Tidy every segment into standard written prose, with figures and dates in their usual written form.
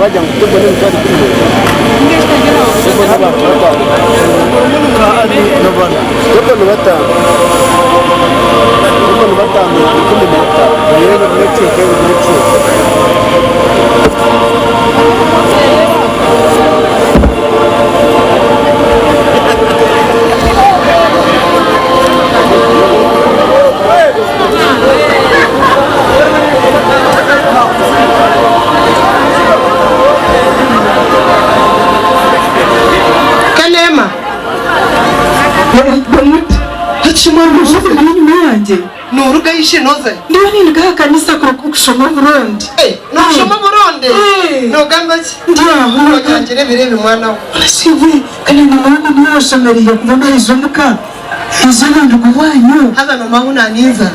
bajya ngo tubone bitari kuri Nuruga yishinoze ndiyo ninga kanisa kushoma Burundi no shoma Burundi no gambaki ndiyo bagangire birebe mwana we asiwe kandi mwana mwashomeriye kuva izomuka izabandi kubanyu haza no mahuna niza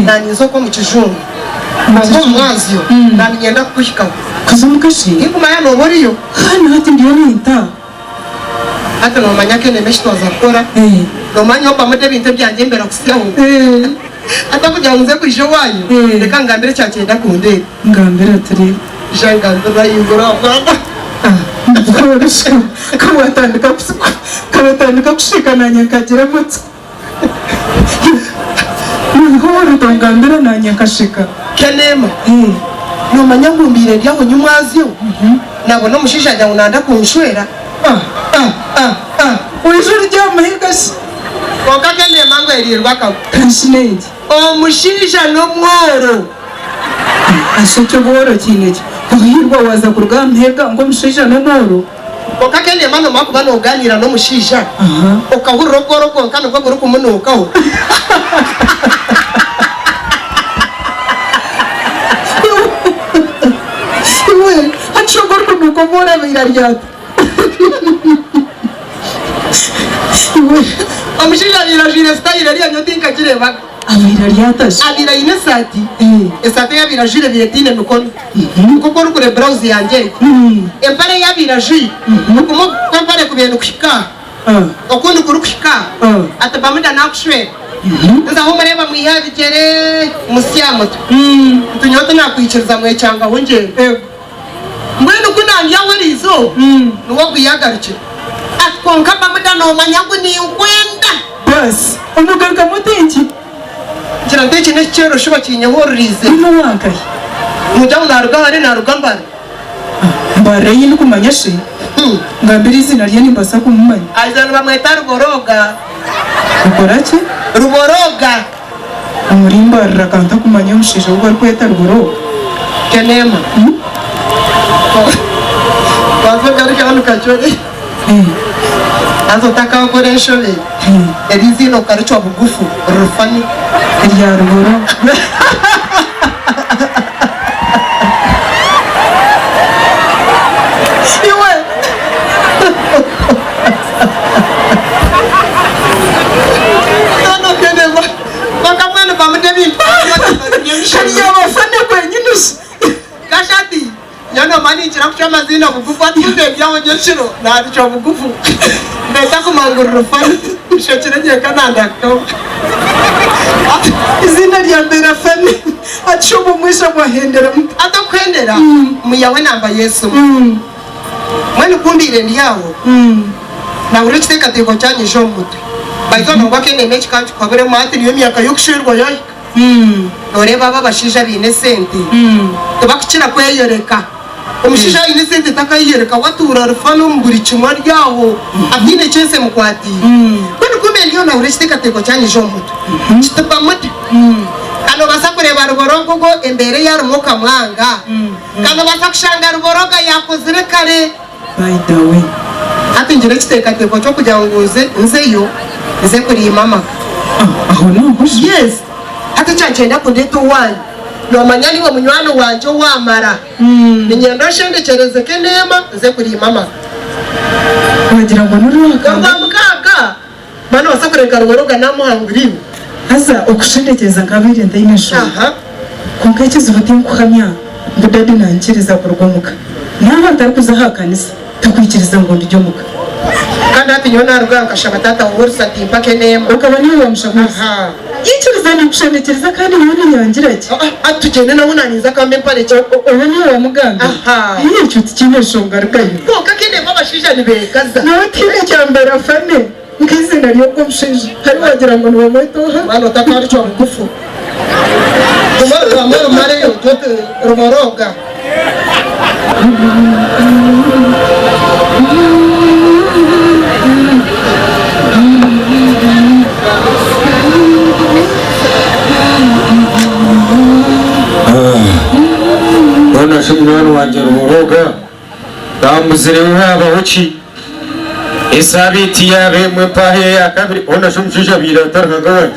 nanizo ko mu kijungu ngo mwanzyo nanyenda kushika kuzamukashi ikuma ya no boriyo hano hati ndiyo ninta hata no manyake nemeshitwaza kora no manyo pamode binte byanje mbera kusiyaho ata kugira ngo nze kwisho wanyu reka ngambere cyagenda ku ndege ngambere turi jangambira yigora bana kabatandika kushikana nyakagira mutse Nkore tongambira na nyakashika kenema no manyangumbire ryaho nyumwazyo nabo no mushishajya unanda kunshwera ujuru rya mahigasi okakene mango erirwa ka kansinedi omushisha no mworo ashocho boro kineki kuhirwa waza kurugambega ngo mushisha no mworo okakene mano makuba no ganira no mushisha okahurogoroko kana kwa guru kumunukaho iwe achogoro kumukomora biraryata iwe omushisha birajire style ari anyodinka kireba abiraryataje abira inesati esate ya birajire biretine nukono kuko rukure browse yanje empare ya birajire nukumo kompare kubintu kushika okundi kurukushika atabamuda nakushwe nza ho mareba mwihabikere musyamoto tunyote nakwikiriza mwe cyangwa honje mbwene kunangiya walizo nuwo kuyagarike atkonka bamuda no manyangu ni kwenda bas umugaga mutenki kira ndeke ne cyero shuba kinyahorize no wangaye mudamu naruga hari naruga mbara mbara yini kumanyashe ngambira izina rye nimbasa kumumanya azana bamweta ruboroga ukorake ruboroga umurimbarira kanta kumanya umushisha ubwo ari kweta ruboroga kenema wavuga ari kandi kachore azotaka ukoresho be erizino karicho bugufu rufani rya ruboroga Nyano mani chira kuchama zina bugufu atude byawo nyeshiro na bicho bugufu ndeta kumangurura fani shochiranye kananda ko izina rya mbere fani acuba mwisha mwahendera atakwendera muyawe namba Yesu mwene kumbire ndiyawo na uretse katego cyanye jo muto baito ngo bakene mechi kantu kwabere mati niyo myaka yo kushirwa yoy nore baba bashija bine sente tubakicira kweyoreka umushisha ine sente takayereka watura rufano mburi chimwa ryaho abine chense mukwati kwani kumbe ndiyo na uretse katego cyanye jo muto chitapa muto kano basakureba ruborogo go embere ya rumoka mwanga kano basakushanga ruboroga yakozire kare by the way ati njire kitekateko cyo kugira ngo nzeyo nze kuri mama aho no yes ati cyagenda kudeto wani no manyani wa munywano wanje wamara ninyendo shendekereze kenema nze kuri mama wagira ngo nuruka ngambukaka mano basakureka ruboroga namuhangurimo haza ukushendekeza ngabire ndayinesho kunkakiza ubutin kuhamya ndadadi nankiriza kurwomuka naba ndakuza hakanisa takwikiriza ngo ndyomuka kandi ati nyona ruganga shabatata ursa timpa kenema ukaba niwe wamushamuza yikiriza kuzana gushenekereza kandi yuri yangira ki atugende nawe unaniza kambe mpare cyo ubu ni wa muganga iyi inshuti kimeshonga rikayo ko kakinde babashija ni bekaza nawe tine cyambere afane nk'izina ryo gushije hari wagira ngo ni bamotoha bano takari cyo ngufu umara mare yo tote rumoroga Ona shumwana wanje rumoroga bamuzireho abahoci esabiti yabe mwe pahe ya kabiri ona shumshisha bira taragawe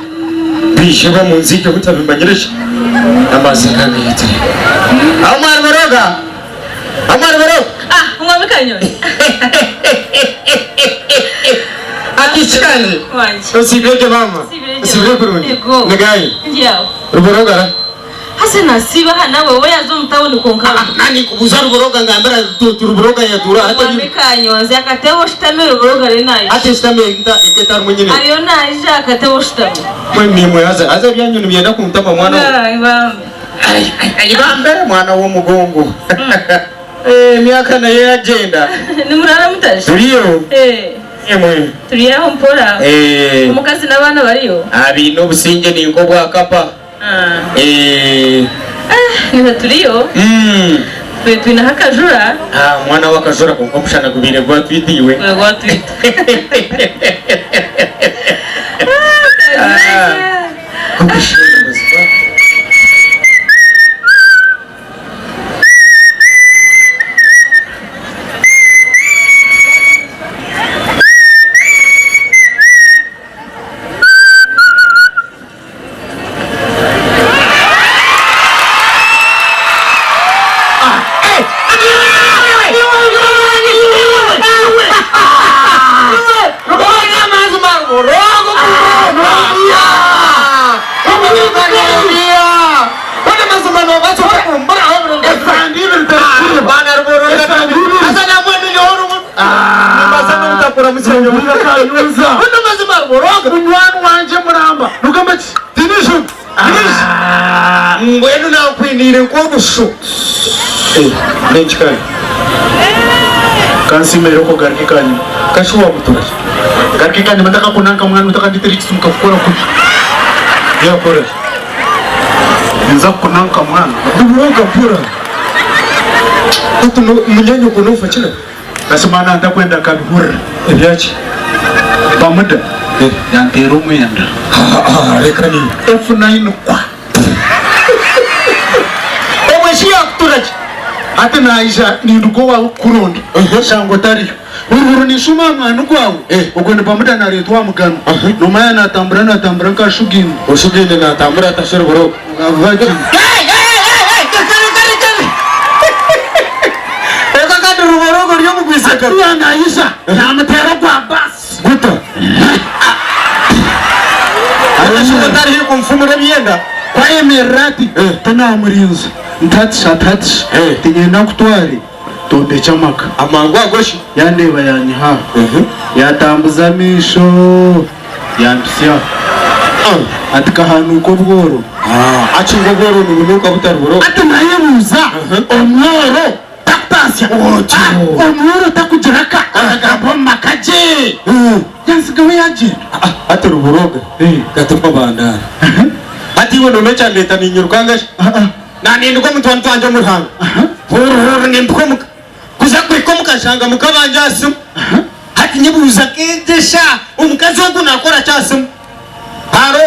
bishiba munzike kutabimanyirisha amazi kabiti amara boroga umwami kanyoni akichikani usibeke mama usibeke kuruni ngai ndiyawo ruboroga hase nasiba hana wewe yazo mtawuni konkaba nani kubuza ruboroga ngambara ruboroga ya dura hata umwami kanyonzi akatewo shitame ruboroga renayo ate shitame iketa munyine ariyo naje akatewo shitame mwe mwe aza byanyunu byenda kumtama mwana ibambe mwana wo mugongo miaka na ye agenda ni murara mutaje turiyo emwe turiyaho mpora umukazi n'abana bariyo abino businge ni ngo bwakapa niho turiyo twina hakajura mwana wakajura konko mushana kubire gwa twitiwe Ngwenu na kwinire nkobusho nenchikani kansimero ko garikikani kashuwa muturaje garikikani mataka kunanka mwana utakanditerikisi mukakukora kuri yakora nza kunanka mwana duburoga pura atuno munyanyo kunofa china basimana ndakwenda kabihura ebyachi bamuda yantero mwenda rekani F9 kwa omweshiya kuturaje ate naisha ninduko wa kuronda shango tariyo ururu nishuma mwana kwawe ukwenda pamuda naretwa mugano nomaya natambura nkashugini ushugini natambura tashira boro ngavachi ruborogo ryo mugwisaka yana Aisha namutera kwa basi guta arashaka tari kumfumura byenda kwa emirati tana murinzi ntati tinyenda kutwari tonde chamaka amangu agoshi yandeba yanyiha yatambuza misho yandusya atika hanu ko bworo achingo bworo nubunuka butari bworo atanaye muza omworo taktasya omworo takujiraka agabo makaje yansigawe yaje ati ruboroga gatuma bandara ati wono mecha leta ninyurukanga nani ndiko mutwantu wanje muhanga horo nimbuko kuza kwikomuka shanga mukabanja asim ati nyibuza kejesha umukazi wangu nakora cyasimu haro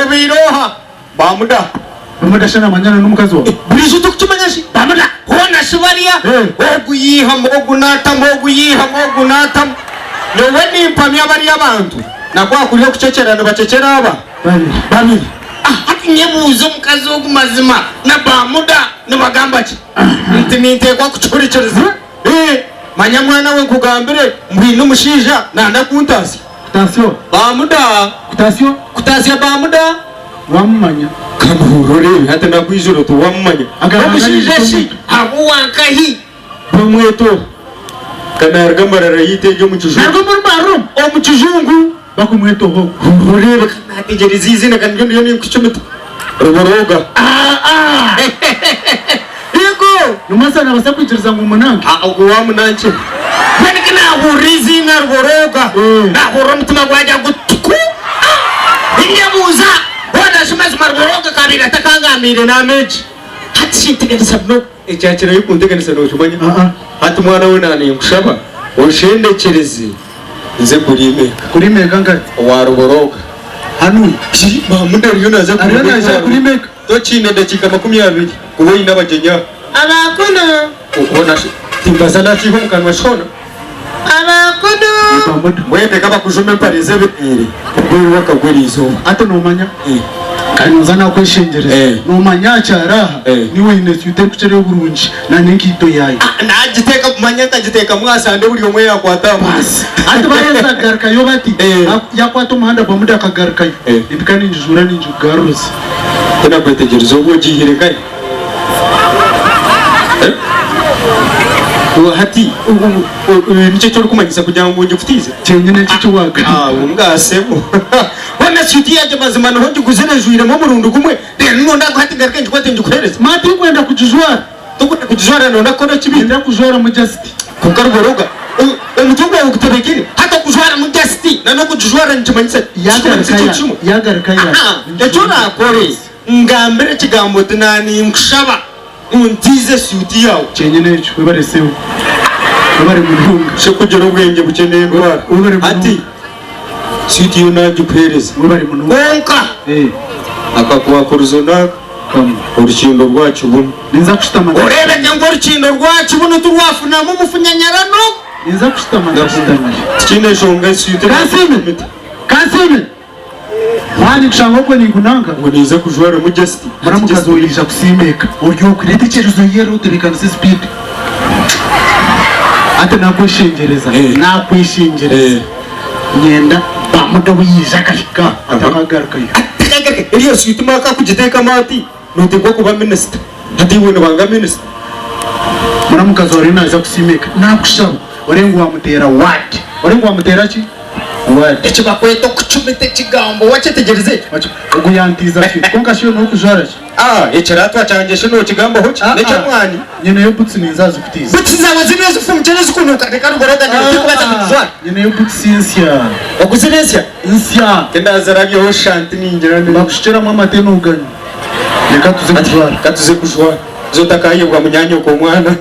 obiroha bamuda shana manyana n'umukazi wawe burijo tukukimanyashi bamuda hona shibariya oguyiha mogunata nowe nimpamya bari abantu nakwa kuriyo kucecerana bacecera aba babiri ati nyebuzo umukazi wo kumazima na bamuda nibagamba ki ntintekwa kucuricereza manyamwana we kugambire mbwino mushija nanda kuntasi kutasyo bamuda kutasya bamuda wamumanya kamuhurore hata nakwijoro to wamumanya mushija shi abo wankahi bamweto kanarga marara yiteje mu kijungu narwo mu baro o mu kijungu bakumweta oho urebe kanategereza izina kandi ndiyo ni kucumita ruboroga yego numasana basakwikiriza ngo umunange wa munange Manika na hurizi na ruboroga na hurumtuma gwaja gutuku inyamuza wana shumazi maruboroga kabira takangamire na meji hati shintegereza no ecyakira yukuntegereza no shumanya hati mwana we nani ngushaba ushendekereze nze kurimeka ngari wa ruboroga hanu bamuda yunaza kurimeka tocine dakika 20 kuboyi nabajenya abakono ubona timbazana tiho mukanwa shona abakono wende kaba kujume parize biri kubiri wakagwiri izo ate numanya kanuzana kweshengereza numanya cyaraha niwe inesi utekukere burunji na nenkito yayi nagiteka kumanya tagiteka mwasande buri omwe yakwata basi ate bayeza garka yo bati yakwata umuhanda bamuda akagarka ibikani njura ninjugaruzi tena kwetegereza ubwo gihire kai hati nicho cyo kumanyisa kugira ngo nje kutize cyenyene cyo waga ungasemo wana shuti yaje mazima no nje kuzene juire mu burundu kumwe rero ndo hati garka nje kwate nje kuhereza mati kwenda kujuzwara tukunda kujuzwara no ndakora kibinda kujuzwara mu justi kukaruboroga umutungo wo kutabekini hata kujuzwara mu justi na no kujuzwara nje manyisa yagarka ejo nakore ngambere kigambo tinani nkushaba untize suti yawo cyenyene cyo webareseho webare munhunga cyo kugira ubwenge bukeneye ndwara ati suti yo naje kuhereza webare munhunga konka akakuwa korizona urukindo rwacu buno ninza kushitama urebe ngo urukindo rwacu buno turwafuna mu mufunyanyarano ninza kushitama kine jonga suti kasime Mani kushanga ko ningunanga ngo nize kujwara mu justi maramukazoyirisha kusimeka uryo kurete cyerezo yero tubikanse speed ate nakweshengereza nakweshengereza nyenda bamuda buyija kashika atakagaruka iriyo suti maka kugiteka mati nutegwa kuba minister hadi we nabanga minister maramukazo naza kusimeka nakushaba orengo wamutera what orengo wamutera ki icyo bakweto kucumite kigambo wacetegereze ugo yantiza fi konka shiyo no kujara icyo twacangeshe no kigambo hoci nicyo mwani nyene yo butsi ninzaza kutiza butsi zawe zino zifumukene zikunuka reka rugoroga ni kubaza kujwara nyene yo butsi insia okuzirensia insia kenda zarabyo ho shanti ningira bakushira mu amateno ugani reka tuze kujwara zotakaye bwa munyanyo ko mwana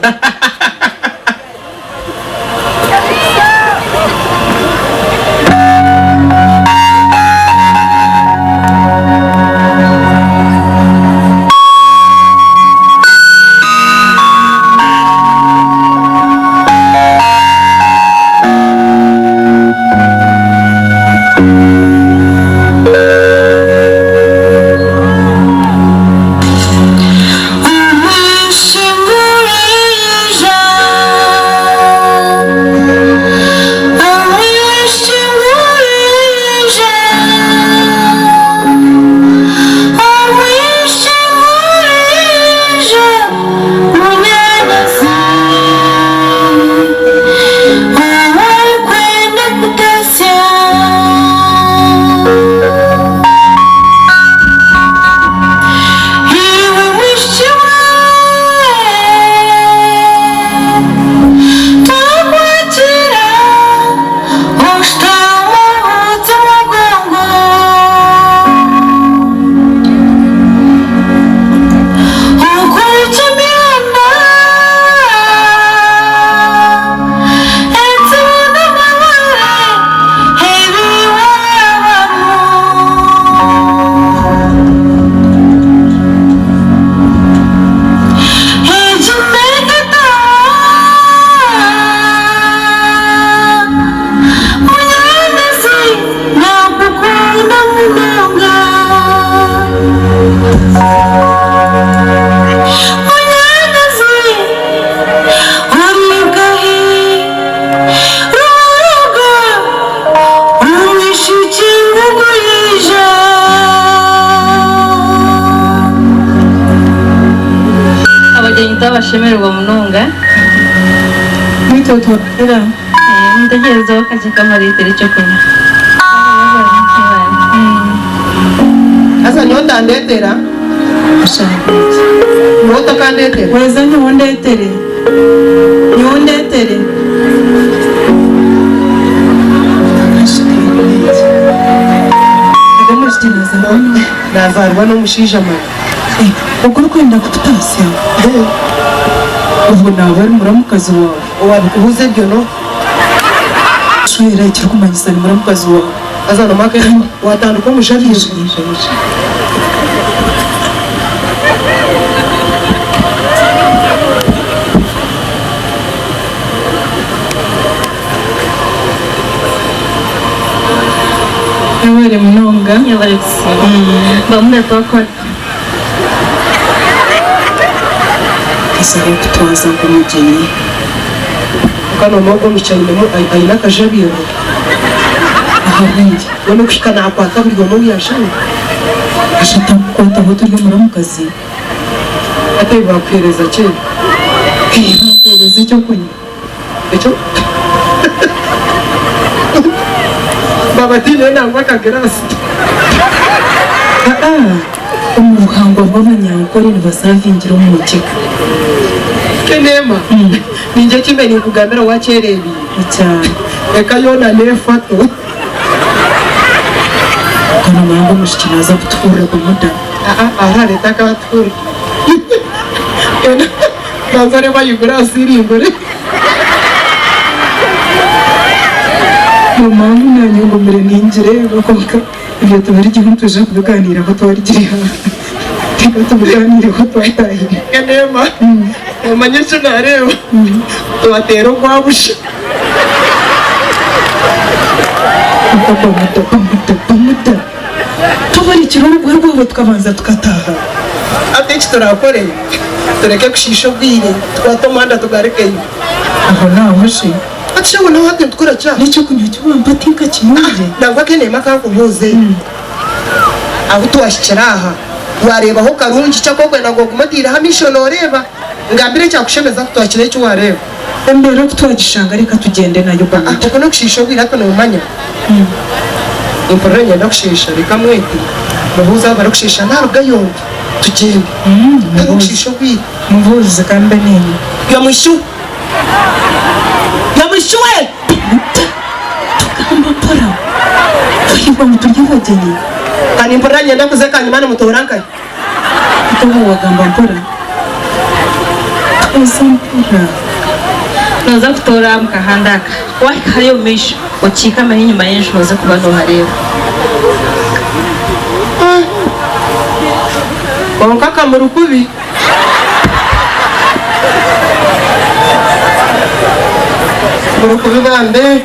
Shemerwa munonga Mwito tuwakira ndagereza wakaje kama literi cyo kunywa Asa nyota ndetera. Ashaka. Nyota kandetera. Weza nyondetere. Nyondetere. Nazarwa n'umushija mwe. Ukuri kwenda kutasya. Ubu nawe muramukazi wawe. Wabikubuze byo no. Shwera ikiri kumanyisa ni muramukazi wawe. Azana make watanduka umushadisha. Yawere munonga. Yawere kusiba. Bamuna twakora. Kasaba kutwaza kumugeni. Kano mogo micayinemo ayina kajabiro. Aha bindi. Wono kushikana akwata buri gomo yashani. Ashata kwata hoto ryo muramukazi. Ate bakwereza cye. Bakwereza cyo kunywa. Echo? Baba tine nangwa kagerasi. Umuhango w'Abanyankore nibasavingira umukeka. Kenema. Ninje kimeni kugambira wacherebi. Cyane. Eka yona nefato. Kana mango mushikinaza kutwura kumuda. Aha leta katwura. Nazare bayigura siringore. Mama nanye ngo mbere ninjire bakoka ibyo tubari igihe tuje kuganira ko twarigire reka tuganire ko twatahire. Kenema. Umanyesha nareba. Tubatero kwabusha. Muta. Tubari kiroro rwabo tukabanza tukataha. Ate turakore. Tureke kushisha bwire. Twatomanda tugareke. Aho naho shi. Atishawo no hate tukora cha. Nicyo kunywa cyumva tinka kimuje. Nangwa Kenema kankubuze. Aho twashikiraha. Wareba ho karungi cyakogwe nago kumadira hamishono reba. Ngambire cyakushemeza kutwakire cyo wareba. Mbere ko twagishanga reka tugende nayo bana. Uko no kushisha bwira ko no manya. Imporanye no kushisha reka mwete. Mubuza bari kushisha naruga yombi. Tugende. No kushisha bwira. Muvuze kambe nini? Yamushu. Yamushuwe. Tukamba pora. Kuyiba muturye bageni. Kani imporanye ndakuze kanyimana mutoranka. Tuba wagamba pora. Usampura. Noza kutora mukahandaka. Wakayo misho. Ochika mahi nyuma y'ejo noza kuba no hareba. Bonkaka mu rukubi. Mu rukubi bambe.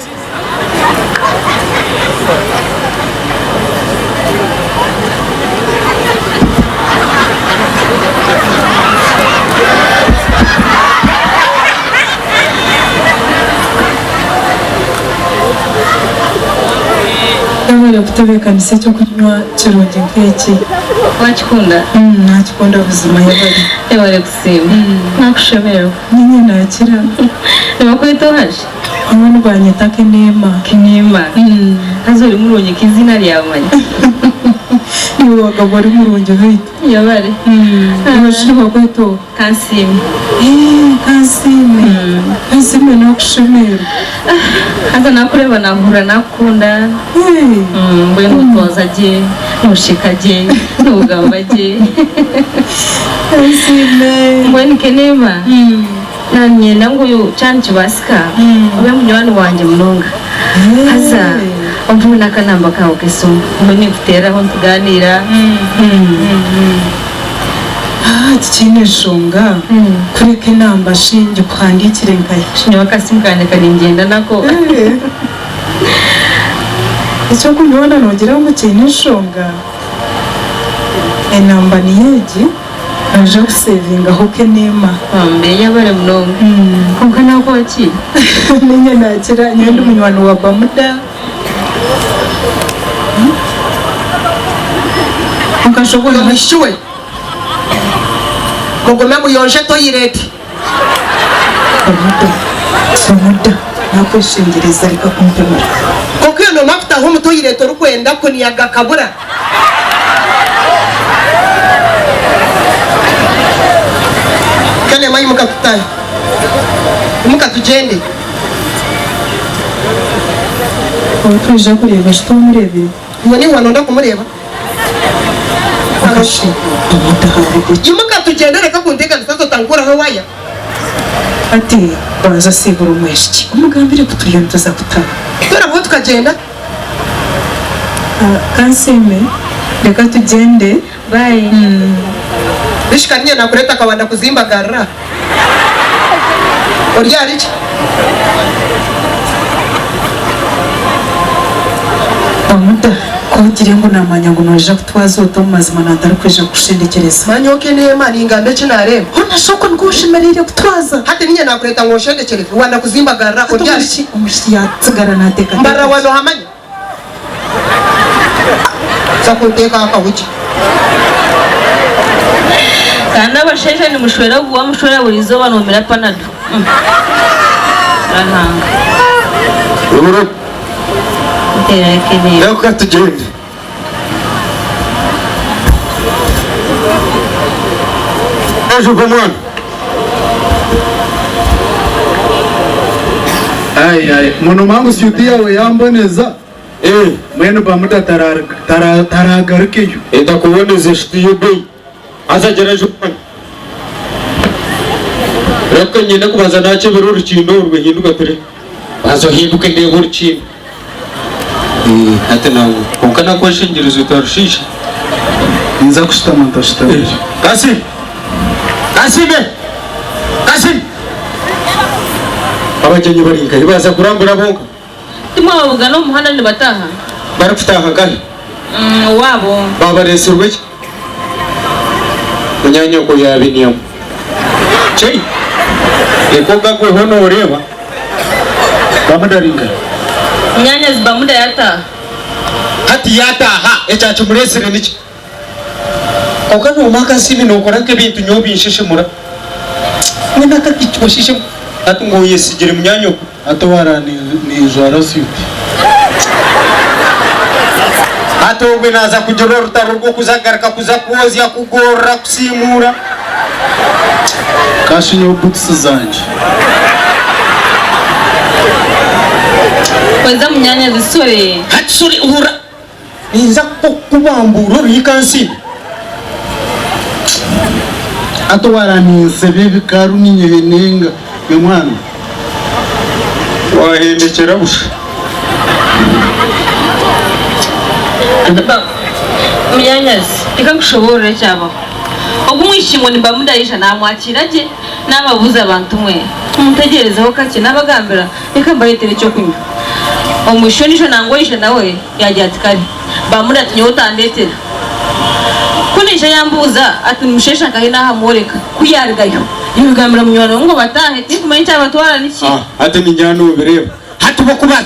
Ndabona kutabeka mise cyo kunywa kirungi nk'iki. Wachikunda? Nakikunda buzima yabari. Yawere kusiba. Nakushemera. Nyine nakira. Nibakwitohaje? Abantu banyita Kenema. Azuri murunye kizina lyamanya. Niwe wagabo ari murunge hita. Yabare. Abashirwa kwito Kansime. Kansime nakushemera. Haza nakureba nahura nakunda. Mbwe nutoza je, nushika je, nugamba je. Kansime. Mbwe ni Kenema. Nanye nanguyu cyane kibasika. Ube munywani wanje munonga. Haza umvuna kanamba kawe kesumba. Mbwe kutera ho tuganira. Tikine shonga kureke namba shinge kwandikire nkaye. Shinyo wakasimukanye kari ngenda nako. Icyo kunyona nogera ngo kine shonga. Enamba niyeje. Aje gusevinga ho Kenema. Mbe yabare munonga. Konka nako waki. Ninye nakira nyende munywani wa bamuda. Ukashobora Yamushuwe. Mugome muyonje toyireti. Bamuda. Nakwishingiriza reka kumpemura. Koko iyo no mafuta ho mutoyireti rukwenda ko niyaga kabura. kane mai mukatutaye mukatugende tuje kureba shito murebe ngo ni wanonda kumureba akashi mukatugende reka kundeka sasa tangura ho waya ati baza sibura umweshi umugambire kutuyonza za kutaba tora bo tukagenda kanseme reka tugende bye bishikanye nakureta kabanda kuzimbagarra orya arichi bamuda kugira ngo namanya ngo noje kutwaza uto mazima nandara kweje kushendekereza manyoke nema ningambe cinarema unashoko ngushimerire kutwaza hati ninye nakureta ngo shendekereza wanda kuzimbagarra orya arichi umushi yatsigara nateka mbara wano hamanya sakuteka akahuji kandi abasheshe ni mushwera guwa mushwera burizo banomera panado ahanga Ururo terekene reka tugende ejo bamwana Ai muno mangu siyuti yawe yamboneza mwene bamuda taragarukeyo ndakuboneza shiti y'ubei azagera ejo reka nyine kubaza nakebera urukindo ruhinduka tere bazohinduke ndeba urukindo ate nawe konka nakweshengereza utarushisha nza kushitama ntashitama Kasim abagenyi baringaye baza kurambura bonka timo bavuga no muhanda ni bataha barafutaha gahe wabo babareserwe ki munyanyoko yabiniyamo cei ekoga gwe hono ureba bamudaringa nyanya zibamuda yataha hati yataha ecacu muresere niki koka numaka simi nokora nk'ebintu nyo binshishimura nyina kakicwashishimo ati ngo yesigire munyanyoko atawara ni jwara siyuti atogwe naza kugira urutaro rwo kuzagaruka kuza kuozya kugorora kusimura kashinyo butsi zanje kweza munyanya zisore hatsuri uhura niza kubambura bikansi atawara ni sebebi karu ninyehenenga yomwana wahendekera busha munyanyazi reka ngushobore cyabaho ubwo umwishimo ni mbamudayisha namwakiraje n'ababuza abantu mwe tumutegerezeho kake n'abagambira reka mbayetere cyo kunywa umwisho nisho nangoyisha nawe yagira ati kare bamudatinye utandetera kunisha yambuza ati mushesha kahe nahamureka kuyargayo yubigambira munywano ngo batahe tikumenya cyabatwara niki ati ninjyana ubireba hati bo kuba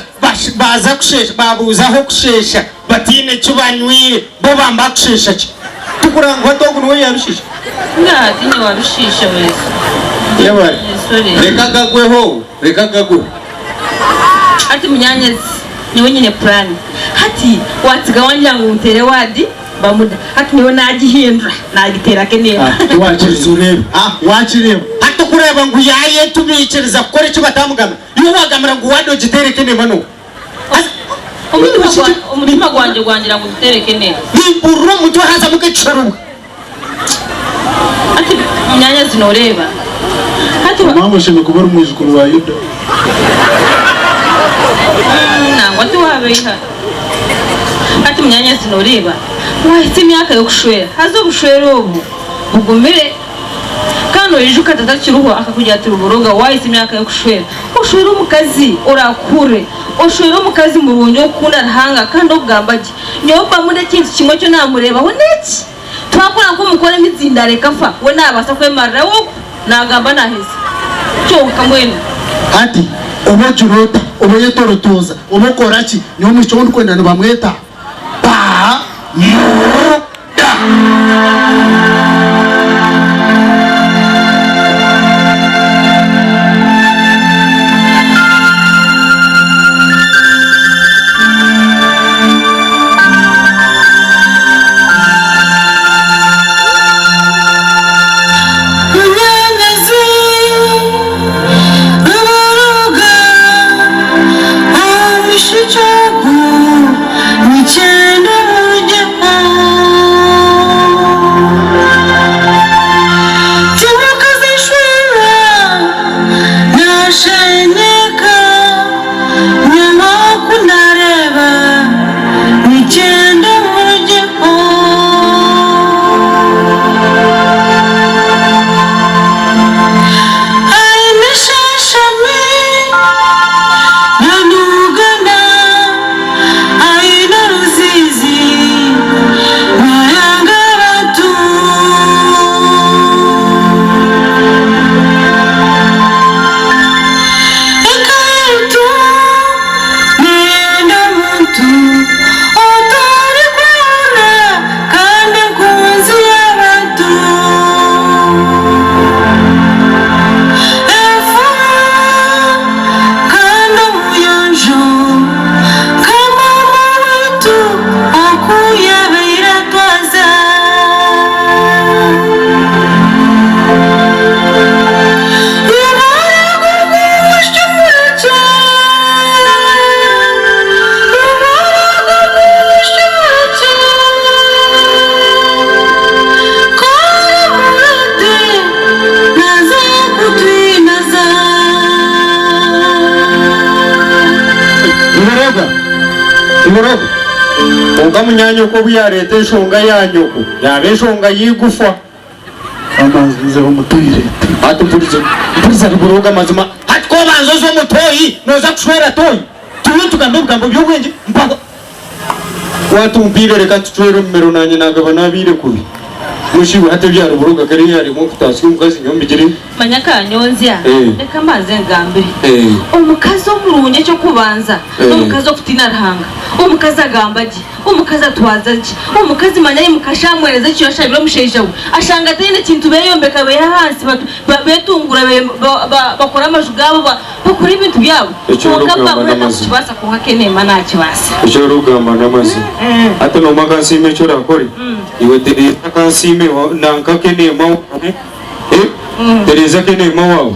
baza kushesha babuzaho kushesha batine cyo banywire bo bamba kushesha ki tukurangwa togu no yabishisha ngati ni wabishisha wese yabari reka gagwe ati munyanyazi niwe nyine plan hati watiga wangira ngo utere wadi bamuda hati niwe nagihindura nagitera kenera wakiriza urebe wakireba hati kureba ngo yaye tubikiriza gukora icyo batamugama iyo wagamira ngo wado gitere kenema no umutima gwanje gwangira ngo utere kenera nimburu mutwe haza mukecuruka ati munyanyazi noreba hati mama sheme kubara umwijukuru wa Yuda nangwa ati wabeha ati munyanyazi noreba wahise imyaka yo kushwera hazo bushwera ubu bugumire kandi urijuka tatakiruho akakugira ati ruburoga wahise imyaka yo kushwera ushwera umukazi urakure ushwera umukazi mu runyo ukunda arahanga kandi ugambaje nyoba muri kintu kimwe cyo namureba ho neki twakora ko mukore mitsinda reka fa we nabasa kwemarira wo nagamba naheze cyo kamwene ati ubajurota ubayetorotoza ubakoraki niyo mwico wundi kwendana bamweta ba muda munyanyazi iboroga uga munyanya ko buyarete eshonga yanyoko yabeshonga yigufa amazi umutoyi ati mpuriza iboroga mazima ati ko banzo zo mutoyi noza kushwera toyi tuyo tugambo by'ubwenge mpaka watumpire reka tuchwere mmero nanye nagaba nabire kubi mushiwe hate byaro buruga kare yari mu kutasi umukazi nyombigire Banyakanyonzya reka maze ngambire umukazi omurunye cyo kubanza umukazi okutina rahanga umukazi agambaje umukazi atwazaje umukazi manyaye mukashamwereza cyo yashabira musheje we ashanga tene kintu beyombeka be hansi betungura bakora amajugabo bakora ibintu byabo ukaba murabasa ko hakenema nakibasa cyo rugamba namazi hata no makasi mecho rakori iwe tere akasime nanka kenema Tereza kenema wao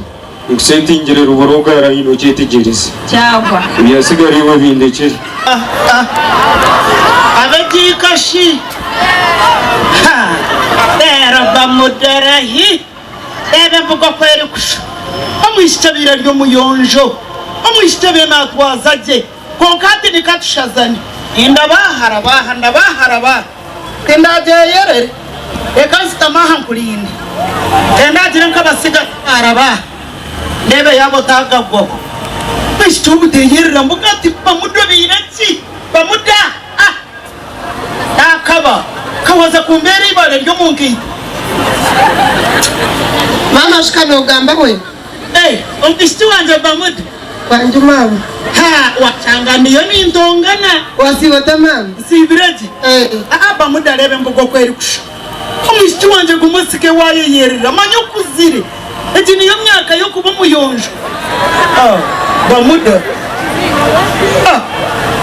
Esente ingere ruboroga arayino cyetegereza cyangwa byasigari we bindekere abagikashi era bamudarahi ebe vuga kweri kusha amwistabira ryo muyonjo amwistabira natwazaje konkati nikatushazani ndabaharaba tendageyere ekazitamaha nkulinde tendagira nkabasiga araba ndebe yabo tagagwa bishtubu deyerera mbugati bamudobira ki bamuda akaba kawaza kumbera ibale ryo munki mama shikano gamba we umishtu wanje bamuda kwanje mama watanga niyo nindongana wasiwata mama sibireje bamuda lebe mbugo kweri kusha umishtu wanje gumusike waye yerera manyo kuzire eti niyo myaka yo kuba muyonjo bamuda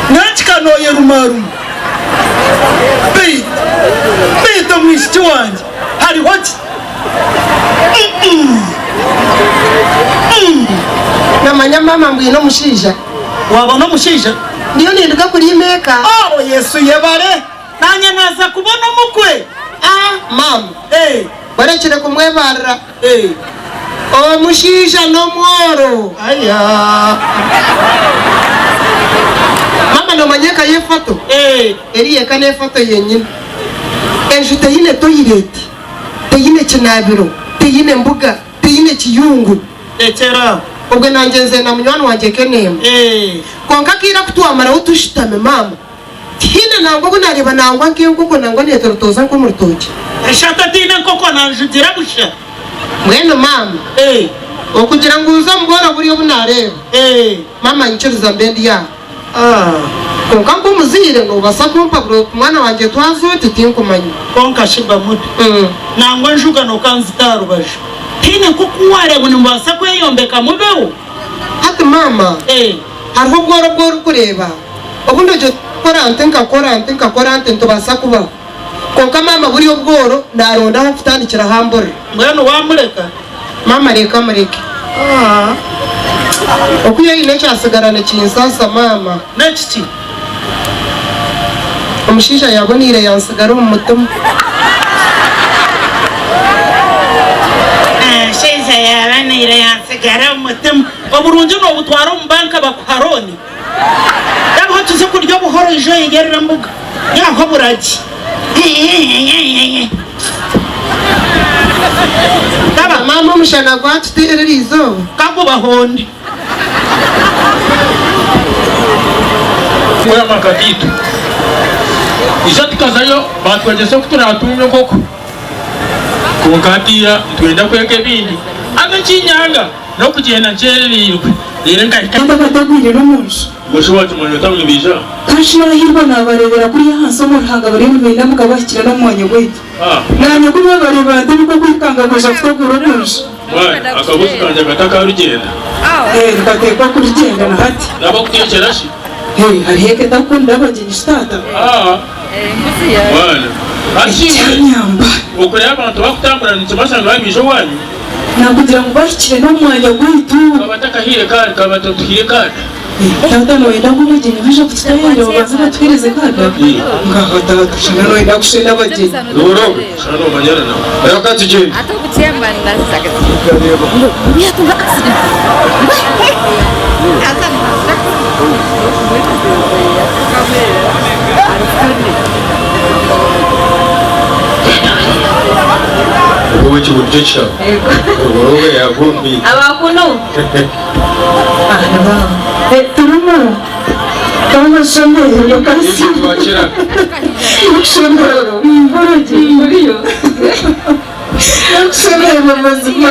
nachikano yerumaru bita umishtu wanje hari hoti namanya mama mbwino mushija wabona mushija ndiyo ninduka kuri imeka yesu yebare nanye naza kubona mukwe mama barekere kumwebarira omushisha nomworo mama nomanyeka yefoto eriyeka nefoto yenyine enju teyine toyireti teyine kinabiro teyine mbuga teyine kiyungu ekera ubwo nanjye nze na munywani wanjye kenema konka kira kutuwamara utushitame mama hine nangwa bunareba nangwa ngiyo kuko nangwa netorotoza nko mu rutoki eshaka dine koko nanjugira busha mwene mama okugira ngo uza mbora buriyo bunareba mama nyicuruza mbendi ya konka ngo muzire ngo basa kumpa bro mwana wanjye twazote tinkumanya konka shiba mutu nangwa njuga no kanzitaro basha hine koko ware buni mbasa kweyombeka mubeho hati mama hariho bworo kureba ubundi cyo korante ntubasa kubaho konka mama buriyo bworo naronda aho kutandikira hambore mwene wamureka mama reka mureke okuyo ine cyasigarana kinsasa mama next umushisha yabonire yansigara mu mutima sheza yabanire yansigara mu mutima oburunje no butwara mu banka bakuharoni yabo tuze kuryo buhoro ijo yegerera mbuga yaho buraji mama mushana gwacu terera izo kago bahondi Kwa makatitu ishati kazayo batwagese kuturatumye koko kunkatira twenda kweke bindi agakinyanga no kugenda ncerirwe rero kamba batagwire n'umunsi mushobora tumuntu tamwibisha kashira hirwa nabarebera kuri hanso mu ruhanga bari mu binda mukabakira no mwanya gwetu nanye kuba barebera ndiko kwikanga kuja twagura n'umunsi akabuzi kanje gataka rugenda rukatekwa kurugenda na hati nabo kuyekera shi hari heke takunda abageni stata bwana nyamba ukuri abantu bakutambura nitubasanga babisho wanyu nakugira ngo bashikire no mwanya gwetu kabataka hire kandi kabatoto hire kandi tata noenda kubageni baje kutayira babaza batwireze kada ngaho tata shana noenda kushenda abageni Ruroga shano manyara na reka tugende atakutemba ndasaka Wowe kiburyo cyawe. Wowe yagumbi. Abakuno. Turimo. Turimo lokasi. Twakira. Shondoro. Boroji buriyo. Shondoro mazima.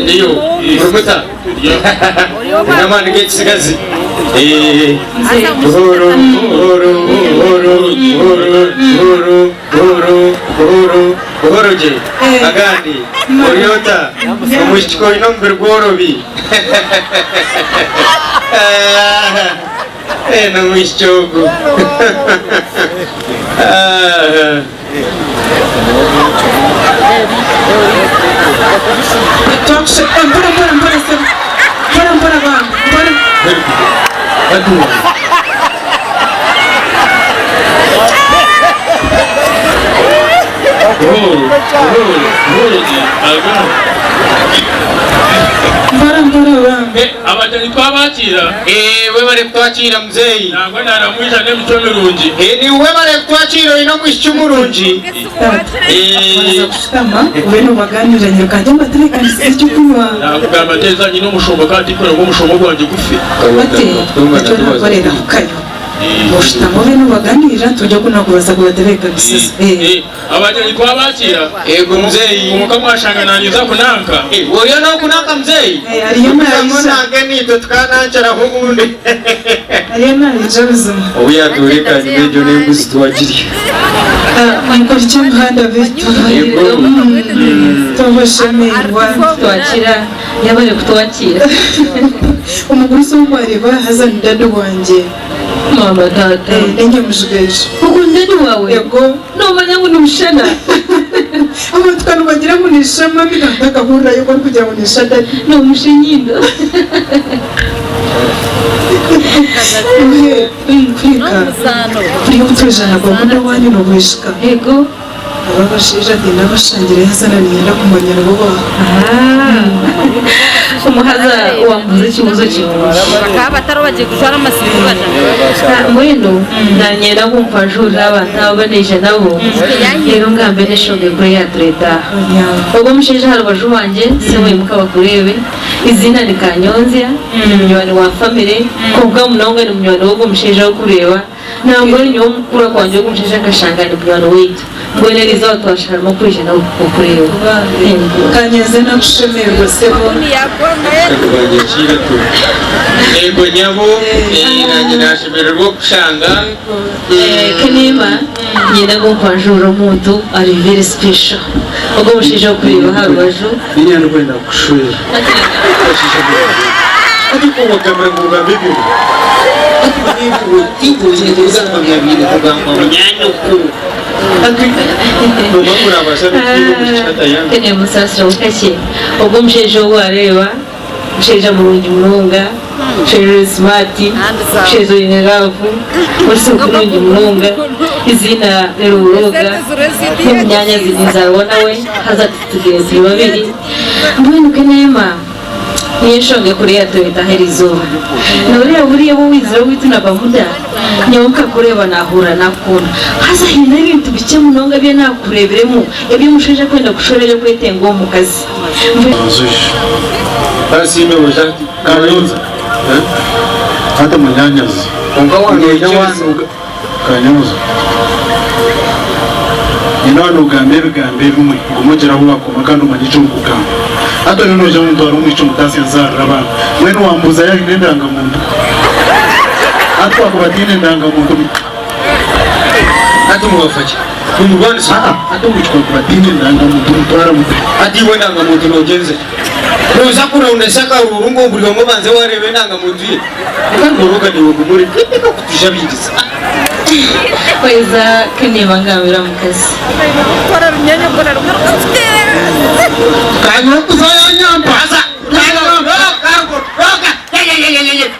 Ndiyo. Urumuta. Namani Gekikazi. Buhoroje agandi Oriota umushiko inombere bworobi no mwishogo abajani twabakira we bare twakira mzeyi ntabwo naramwisha n'imico mirungi ni we bare twakira ino mwisho murungi Tama ubeno baganiranye kandi baterekanise icyo kunywa nakugamba tezanye n'umushombo kandi kora ngo umushombo gwanjye gufi bate icyo nakorera kayo Mushitamo beno baganira tujya kunakubaza kubaterekanise abajani twabakira ego mzeyi umuka mwashangananiza kunanka oyo no kunanka mzeyi ariyo nange nito twanancara hubundi ariyo narijabuzuma oya turekanye n'ibyo n'imbuzi twagiriye Ankole icyo muhanda bitu tubashemerwa twakira yabare kutwakira umuguru so kwareba hazana dadu wanjye mama tata nenge mushigeje kuko ndani wawe yego no manya ngo numushana amatwano bagira ngo nishama biganda gahunda yo kugira ngo nishada no mushinyindo kwika kuri utujana kwa muda wanyu no bwishika yego ababashije ati nabashangira hazana niyenda kumanyana bo umuhaza wambuze ikibazo cy'umusha bakaba batarabagiye gushara amasiri bajana mwino nanyera kumva jura abantu baneje nabo rero ngambere shoge kuri ya treta ubwo musheje harubaju wanje se we mukabakurebe izina ni Kanyonzia ni munywani wa family kubwa munonga ni munywani wo musheje wo kureba ntabwo ari nyo mukura kwanje wo musheje akashangana munywani wetu ngo neriza twasharamo kwije nawo kureba Kanyeze nakushemerwa sebo Banyakira tu ego nyabo nanjye nashemererwa gushanga Kanema nyina gumva juro muntu ari very special ubwo mushije kureba harubaju ninyana kwenda kushwera ariko wakamera ngo bibi Ingozi kwamyabiri kugamba munyanyuku Kene musasira ukake ubwo musheje wareba musheje murungi mununga musheje smart musheje ineravu uretse kurungi mununga izina ruroga n'imyanya zinizarwa nawe hazatugeze babiri mbwenu Kanema niyeshonge kuri ya Toyota herizo nuriya buriya bo wizira wituna bamuda nyonka kureba nahura nakuna haza hina ibintu bike munonga bye nakureberemo ebyo musheje kwenda kushorera kwetengo mu kazi basi imebuja Kanyonza hata munyanyazi umva wantu Kanyonza inano gambe bimwe ngumugera ho bakoma kandi umanyico kugamba hata nino je muntu ari umwico mutasi nzara abantu mwene wambuza ya ndanga muntu atwa kubatine ndanga muntu ati mubafaki umurwani sa ati umwico kubatine ndanga muntu mutwara muntu ati we ndanga muntu nogenze Roza kuna unashaka urungo burigo banze warebe ndanga muntu ye kandi uruga ni ugumuri kipika kutushabiriza kweza Kanema ngabira mu kazi gukora runyanya mbona rumwe kanyo kuzaya nyambaza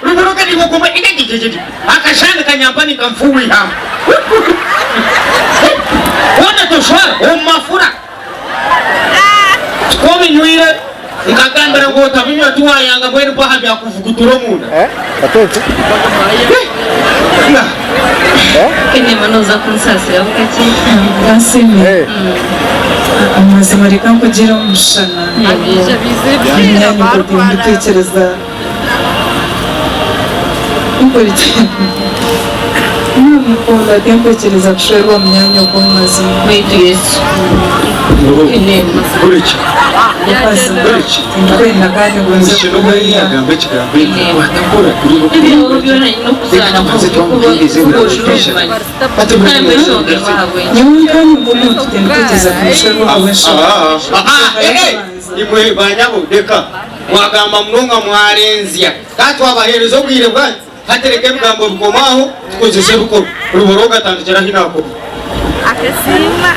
ruruga ni ugumuri akashanga kanyambani kamfuwi hamu wana toshwa umafura komi nywire nkagambira ngo tabinywa tuwayanga mwene kwa habya kuvugutura umuntu Atetse. kene manoza kunsasira bukaki Gasime. Amazima reka kugira umushana. Abije bizibye Imyanya ngo nditekereza. Mukunda ntekereza gushora uwo myanya wo mazima. wetu Yesu kene uriki Uriki. Kwenda kandi ngo nze ikintu muri yagambe kigambe watakora kuri ibintu byona no kuzana ko ati kandi muri shonge bahawe Nyungani mbona tutekereza gushora uwo wesha. imwe banyabo deka mwagamba munonga mwarenzya kati wabaherezo bwire bwanyu hatereke bigambo bikomaho tukozese ruko ruboroga tandikira hinako akesima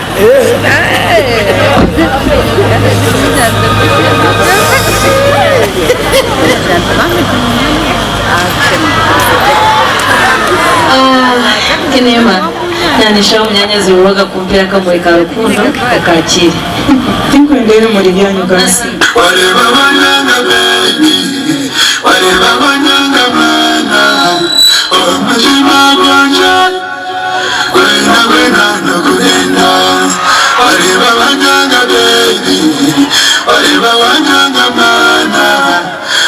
kinema nyanisha umyanya ziroga kumpira kamuri ka rukundo kakakiri Tinkwendere muri byanyu gasi. Wareba banyanga baby, wareba banyanga mana, omujima gwanja, gwena no kuenda. Wareba banyanga baby, wareba banyanga mana,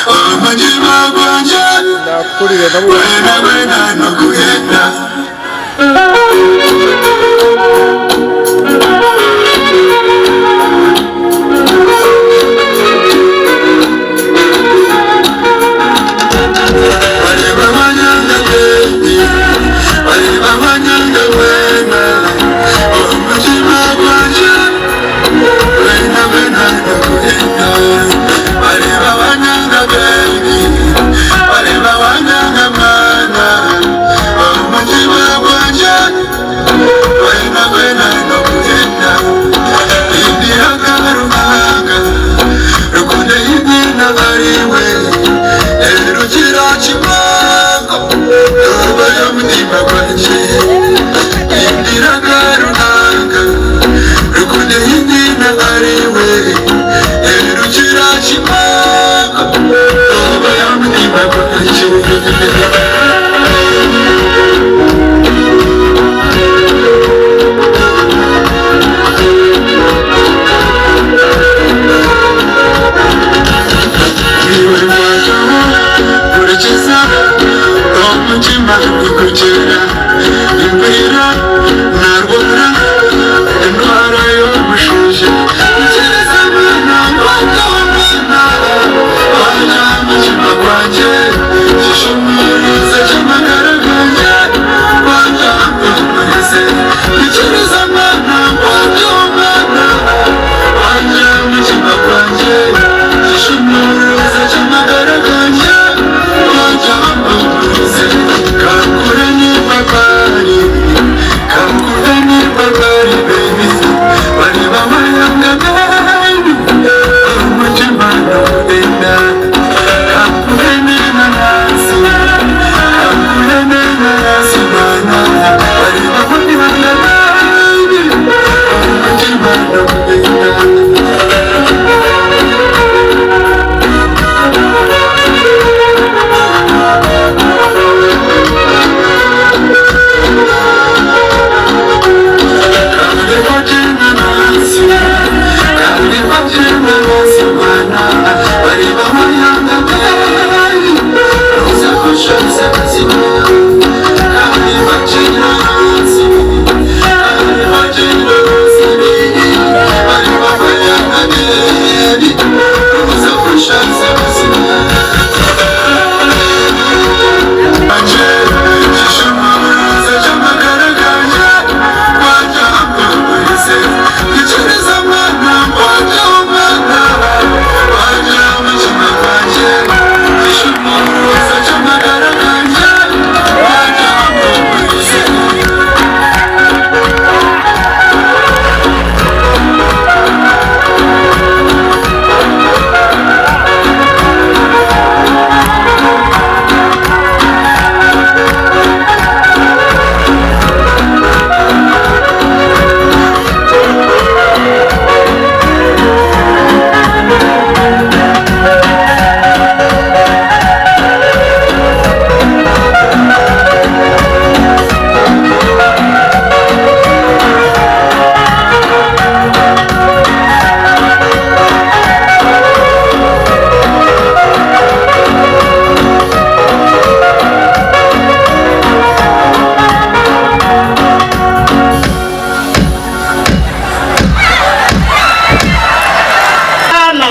omujima gwanja, gwena no kuenda. Kakure ni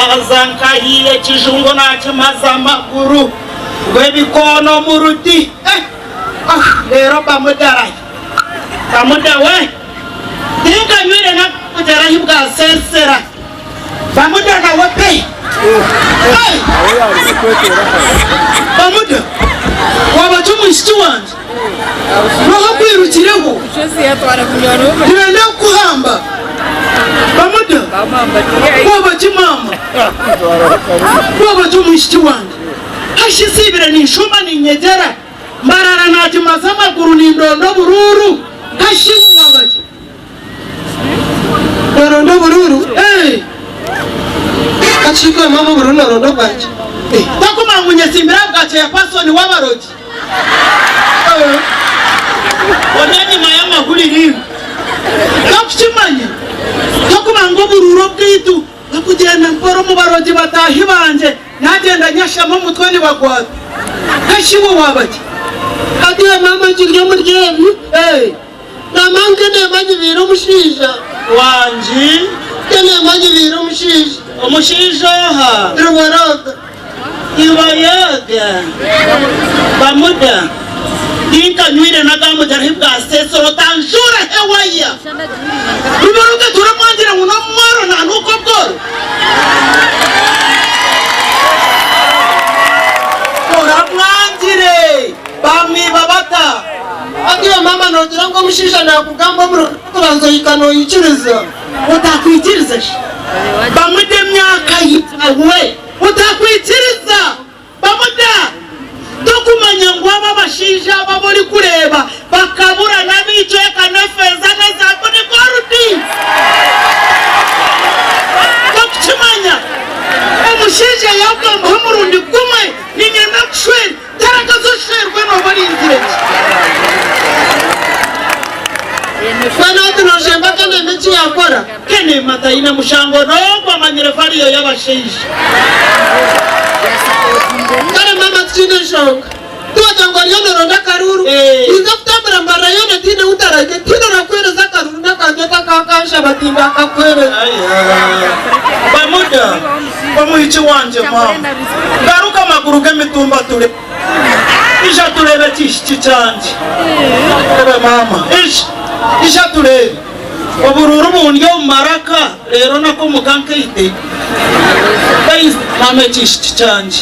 ndaza nkahiye kijungo nakimaze amaguru rw'ebikono mu ruti rero bamudaraye bamuda we ndinganywire nakugeraho bwa sesera bamuda nawe pe bamuda wabaca umushiki wanje noho kwirukireho ntibenda kuhamba bamuda wabaca imama wabaca umushiki wanje hashisibire ninshuma ninyegera mbarara nakimaze amaguru n'indondo bururu hashibu wabaca Norondo bururu Kachiko mama bururu norondo bwaje takumangunye simbira bwace ya pasoni w'abarogi onanyima y'amahuriro nakukimanye takumango bururu bwitu nakugenda mporo mu barogi batahi banje nagenda nyashamo umutwe wagwata hashibu wabaca Adiya mama jirya muryevi Namange nemanyi biro mushisha wanji nemanyi biro mushisha umushisha ha Rubaraga ibayaga bamuda ndinganywire nagamugeraho bwa sesero tanjura hewaya rubaruga turamwangira ngo namwaro nta nuko bworo turamwangire bamwiba bata Adiya mama nogira ngo mushisha nakugamba muranzo yikano yikiriza utakwikiriza bamude myaka yiwe utakwikiriza bamuda dokumanya ngo aba bashinja babori kureba bakabura nabico kanefeza neza kone koruti dokimanya umushinja yagamba humurundi kumwe ninyana kushwe tarakazo sherwe no barinzire Fanatu no shemba kene mechi yakora kene mataina mushango no kwa manyerefariyo y'abashinja Kare mama tine shonga Tuwa jangwariyo noronda karuru Iza kutabra mbara yone tine utarage Tine rakwereza karuru nakangeta kakasha batinda kakwereza bamuda bamuhichi wanje mama garuka maguru g'emitumba ture isha turebe kishiki canje ebe mama isha turebe ubururu bundyo maraka rero nako muganke ite bayise mama kishiki canje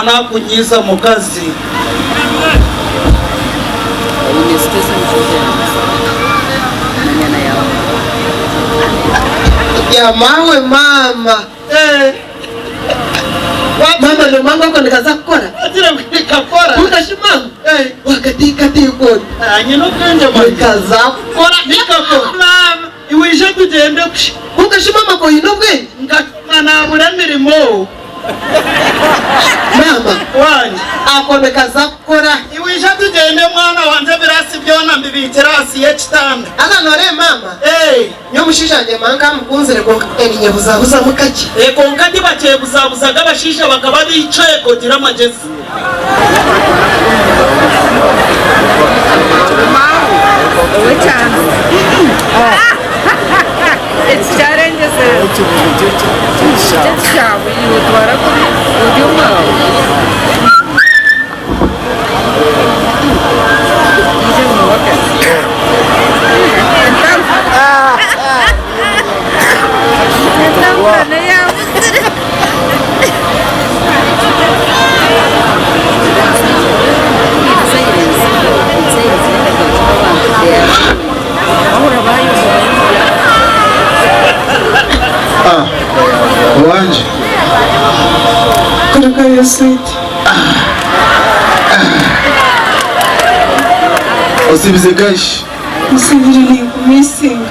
nakunyiza mukazi ya mawe mama mama ndo mama wako nikaza kukora atira nikakora ukashimama wakatika tikoni anyino kanje nikaza kukora nikakora mama iwisha tugende ukashimama ko inobwe ngakana buramirimo mama wanje akonekaza kukora iwisha tugende mwana wanje birasi byona mbibiterasi y'ekitanda ana nore mama nyo mushishanje manga mukunzire ko erinye buzabuza mukaki konka ndibakiye buzabuzaga abashisha bakaba bicaye kogira amagezi It's challenges. It's sharp. You twara kuri udyuma. Ije muwaka. wanje Kuruka yo sweet usibize gashi Musibiri ni kumisinga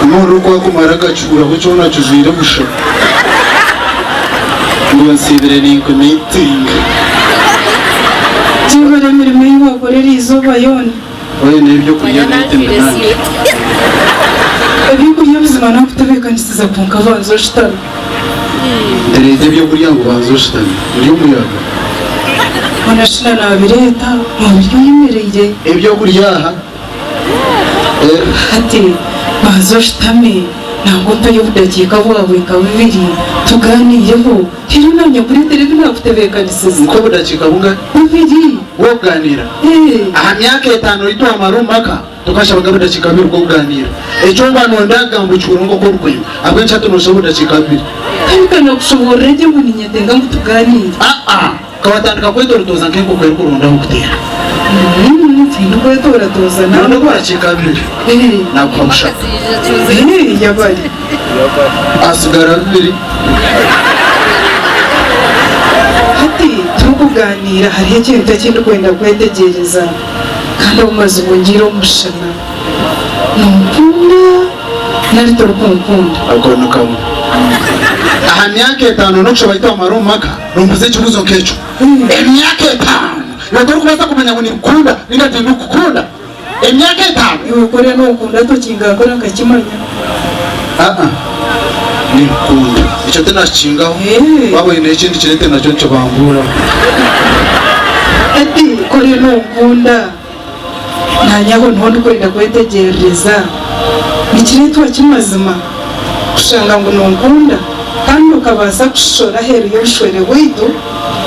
Umuntu kwa kumara gacugura kuco nacuzire busho ngo nsibire ni ku meeting Jibara mirimo y'abagore izuba yone oye n'ibyo kurya n'itende nanjye Ebiko y'ubuzima no kutebekanisiza ku nkavanzo shitani Dereze byo kurya ngo bazoshitane uri umuyaga Manashina na bireta mu buryo yimereye ibyo kurya aha ati bazoshitame ntabwo mpeyo budakeka bwabweka bibiri tuganiyeho rero nanjye kuri televiziyo nakutebekanisiza uko budakeka bunga bibiri wo kuganira aha myaka 5 ito amarumaka tukashaka budakeka bibiri ko kuganira ejo bano ndagambo cyurongo ko rukwe abwencha tunosha budakeka bibiri kandi kana kushobora rege ngo ninyetenga ngo tuganire kawatandika kweto rutoza nkengo kwera kurunda ukutera tindu kweto ratoza nando kwachika bibiri nakwamsha yabaye asigara bibiri ati tukuganira hari ikintu cyindi kwenda kwetegereza kandi umaze ubungira umushana nukunda narito rukunkunda akono kamwe aha myaka 5 nokushoba ito amarumaka rumbuze kibuzo kecho emyaka 5 yadoro kubaza kumenya ngo nikunda ningati nukukunda emyaka 5 iwe kore nukunda tukinga kora nkakimanya nikunda icyo tena shingaho babaye n'ikindi kirete nacyo cyo bambura ati kore nukunda ntanyaho ntondo kwenda kwetegereza nikiretwa kimazima kushanga ngo nukunda kandi ukabasa kushora hero y'ubushore wido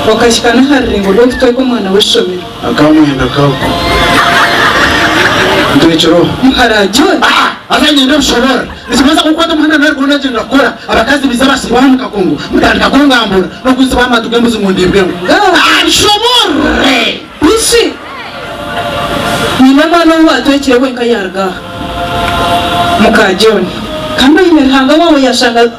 wakashikana haringo rwo kutweko mwana weshomero akamuhenda kako ndiciro muharajo azanye ndabishobora nisimaza kukwata mwana narwo nagenda kora abakazi bizabasibamuka kongo mutandika kongambura no kuzaba amatugembuzi mu ndibwemo ashobore bisi ni mama no watwekire wenka yarga mukajoni kandi imerhanga wawe yashanga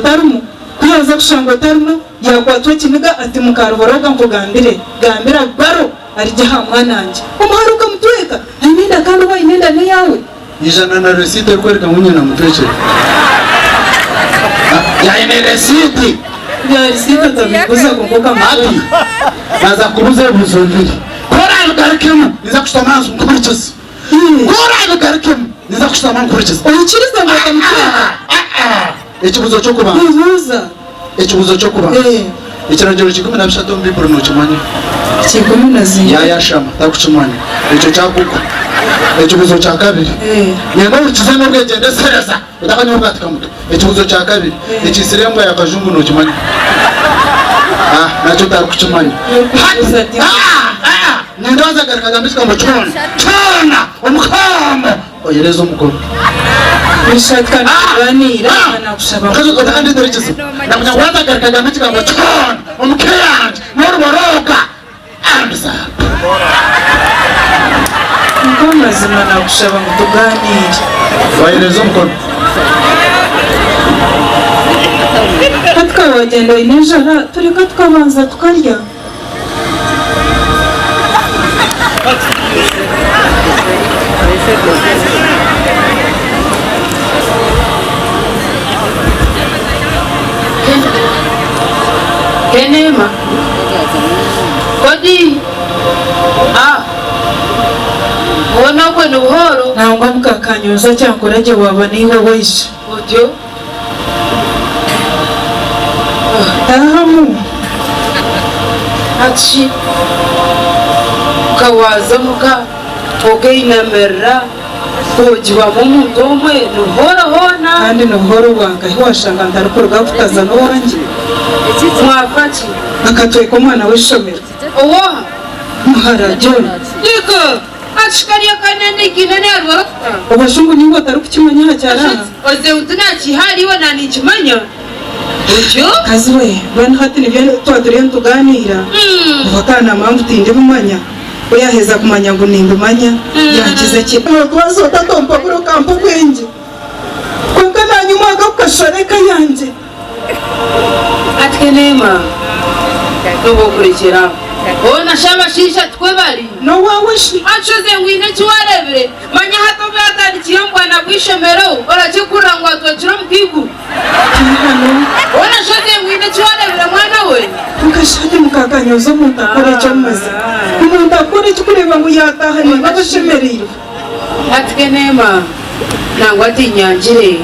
tarumu kaza kushanga tarumu yakwatwa kiniga ati mukaruboroga nkugambire gambira baro arijaha mwananje umuharuka mutweka ninda kandi wa inenda ne yawe ijana na resite kwereka munye na mutwekere ya ine resite ya resite tabikuza kungoka mati naza kuruze buzondiri kora algarikemu niza kushtamanzu nkurikiza kora algarikemu niza kushtamanzu nkurikiza ukiriza ngo tamutweka ekibuzo cyo kuba ekibuzo cyo kuba ikirangiro 13 muri Bruno kimanye 10 yashama takuchimanye icyo cyakuko ekibuzo cya kabiri nyenda ukize no bwegende sereza utakanye ubwatika muto ekibuzo cya kabiri ikisirembwa yakajungu no kimanye nacyo takuchimanye nyendaza garikaza mbisika mu chona umukamo oyereza umukoro bishaka kuganira nakushaba kazo kandi dorikizo nakunyagwaza garikaza mbisika mu chona umukeyanje norworoga amza mazima nakushaba ngo tuganire oyereza umukoro katika wagenda inejara tureka tukabanza tukarya Kenema Kodi Wona kwenu buhoro nangwa mukakanyoza cyangwa rage waba niwe wishe Odyo tahamu Achi Kawaza muka Ogeinamera Kujiwa mumuntu umwe nuhoro hona kandi nuhoro wanga hiwashanga ndarukorwa kutaza no wanje mwafati akatweka umwana w'ishomero owa muharajoni Niko Achikariya kanene kinene alwara ubashungu ningo tarukimanya hacyara Oze utuna kihari wana nikimanya Ujo kaziwe bana hati nibyo twaduriye tuganira bakana mpamvu tinde mumanya oyaheza kumanya ngo nimba manya yangize ki twazo tatompa buro kampo kwenje kuko nanyuma agakashoreka yanje Atkenema Nubo kurekera Ona shaba shisha twebali no wawe shi Achoze wine tuwarebere manya hato byatandikira mbwana kwishomero orakikurangwa twakira mkigu hano Ona shoze wine tuwarebere mwana we ukashate mukakanyoza mutakore cyo maze umuntu akore cyukureba ngo yatahanye babashemerero Atkenema nangwa tinyangire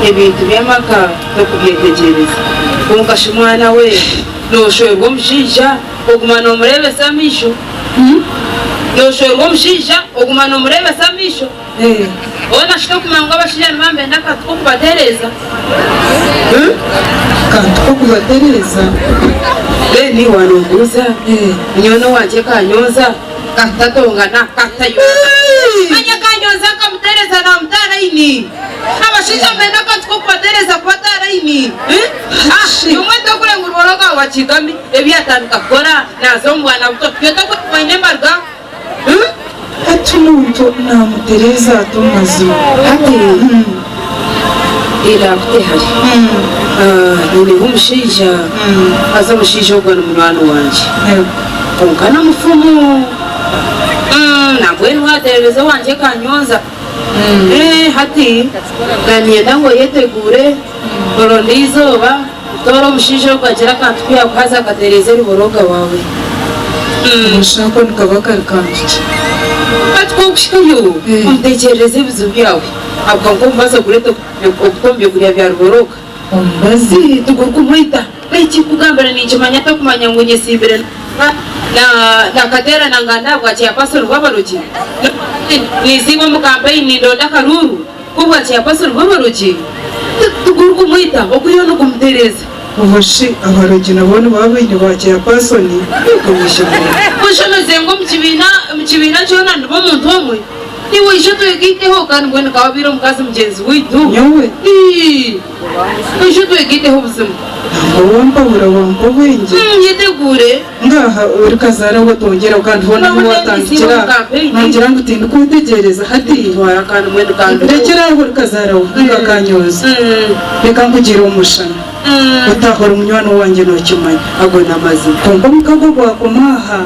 ebintu byamaka no kubyetegereza kumukasha umwana we noshoyerwa omushisha ogumana omurebesa amisho noshoyerwa omushisha ogumana omurebesa amisho Ona shika kumanga abashijana bambe nakatuko kubatereza. Kantuko kubatereza. Ni wanoguza. Nyono wanje kanyoza. Katatongana katayona. Manya kanyoza kamutereza na mtara ini. Abashija mbenda katuko kubatereza kwatara ini. Yumwenda kule nguroroga wa Kigami ebyatandika kora nazo mwana buto tweta ko twayinembarga. Ati umuntu namutereza atomazu. Ati ila kutehari. Nini umushija aza mushija ugana munwana wanje. Ungana mufumu. Nabwenu watereza wanje kanyonza. Hati nanienda ngo yetegure borondi izoba toro mushije ukagera kantu kuyakaza akatereza riboroga wawe. Mushako nikabaka kantu. Atwo kushikayo umtekereze bizu byawe. Abwo ngo mbaza kureta okutombye kuriya bya riboroga. Mbazi tugukumwita. Iki kugambira ni kimanya to kumanya ngo nyesimbere na katera nanganda bwachi ya pastor babaruki. Niziwa mu campaign ndonda karuru kubwachi ya pastor babaruki. Tugukumwita okuyo no kumtereza. Ubushi abarogi nabone babindi bwachi ya pasoni kumishimira. Kushona zengo mchibina chona ndo muntu omwe. Niwe isho twegiteho kandi ngwene kababiro mukazi mugenzi witu. Nyowe. Isho twegiteho ubuzima. Wampa urabampa wenje. Yitegure. Ngaha uri kazara ngo tongera kandi ubona ko watangikira. Nongera ngo utinde kutegereza hati wara kandi mwendo kandi. Ndekera uri kazara ngakanyoza. Reka ngugira umushana. Utahora umunywano wanje no kimanya agona amazi. Kumva mukago gwakomaha.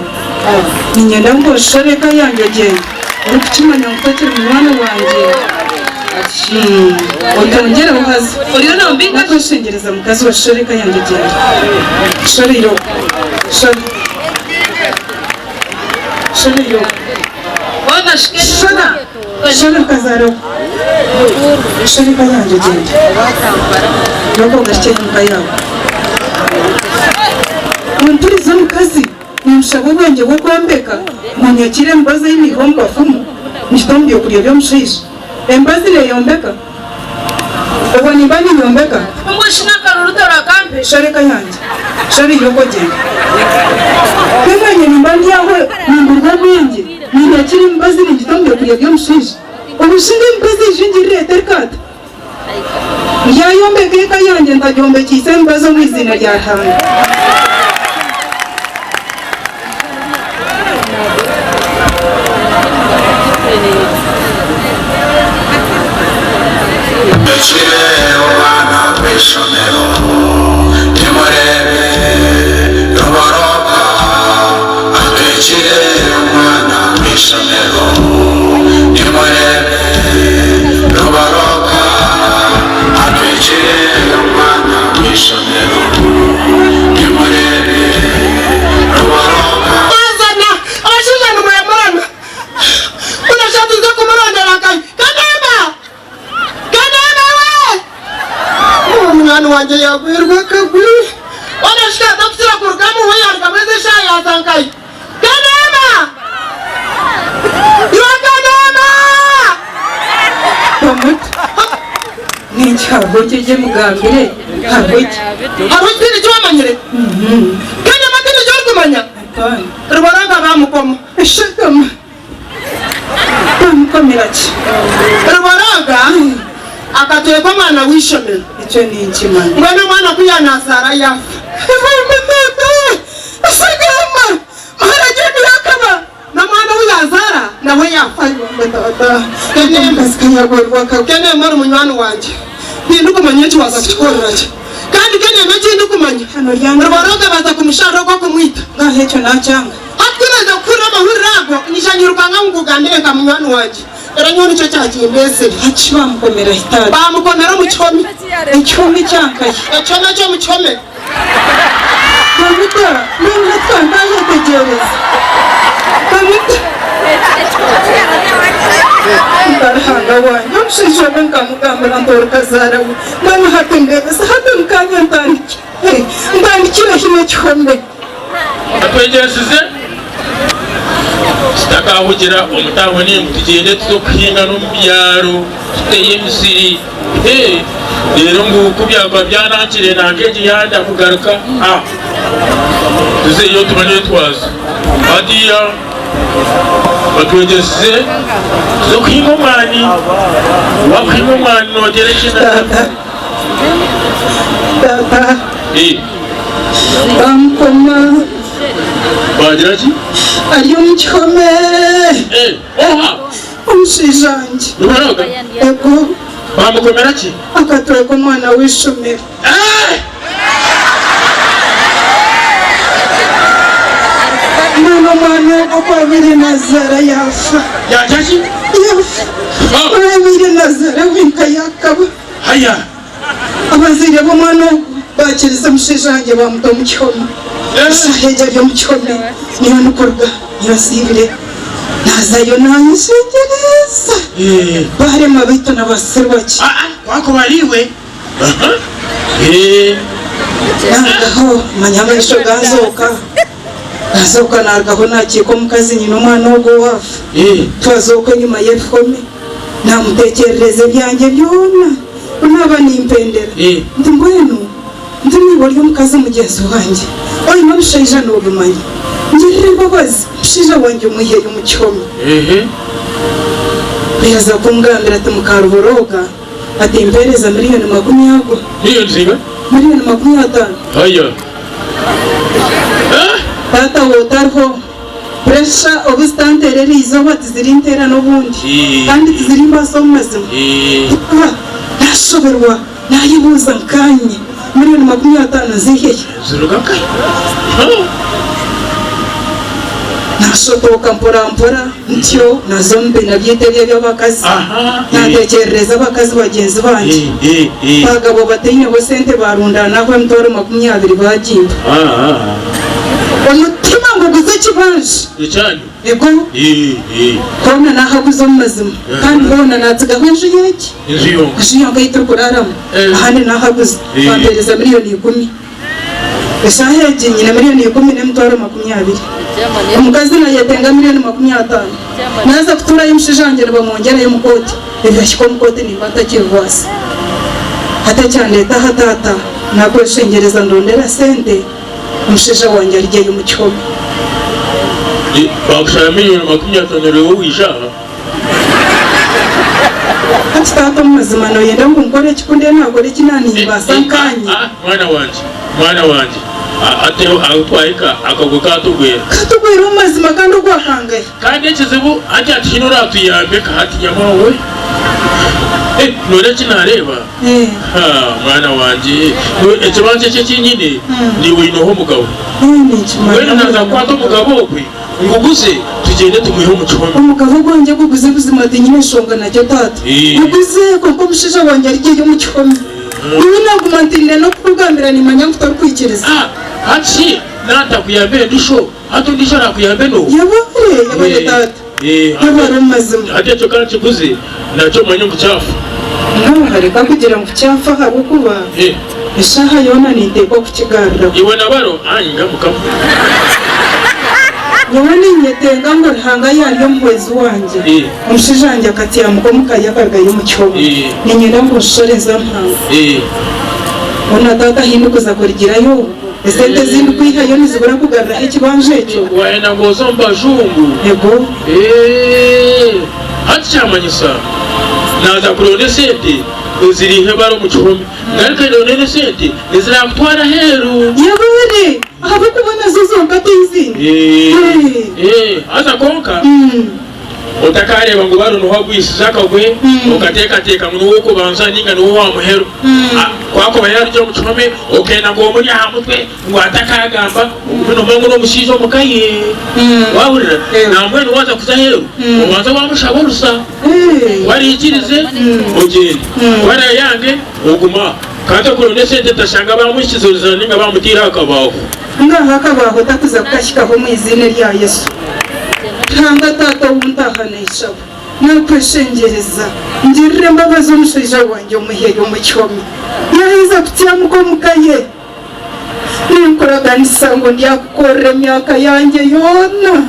Ninyenda ngo shoreka yanjye genda. Uri kukimanya ngutakira umunywano wanje. Utongera uhazi. Uriyo na mbinga nakoshengereza mukazi wa shoreka yanjye genda. Shoriro. Shoriro. Wana shikeni. Shoriro kazaro. Shoreka yanjye genda. Yoko gashye nyumba yawe. Unturiza mukazi. Nimshabo bwenge bwo kwambeka. Munyakire mbaza y'imihomba fumu. Nishitombye kuriya byo mushisha. Embazi le yombeka. Ubu nimbani yombeka. Umushina karurutora kampe. Shoreka yanjye. Shori yoko genda. Kemanye nimbani yawe nimburwa bwenge. Ninyakire mbazi nishitombye kuriya byo mushisha. Ubushinge mbazi jinjirire terikata. Yayombeka eka yanjye ndayombekise mbazo mu izina rya Hanga. wanje yagwirwa kagwi wanashika dakusira kurugamu wewe alikameze shaya zankai kanema yokanema Pamut ninchabo jeje mugambire hagoki hagoki ni cyamanyire kanya matini cyo kumanya rubaranga bamukoma shakama bamukomerachi rubaranga akatoye kwa mwana wishomero icyo ni ikimana ngwana mwana kuyanasara yafa asagama marajeni yakaba na mwana uyazara nawe yafa mbata kene mbasikanyagorwa kene mara munywano wanje ninduko manyechi wakachikoreraje kandi kene mechi ndukumanya rubaroga baza kumusharo kwa kumwita ngahecho nachanga hakuneza kura mahurago nishanyirukanga ngugandeka munywano wanje Eranyoni cyo cyakimbese hachiwa mukomera hitari bamukomera mu cyome icyome cyakaye cyome cyo mu cyome bamuta none twandaye tegereza bamuta barahanga wanyu mshishwe nkamugambira ndorukazara mwana hatembeza hatemukanya ndandikira hino cyome atwegeresize Sitakahugira umutabone mutugende tuzokuhinga no mu byaro tuteye misiri. Rero nguko byagwa byanakire nangeje yanda kugaruka. Tuze iyo tubane twaza. Adiya batwegeze tuzokuhinga umwani. Wakuhinga umwani nogereke na Tata. Bamkoma. Bagira ki? Ariyo mukome. Oha. Umusijanje. Nubaroga? Ego. Bamukomera ki? Akatwe ko mwana wishomera. Mwana kwa vile Nazara yafa. Yajaji? Yafa. Kwa vile Nazara winka yakaba. Haya. Abazire b'umwana bakiriza mushijanje bamuta mu cyoma. Saheja byo mu cyoma. Niyo nukorga yasibire. Nazayo nanyishengereza. Bare mabito n'abaserwaki. Wako bariwe. Nagaho manyamesho gazoka. Gazoka nagaho nakiko mukazi nyino mwana wo wafu. Twazoka nyuma yefome. Namutekerereze byanjye byona. Unaba nimpendera. Ndi mbwenu. Ndi nibori umukazi mugenzi wanjye. Oyi mabishayija n'ubumanyi. Ngirire babazi. Shija wanjye umuhiye umucyome. Yaza kumgambira ati mukaruboroga. Ati impereza miliyoni 20. Miliyoni zinga? Miliyoni 50. Haya. Tata wotarho. Pressure obustantereri izo bati zirintera n'ubundi. Kandi zirimba so mazima. Nashoberwa nayibuza nkanye. Miliyoni 50 ziheye. Zirugaka? Nashotoka mpora ntyo nazombe nabyitebye by'abakazi. Natekerereza abakazi bagenzi banje. Bagabo bateye Esente barundana nabo mtoro 20 bagimba. Umutima ngo guze kibanje. Cyane. Ego. Kona nahabuzo mazima. Kandi bona natsiga kwenje yeki. Nziyo. Ashiyo ngayiturkuraramo. Ahandi nahabuze. Bampereza miliyoni 10. Esaheje nyina miliyoni 10 n'emtoro 20. Umukazi na yetenga miliyoni 50. Naza kutura y'imshijanje bamwongera y'umukoti. Ebashiko mukoti ni batakivwasa. Hata cyane hatata nako shengereza ndondera sente. Umshija wanjye ariye y'umucyome. Bakushaya miliyoni 50 rero wishaha. Tata mazima no yenda ngukore kikunde nagore kinani basankanye. Mwana wanje. Atero agutwaika akagukatugwera. Katugwera mazima kandi ugwakangaye. Kandi kizibu ajya tinura tuyambe kahati nyamawe. Nore kinareba. Mwana wanje. Ekibanje cye kinyine ni winoho mugabo. Wena naza kwato mugabo kwe. Nguguze tugende tumuhe umucyome. Umugabo gwanjye guguze buzima tinyine shonga na tata. Nguguze ko mushija wanjye ariye y'umucyome. Ubu nagumantinde no kugambira ni manya mutari kwikiriza. Hachi nata kuyambe ndisho. Hato ndisho na kuyambe no. Yabare tata. Yabare mazima. Ate cyo kandi kiguze nacyo manyo mucyafu. Hareka kugira ngo cyafa habukuba. Eshaha yona niteko kukigarira. Iwe nabaro anga mukamu. Yawani nyetenga ngo hanga yariyo mwezi wanje. Umushijanje akatiya mukomuka yakarga y'umucyome. Ni nyina ngo shoreza mpanga. Ona tata hindukuza kurigirayo. Esente zindi kwihayo nizibura kugarira ikibanje cyo. Waena ngozo mbajungu. Yego. Hacyamanyisa. Naza kuronde sente. Uzirihe baro mucyome. Ngarika none sente zirakutwara heru. Yabure. Aho kubona zozo katizini. Aza konka. Utakareba ngo baro nuho gwishaka gwe ukateka ngo nuko banza ninga nuho wa muhero. Kwako bayaryo mucyome okena ngo muri aha mutwe ngo atakagamba umuntu mango no mushijo mukaye. Wahurira namwe waza kuzaheru. Ubanza wamushaburusa. Wari ikirize ogeni. Wara yange oguma kata kuronde sente tashanga bamushizuriza ninga bamutira akabaho. Ngaha akabaho takuza kashikaho mu izina rya Yesu. Tanga tata wuntahanisha nakweshengereza ngirire mbabazi umushija wanjye umuhiye umucyome yahiza kutyamuko mukaye ninkoraga nisango ndyakukorera imyaka yanjye yona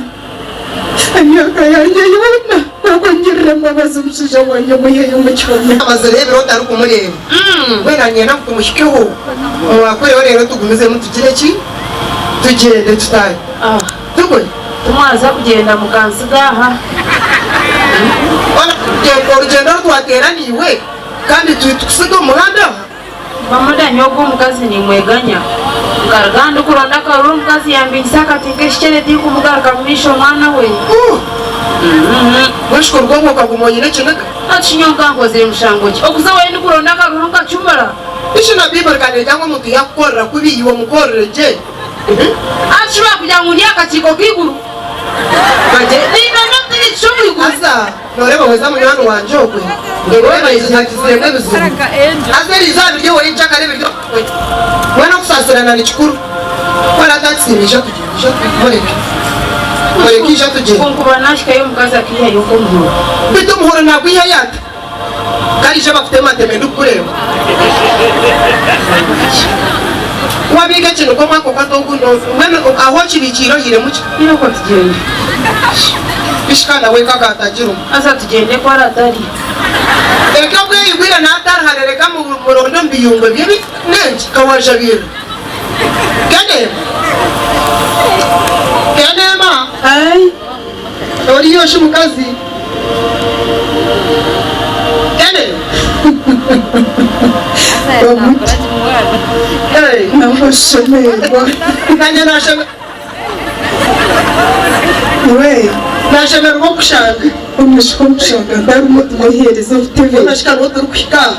imyaka yanjye yona ntabwo ngirira mbabazi umusije wanjye muhehe umucyome amaze rero utari kumureba weranye no kumushyikeho mwakoreho rero tugumize mutugire ki tugende tutaye tugwe tumwaza kugenda mukansigaha urugendo rwateraniwe kandi tusiga umuhanda bamuda nyogo mukazi ni mweganya ngaraganda kuronda karuru mukazi yambinisa katinga shikene tiku mugaraka mwisho mwana we wishwe rwongo kagumonyine kinaka achinyonga ngoze mushango ki okuza we ni kuronda karuru kachumara ishina bible kandi cyangwa mutu yakora kubi iwo mukorere je achiba kujya ngulia kachiko kiguru baje ni nono tiri chumuri kuza noreba weza munywana wanje okwe ngereba izakiziremwe bizima azeri zabi ryo we nchaka rebe ryo mwana kusasirana ni chikuru wala tatsimisha tujimisha mureke mureke tujye konkuba nashika yo mukaza kiya yo komuhoro bito muhoro nakwiha yata karisha bakutema temendu kureba wabiga kintu ko mwako katongundo mwene aho kibikiro hire muki ino ko tugende bishikana we kaka atajiru asa tugende kwa ratari eka bwe igwira na atari harereka mu murondo mbiyungo bibi nenji kawaje bira Kanema ai oriyo shimukazi kane hey nabashomerwa kanya nasheme we nashemerwa kushanga umishiko mushanga ndarumutu muhereza uteve unashika noturukwika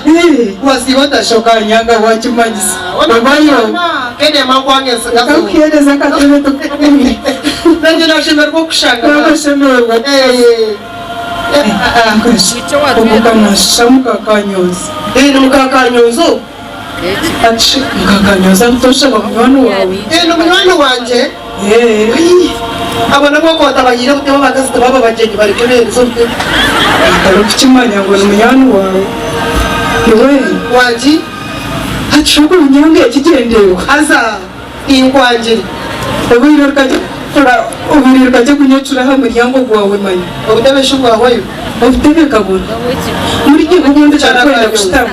wasiba tashoka nyanga wakimanyiza babayo kene mangwange ngazo ukiereza katebe tukumi nanje nashemerwa kushanga nabashomerwa umukamasha mukakanyonza ni mukakanyonzo ati mukakanyonza mtoshaka munywani wawe ni munywani wanje abona ko tabayire gutema bagazi baba bagenyi bari kebenzo akaro kukimanya ngo ni munywani wawe niwe wanji ati munyange yakigendewe aza ingwanje ubiriro kajya kunyacura ha muryango gwawe manya ubutebesho bwawe ubutebe kabona muri gihe ubundi cyarakwenda gushitama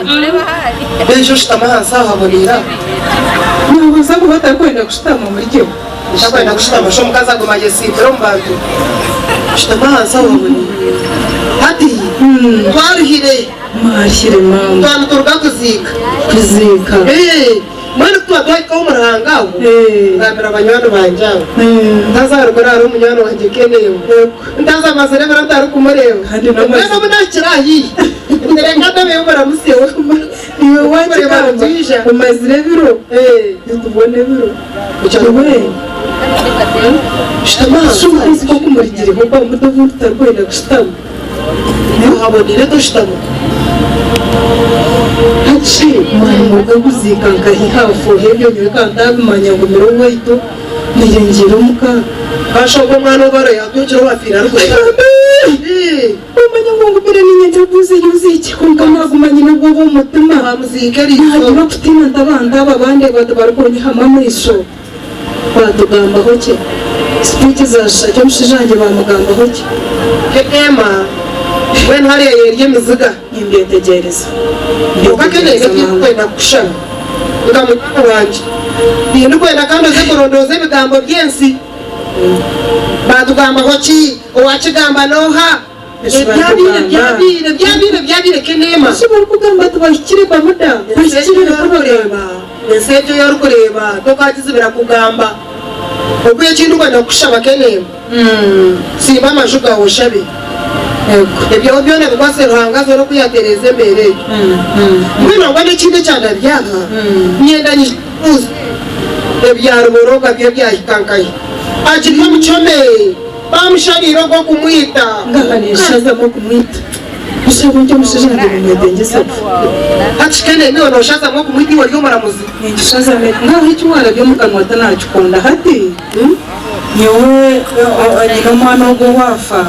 bejo shitama hasa habonera ntubuza ngo batakwenda gushitama muri gihe shakwenda gushitama sho mukaza gumaje sitro mbantu shitama hasa habonera hati twaruhire marhire mama twana turuga kuzika mwana tuwa kwa umuranga ngamira abanywano banjabo ndaza rugora ari umunywano wanje keneyo ndaza mazere barantari kumureba kandi namaze nabo nakirahi nderenga ndabe baramusewe iwe wanje kanje umazire biro tubone biro cyangwe shitama suko kumurigire kuko mudavuta tarkwenda gushitama habonire dushitama hachi mwana kuzika ngahihafu hebyo nyukanda bimanya ngo mirongo ito nirengera muka bashoko mwana bara yabyukira wafira ariko umanya ngo ngubire ninyenze buze yuziki kunga magumanye nubwo umutima bamuzikari ntabwo kutina ndabanda abandi batabarkonye hamwe mwisho batugamba hoke speech zashaje mushijanje bamugamba hoke kekema when hari yerye miziga imbetegereza ukakeneye kwenda kushana ngamukuru wanje bintu kwenda kandi zikurondoze bigambo byensi batugamba hoki owakigamba noha byabire kenema ashobora kugamba tubashyikire bamuda bashyikire kureba nsejo yo kureba tokagize birakugamba okuye kintu kwenda kushaba kenema simba amashuka oshabe ebyo byona bikwase ruhangazo no kuyatereza mbere mwino ngo n'ikindi cyane byaha myenda nyuzi ebyaro boroga byo byahikankaye akiriye muchome bamushariro go kumwita ngahanishaza mo kumwita ushaje cyo mushijanje mumedengesa hakikene niyo no shaza mo kumwita wari muramuzi ngishaza me ngaho icyumwana byo mukanwa tanacyukunda hati niwe anyina umwana wo wafa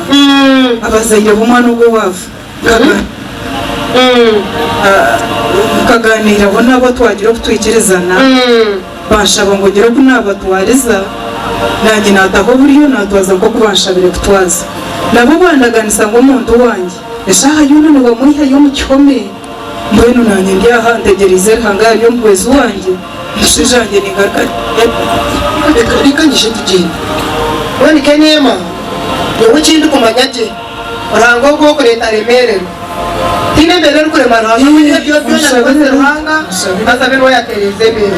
abazayire b'umwana wo wafa kaganira bo nabo twagira kutwigerezana bashaba ngo ngire ko nabatwariza nanjye nataho buriyo natwaza nko kubanshabire kutwaza nabo bandaganisa ngo umuntu wanjye eshaha yuno ni bamuyiha yo mu gihome mbwenu nanjye ndi aha ntegereze hanga yo mwezi wanjye mushijanjye ni ngakari reka ngishe tugenda wani kenema yewe kindi kumanyage urango ko kureta remerero tine mbere kurema raho byo nakoze ruhanga azabe no yatereze mbere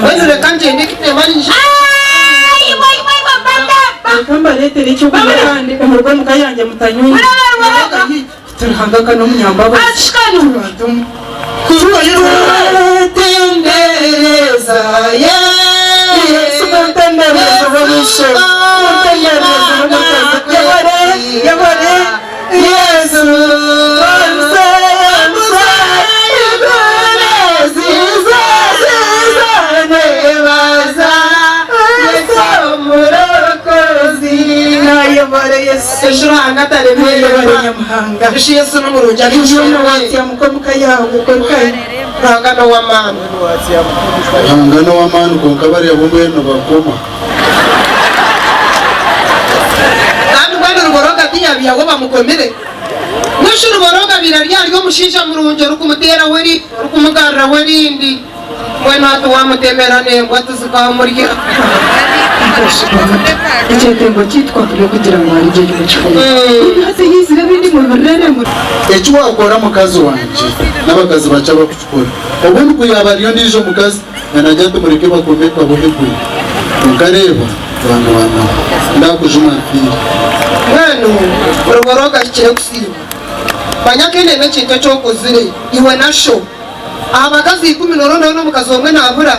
wani reka ngende kitemani kamba lete nicyo kandi umurwa mukayanje mutanyunga turahanga kano munyambaba tendereza Yesu tendereza bamushe yabare Yesu banse Yesu n'umurunja n'ijoro wati amukomuka yawo ukorukaye rangano wa mama ko kabari yabumwe no bakoma kandi bwana ruboroga tiyabiya wo bamukomere mwishu ruboroga birarya ryo mushisha murunjo rukumutera weri rukumugarra werindi mwena hatu wamutemera nengwa tuzikaho murya icyetembo cyitwa kure kugira ngo hari igihe cy'umucuruzi hasi yizira bindi mu birere mu icyo wakora mu kazi wanje n'abakazi baca bakukora ubundi kuyabariyo ndijo mu kazi nanajya tumureke bakome babone kuri mukareba abantu ndakujumafira mwenu uruboroga kire kusiba banyakene n'ekintu cy'okuzire iwe nasho abakazi 10 no mukazi omwe nabura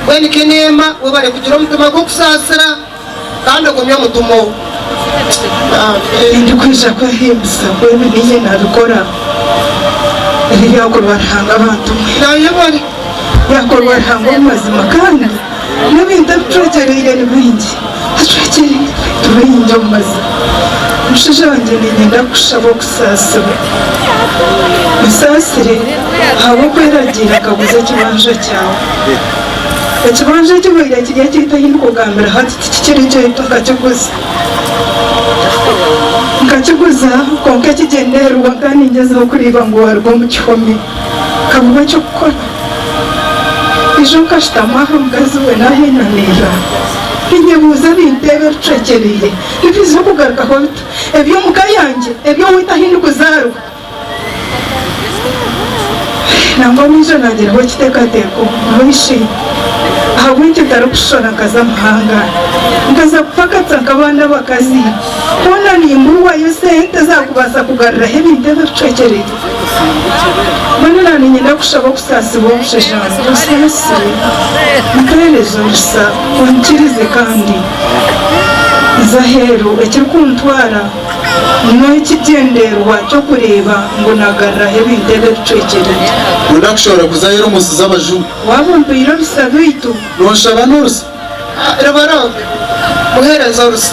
bweni kenema webale kugira omutima gw'okusasira kandi ogumye omutumo ndikwija kwehimisa kwebiniye nabikora ebiryakorwa rihanga abantu naye bari yakorwa rihanga omumazima kandi n'ebintu ebiturekereire ni bingi aturekereire tubingi omu mazima omushaija wange ninyenda kushaba okusasira musasire ahabw'okweragira akaguza ekibanja kyawe ekibanja kibaire kirya kitahini kugambira hati tikikiri kyaitu nkakiguza konka ekigendererwa kandi ngezeho kuriba ngu wariwo mu kihome kabuba kyokukora ijo nkashitama aha mukazi we nahenanira binyebuuza bintu ebiritucekereire nibiza okugarukaho bito ebyomuka yange ebyo witahini kuzarwa nangwa nijo nageraho ekiteekateeko mwishi ahabwingi ntarikushora nkaza amahanga nkaza kupakatsa nk'abaana bakazi koona nimburwayo sente zakubasa kugaruraho ebintu ebiritucekereire mbona naninyenda kushaba okusasibwa omushaija wange osasire nkahereza orusa onkirize kandi zaheru ekirikuntwara n'ekigendererwa ky'okureeba ngu nagaruraho ebintu ebiritucekereire ndakushobora kuzahera umusizi abajuru waba mpire orusa rwitu noshaba n'urusa ruboroga muhereza orusa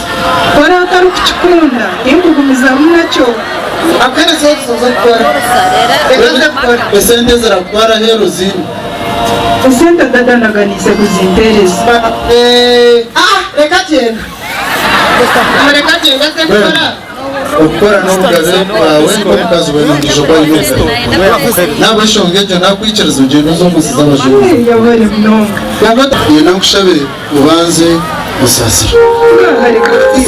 kora atari kukikunda tinkugumizamu nakyo akuhereza orusa zokukora esente zirakutwara hero zini esente dadanaganise kuzimpereza reka genda reka genda se gukora okukora n'obugabe bwawe n'omukazi we n'omugisha gwa yuga nawe eshongejo nakwikiriza ugendo z'omusizi abajuru yabare munonga yena nkushabe ubanze usasire usasire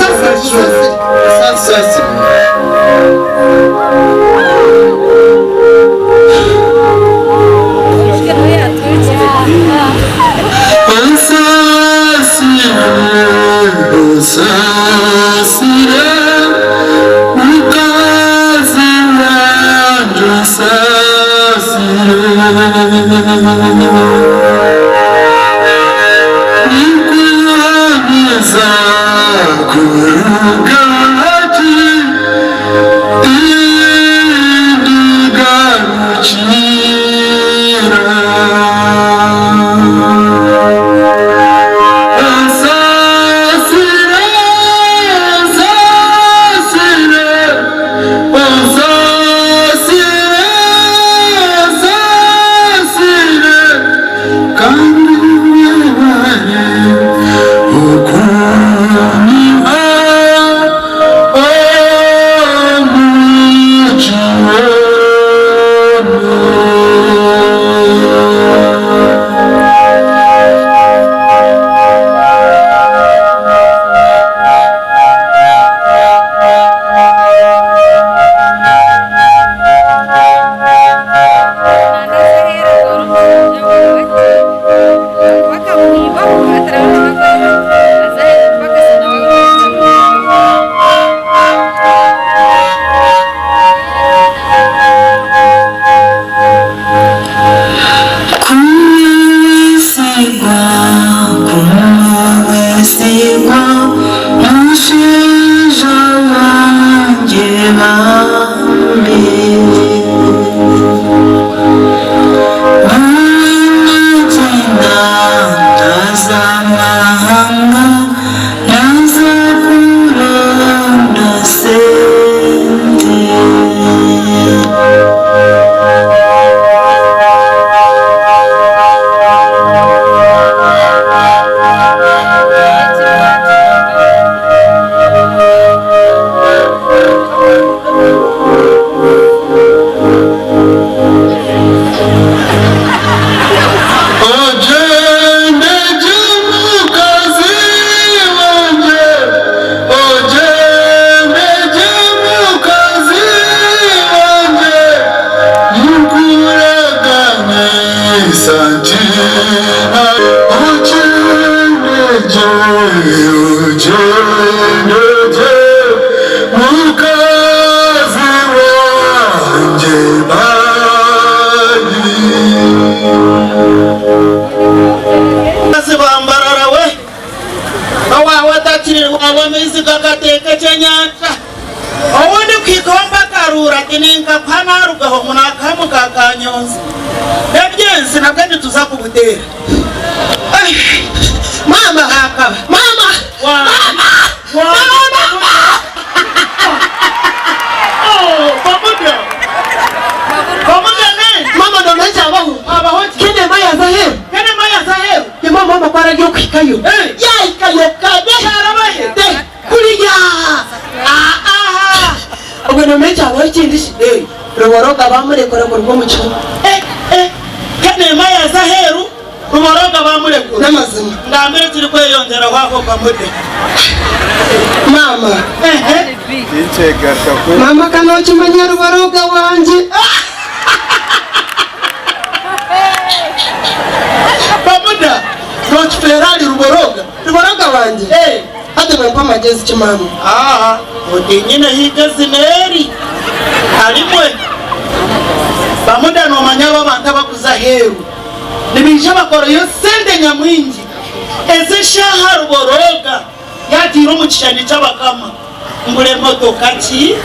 nyonzi ebyensi nabwo tuzakubutera Mama, mama, mama ndo nacha abaho kene maya zaheru ye mama kwara ryo kwikayo ya ikayo kabe harabahe kuriya ubwo ndo nacha abaho kindi shide roboroga bamurekora mu rwo mucyo kene maya zaheru roboroga bamurekora n'amazima ndambere turi kweyongera wako pamude mama mama kanochi manya roboroga wanje pamuda Don't Ferrari ruboroga wanje hata mpa magezi chimama nyine higeze neri harimwe pamuda no manyaba abantu bakuza heru nibije bakora yo sende nyamwingi eze shaha ruboroga yatiro mu kishani cy'abakama ngure motoka ki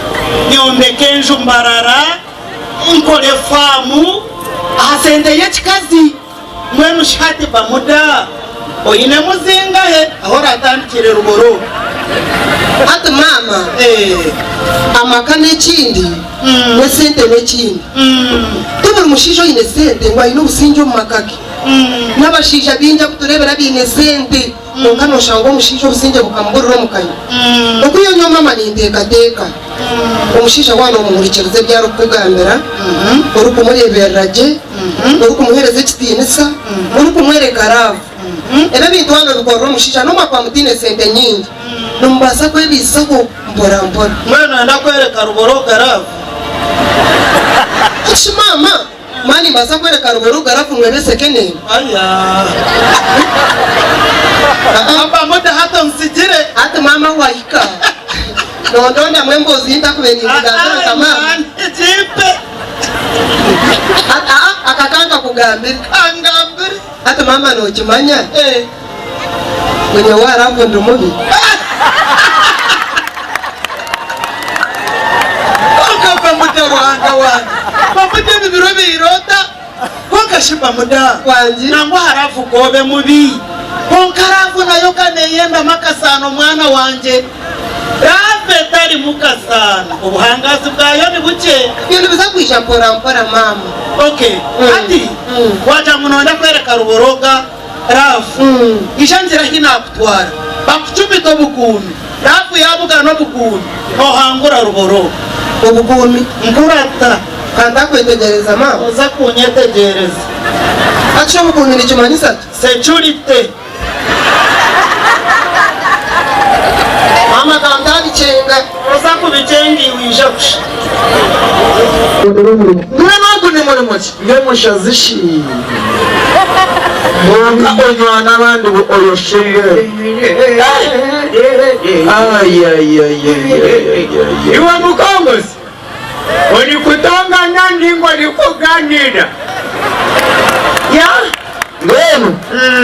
nyombeke njumbarara nkore famu Esente Yekikazi mwenu shati pamuda oyine muzinga he ahora atandikire ruboroga hata mama amaka n'ekindi n'esente n'ekindi tubura umushisho yine sente ngo ayine ubusinjo mu makake n'abashisha binja kuturebera bine sente nonka noshanga umushisho ubusinjo bukamburira mukayo uko iyo nyo mama nintekateka umushisha wana umurikirize byaro kugambira uri kumurebereraje uri kumuhereza kitinisa uri kumwereka ravu ebe bintu hano bikorwa umushisha no makwa mutine sente nyingi numbasa kwebisako mbora mwana ndakwereka ruboroga ravu ashi mama mani mbasa kwereka ruboroga ravu mwebese kene pamuda hata msijire hata mama waika nondonda mwembozi ndakubeni ngandara kama jipe akakanga kugambira angambira hata mama no kimanya mwenye waravu ndumubi pamuda wanga pamuda bibiro birota kokashipa muda wanji nangwa harafu kobe mubi konkarafu nayo kaneyenda makasano mwana wanje rave tari mukasano ubuhangazi bwayo ni buke ibintu biza kwisha mpora mama ati waja munonda kwereka ruboroga rafu ishanzira hinakutwara bakucumita bukuntu rafu yabuga no bukuntu nohangura ruboroga ubukumi nkurata kanda kwetegereza mama uza kunyetegereza acho bukuntu ni kimanisa security mama kanda bichenga uza kubicengi wisha kusha Mwana ni muri muki ngemushazishi Mwanga onywa n'abandi oyoshimwe Iwe mukongozi uri kutongana ndingo likuganira Mwenu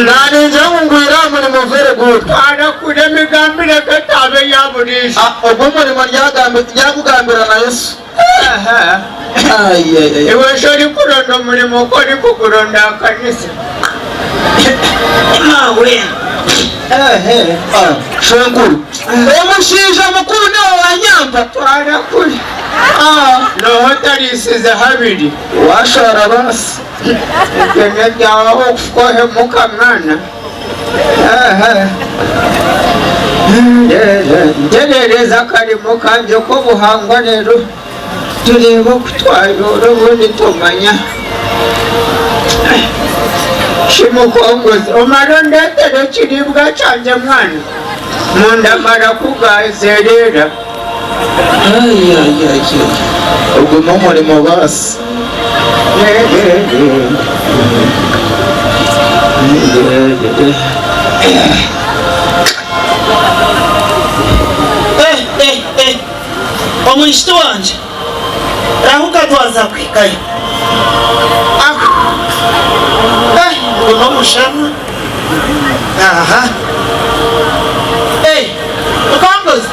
naninje ngwira muri muvere good Kana kure migambire katabe yaburisha Ogwo murimo ryakugambira na Yesu Iwe shori kuronda umurimo uko uri kukuronda akanisa nawe Shenkuru Omushinja mukuru niwe wanyamba Twara kuri Noho tarisize habiri Washara basi Ikene byawaho kukohe muka mwana Ngerereza karimo kanje ko buhangwa rero tureba kutwayora ubundi tumanya Shimukongozi umara ndetere kiribwa canje mwana mundamara kugazerera Ubwo mu murimo basi omwishiti wanje rahuka twaza kwikayo uno mushana mukongozi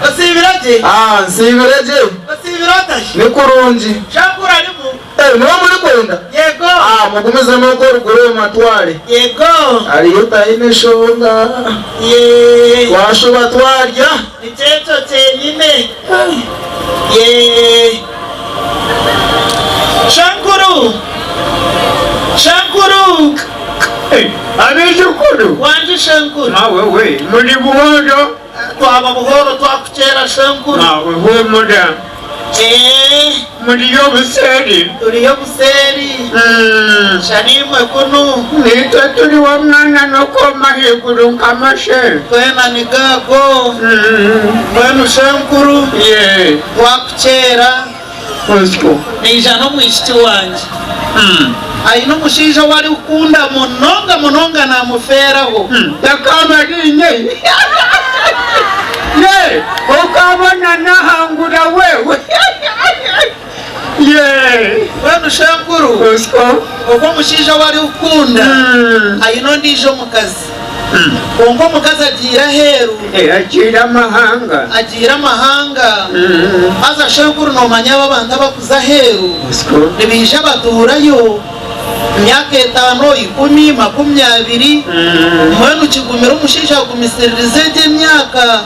osibiraje nsibiraje osibiratashi ni kurungi shakura arimo Niwo muri kwenda? Yego. Mukomeze amaboko ruguru matware. Yego. Ariyo tayine shonga. Washoba twarya? Icyeco cyenyine. Shankuru. Shankuru. Abijukuru. Wanje Shankuru. Nawe we muri buhoro. Twaba buhoro twakukera Shankuru. Nawe humura. Muri yo buseri. Turi yo buseri. Shanimwe kunu. Nitwe turi wa mwana no koma higuru nkamashe. Twena ni gago. Twenu Shankuru. Twakukera. Usko. Nijano mwishiti wanje. Aino mushinja wari ukunda munonga namuferaho. Takama rinye. Ukabona nahangura wewe. Wenu Shankuru. Usko. Uko mushinja wari ukunda. Aino ndijo mukazi. Kongo mukazi agira heru. Agira mahanga. Agira mahanga. Aza Shankuru no manyaba banda bakuza heru. Usko. Nibisha baturayo. Myaka 5, 10, 20. Mwenu kigumira umushisha kumisiririze je myaka.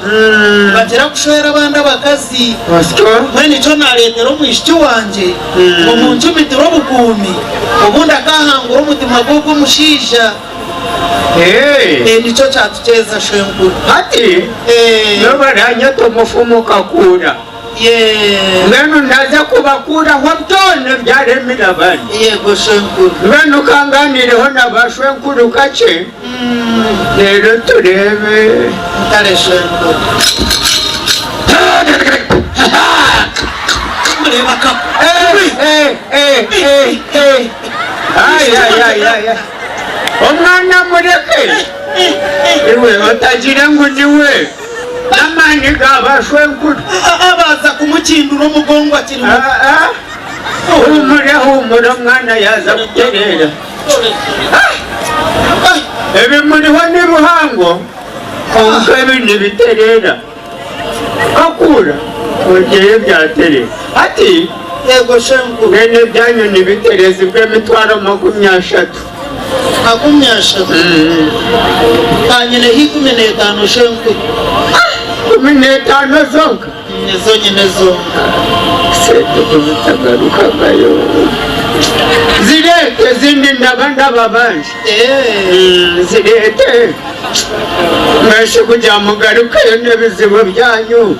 Bagira kushwera abanda bakazi. Mwene cyo naretero mwishiki wanje. Umuntu mitiro bukumi. Ubunda kahangura umutima gwo mushisha. Nicho cyatucheza Shankuru. Hati nobaranya tomufumo kakura. Mwenu ndaza kubakura hotone byaremira bani. Yego Shankuru. Mwenu kanganireho nabashwenkuru kace. Rero turebe. Ntare Shankuru. Mureba ka. Ay. Omwana mureke. Iwe otagira ngo niwe. Namani gabashwenkuru. Abaza kumukindura umugongo akiri muto. Humura mwana yaza kuterera. Ebi muriho ni buhango. Konka ibi ni biterera. Akura. Ongeye byaterera. Ati. Yego Shankuru. Bene byanyu ni biterezi bw'emitwaro 30. 30. Kanyine hikume ne 5 Shankuru. 15 zonka. Nezo nyine zonka. Sete kuzitagarukayo. Zirete zindi ndabanda babanje. Zirete. Mweshe kujya mugarukayo n'ebizibu byanyu.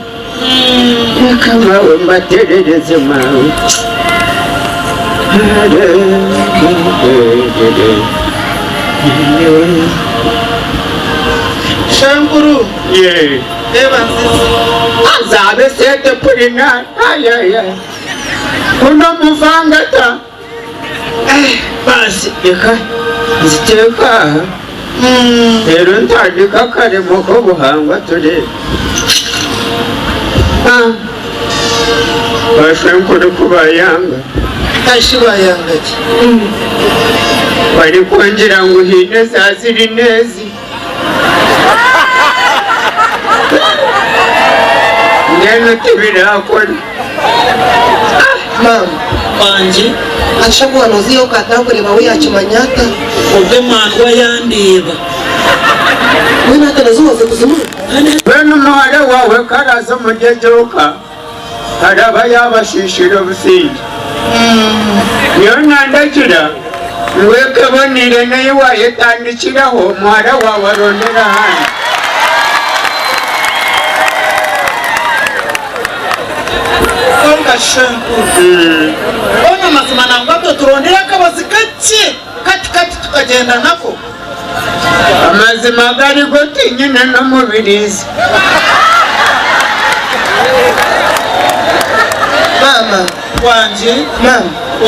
Kamawe mbaterereze mawe. Shankuru. Eba nziza. Azabe sete purina. Kuno muvangata. Basi eka nziteka. Rero ntandika kare muko buhangwa turebe. Bashankuru kubayanga. Tashibayanga ki. Bari kongera ngo hine zaziri nezi. Ngeno tibirakora. Mama wanje ashakuwa noziyo katakure bawe yakimanyata ubwe mandwa yandeba. Wena atanazuze kuzimu. Wena mwale wawe karaza mujejoka. Haraba yabashishira busingi. Niyo nandakira. Weke bonire naye wayetandikiraho mwara wawe arondera hano. Konga Shankuru. Ona mazima nangato turondera akabazi kati tukagenda nako. Amazima gari goti nyine no mubirizi. Mama wanje.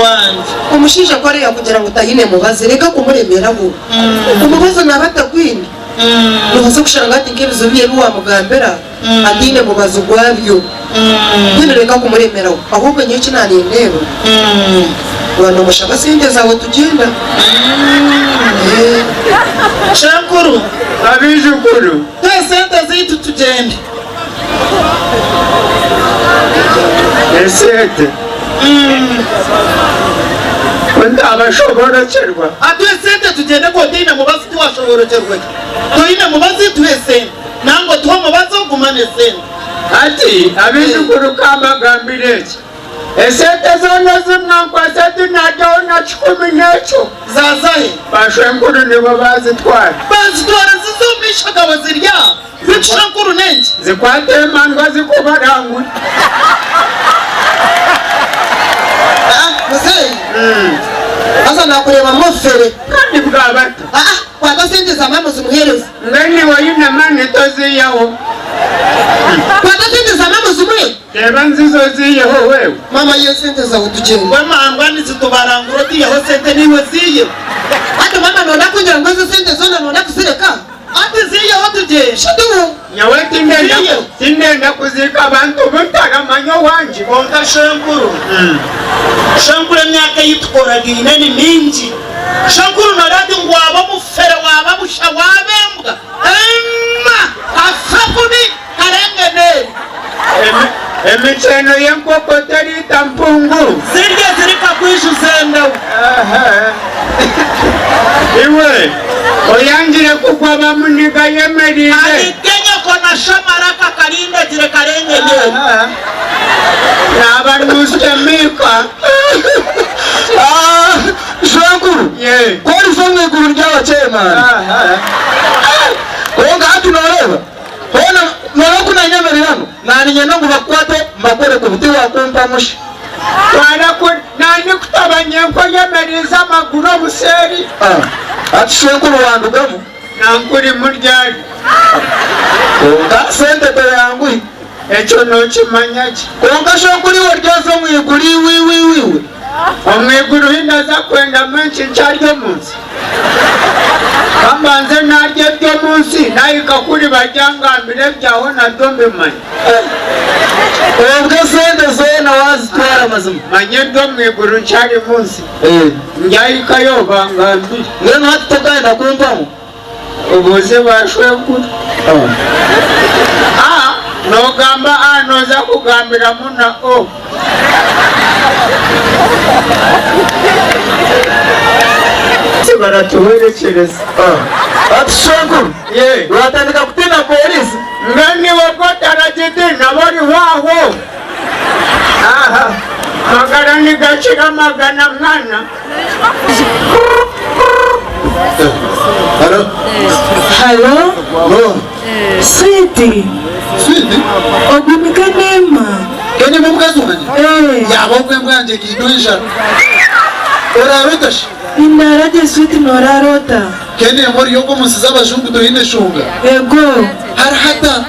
Wanje. Umushisha kwari yakugira ngo utayine mubaze reka kumuremeraho. Umubazo nabatagwini. Nubazo kushanga ati nkebizo biye biwa mugambera. Atine mubazo gwabyo. Nyine reka kumuremeraho. Ahubwo nyiki nani ndero. Wana mushaka sente zawe tugenda. Shankuru. Abijukuru. Sente zitu tugende. Esente. ndabashoborokerwa atuye sente tugende ko dine mubazi tuwashoborokerwe toyine mubazi tuwe sente nango tuwa mubazi gumane sente ati abizukuru kamagambire iki esente zona zimwankwase tunajyaho na 10 zazahe bashenkuru nibo bazitwara zizumisha gabo zirya zishankuru nenje zikwatemandwa zikubarangwe muzeyi asa nakureba mufere kandi bwabata kwata sente za mama zimuhereza ngani wayina mane toziyaho kwata sente za mama zimuhe reba nzizo ziyeho wewe mama iyo sente za utugenda we mangwa nizitubaranguro diyeho sente niwe ziye ati mama nona kugira ngo izo sente zona nona kuzireka ati ziyeho tugenda shidu nyawe tindenda kuzika abantu butaramanya wanje bonga shankuru shankuru myaka yitkoraga inani mingi shankuru naradi ngwaba mufere waba busha wabembwa afakuni karengene emicheno yenkoko terita mpungu zirya zirika kwishu zenda iwe oyangire kugwa bamuniga yemerire aligenya kona shamaraka karinda zire karengene nabarmustemika shankuru kori somwe guru ryawa chema konga hatu nareba hona kuna nyamererano nani nyeno ngo bakwate mbakore ku biti wakumpa mushi nani kutabanyeko yemeriza amaguru obuseri ati shankuru wandugamo nankuri muryari konga sente tere yangu ekyo nokimanyaki konga shankuru waryazo mwiguri wiwe omwiguru hindaza kwenda menshi nkyaryo munsi kambanze naryo byo munsi nayika kuri bajyangambire byaho nabyo mbimanye ubwo sente zona wazitwara mazima manye byo mwiguru ncyari munsi njyayika yo bangambire ngeno hati tokanda kumpamo ubuze bashwekuru nogamba noza kugambira muna baratuherekereza ati shankuru watandika kutina polisi ngani wakotaragidina bari waho magara nigashira magana mwana halo switi ogumika nema kene mukazi wanje yabo kwe mwanje kidwisha orarotash inaraje switi norarota kene mori yoko musiza abashungu tuhine shunga ego harahata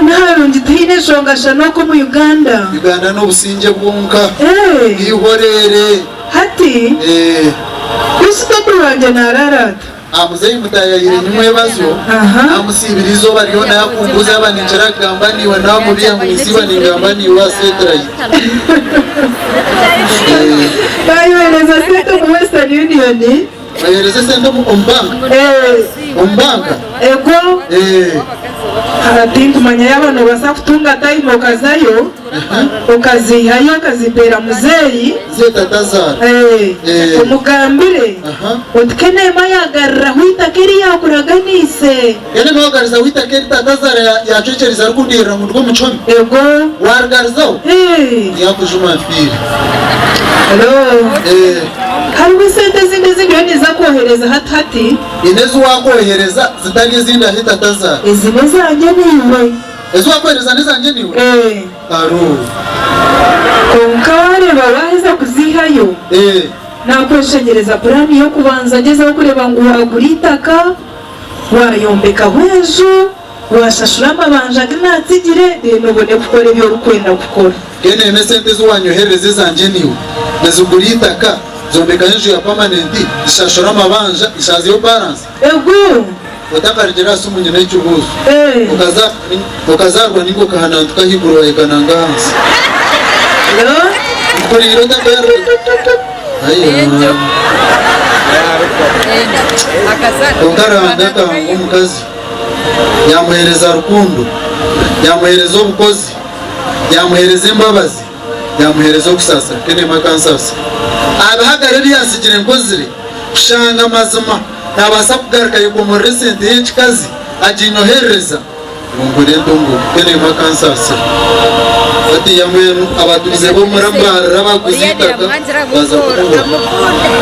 naharungi tuhine shonga shanoko mu Uganda no businge bwunka ihorere hati usitatu wanje nararata amuzeyi mutayayire nimwe bazo amusibirizo bariyo nakumbuza abaninjira gambani wa namubiya mwisiba ningambani wa setrai bayohereza sente mu Western Union bayohereza sente mu Ombanga ego ati kumanya y'abantu basa kutunga time okazayo okazihayo okazibera muzeyi zetatazara umugambire utkene mayagarra huitakeri yakuraganise yene mayagarza huitakeri tatazara yacecereza rukundira mu rwo mucomi ego wargarzaho yakujuma firi hello hari sente zindi zingeni za kohereza hati inezo wakohereza zitari zindi hitatazara izine zanje niwe ezo wakohereza nizanje niwe aro konkare babaheza kuzihayo nakweshegereza plani yo kubanza ngezeho kureba ngo wagura itaka wayombeka hwejo washashura amabanja gnatsigire nubone gukora ibyo ukwenda gukora kene sente zo wanyohereze zanje niwe nezugura itaka zombeka hejuru ya permanent ishashura amabanja ishaze yo balance ego utakarigera sumunye n'icyo ukazarwa ningo kahana tukahiguro ekananga hansi kuri iro ndabero ukaranda kango mukazi yamuhereza rukundo yamuhereza ubukozi yamuhereza imbabazi yamuhereza kusasa kene makansasa abahagarari yasigire ngozire kushanga mazima nabasa kugaruka yuko muri Esente Yekikazi ajinyohereza ngo rendo ngo kene makansasa ati yamwe abatuze bo murambara baguzitaka baza kuvuga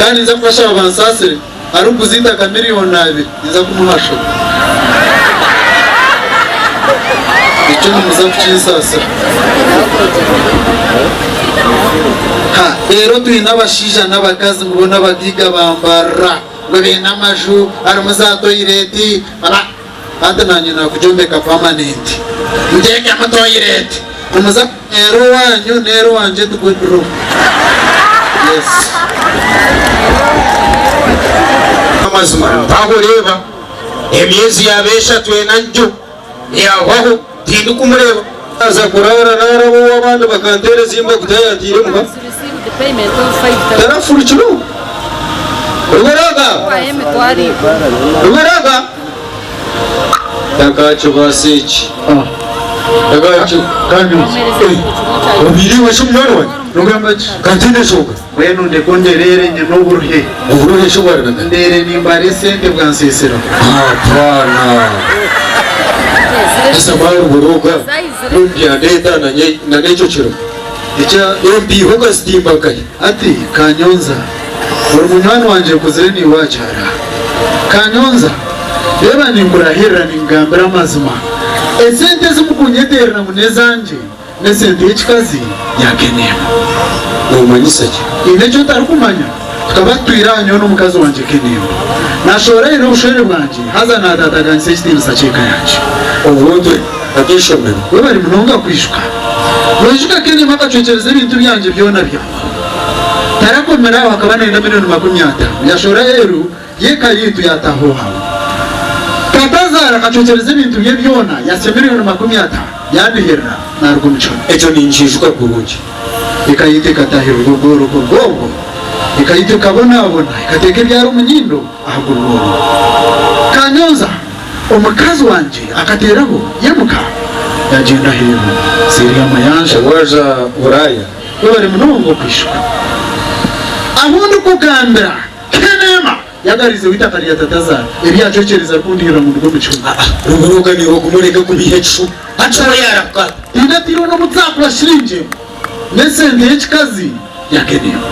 kandi nza kwasha abansasire ari kuzitaka miliyoni 2 nza kumuhasha icyo muza kucisasa ha rero turi n'abashija n'abakazi mubona bagiga bambara ngo bena amaju ari muzato ireti hata nanye nakujombeka permanent ndeke amato ireti umuza nero wanje tukudro yes amazima aho reba emyezi yabesha twenanjo yaho tindu kumureba aza kurara narabo wabandi bakantere zimba kutayatire muba tarafurikiro Rubaraga Tagacho basichi Tagacho kanyuzi Ubiri wa shumyarwa Rugambachi Kantine shoga Wenu ndekonderere nyoburuhe Uburuhe shoga ndere nimbare sente bwansesera Hapana Asa maru buruga Rumbya deta na necho chiro Icha yombi hoga stimba kai Ati kanyonza Urumunywani wanje kuzireni wachara Kanyonza Beba ningurahira ningambira amazima Esente zimukunyeterera munezanje Esente Yekikazi yakenema Numanyisaki Inecho tarukumanya Tukabatuira nyono mukazi wanje kenema Nashora ino ushere bwanje haza natataganise istimu sacheka yaje Ubundi akishomera Beba ni munonga kwishuka Mwishuka kenema akachochereza ibintu byanje byona byawe Tarakomera wakabana ina milioni 50 yashora eru yeka yitu yatahoha Tatazara kachochereza ibintu bye byona yase milioni 50 yanihera narwo muchona ejo ninjishuka kurungi ikayite katahira urugoro kurwogo ikayite kabona ikateke byaro munyindo ahagurwo Kanyonza umukazi wanje akateraho yemuka yagenda hero siri amayanja waja uraya bari munongo kwishwa Ahundi kugambira kenema yagarize witakariya Tatazara ebyacocereza kundira mu rugo mucuma ruburuga ni wo kumureka kubihecu aco yaraka indatiro no mutsakura shirinje Esente Yekikazi yakenema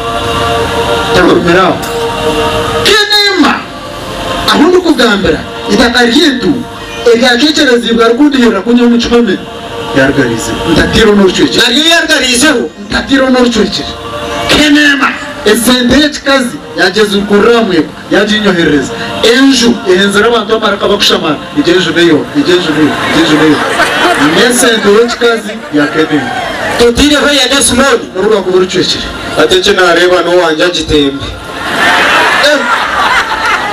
takurumeraho kenema ahundi kugambira itakariyetu ebyacocereza ibwa kundira kunyo mucuma yargarize ndatiro no rucece nariyo yargarizeho ndatiro no rucece kenema Esente Yekikazi yageze ukuramwe yajinyohereza enju ehenzera abantu amaraka bakushamara igenju neyo Esente Yekikazi yakenema tutire ho ya Desmond n'uruga kuburucekere atece nareba no wanje agitembe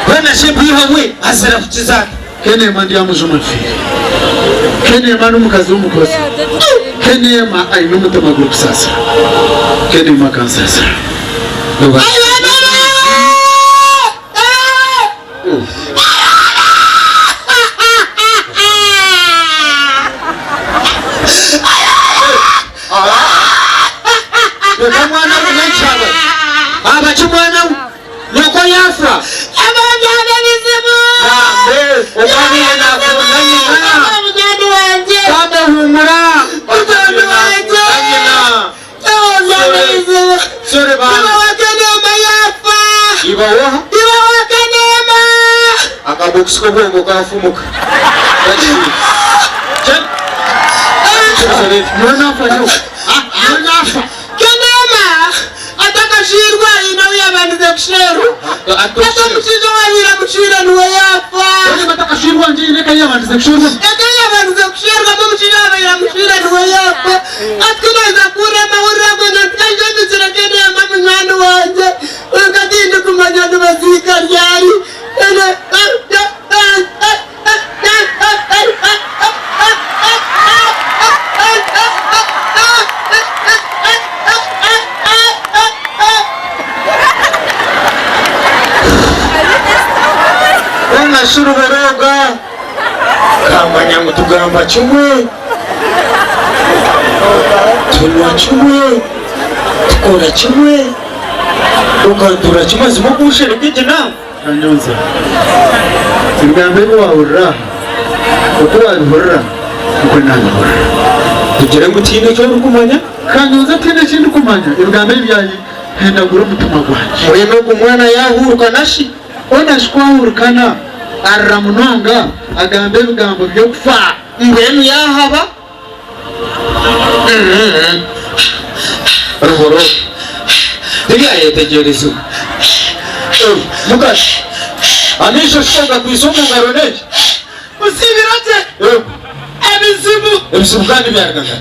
bana shebu hamwe azara kukiza kenema ndi amujuma mfire kenema n'umukazi w'umukozi kenema ari n'umutamaguru kusasa kenema kansasa Akabuksiko bongo kafumuka. Kenema atakashirwa ino yabandize kushero atamushizo wabira kushira nuwe yafa atakashirwa njine kaya yabandize kushero yabandize kushero kama mushizo wabira kushira nuwe yafa atkunaza kura mahura kwenye kanjo ndizira Kenema mwana wanje ukatinde kumanya ndubazika ryari Shuru boroga kambanya mutugamba kimwe tunywa kimwe tukora kimwe ukandura kimaze mo kushera kije nawe Kanyonza Ibwambe wahurira uko wahurira uko nahurira kugira ngo utinde cyo rukumanya Kanyonza tinde kindi kumanya Ibwambe byayi henda gura mutuma gwanje oye no kumwana yahuruka nashi ona shkwahurukana aramunonga agambe bigambo byo kufa mbenu yahaba ruhoro ndiya yetegerezo mukashi anisho shoga kwisonga ngaroneje usibiraje ebizibu kandi byaragaga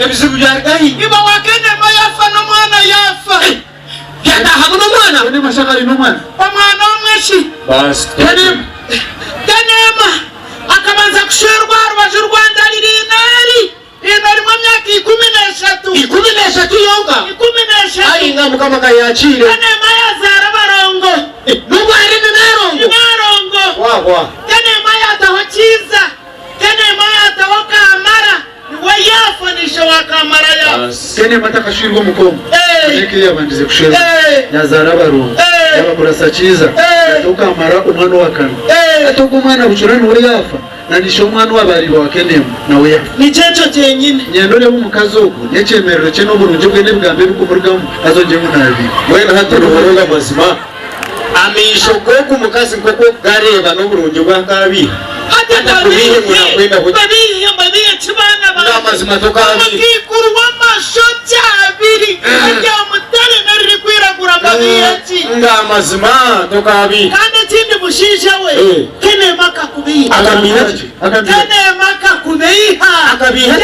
ebizibu byaragahi iba wakene mayafa no mwana yafa yataha no mwana ni mashakari no mwana omwana omweshi bas kanema akabanza kushirwa rwaje Rwanda ririnari inari mu myaka 13 yonga 13 ari ngamu kama kayachire kanema yazara barongo nubwo ari narongo wa kanema yataho kiza kanema yataho kamara we yafanisha wa kamara ya kene mataka shirwa mukomo neke yabandize kushirwa yazara barongo yabakurasa kiza ukamara umwana wakana atoko umwana bucurani uri yafa nanisho umwana wabari wakenemo nawe yafa ni cyeco cyenyine nyandore mu mukazogo yekemerero cye n'uburunje bwe n'ibwambe bukumurgamo azonje munabi wena hatero horonga mazima amisho koko mukazi koko gareba n'uburunje bwa kabi hata kubihe munakwenda hoje babihe kibana ba n'amazima tokabi kikuru w'amashoti abiri ajya mutare nari kwiragura babihe n'amazima tokabi kandi kindi mushisha we kene maka kubiha kene maka kubiha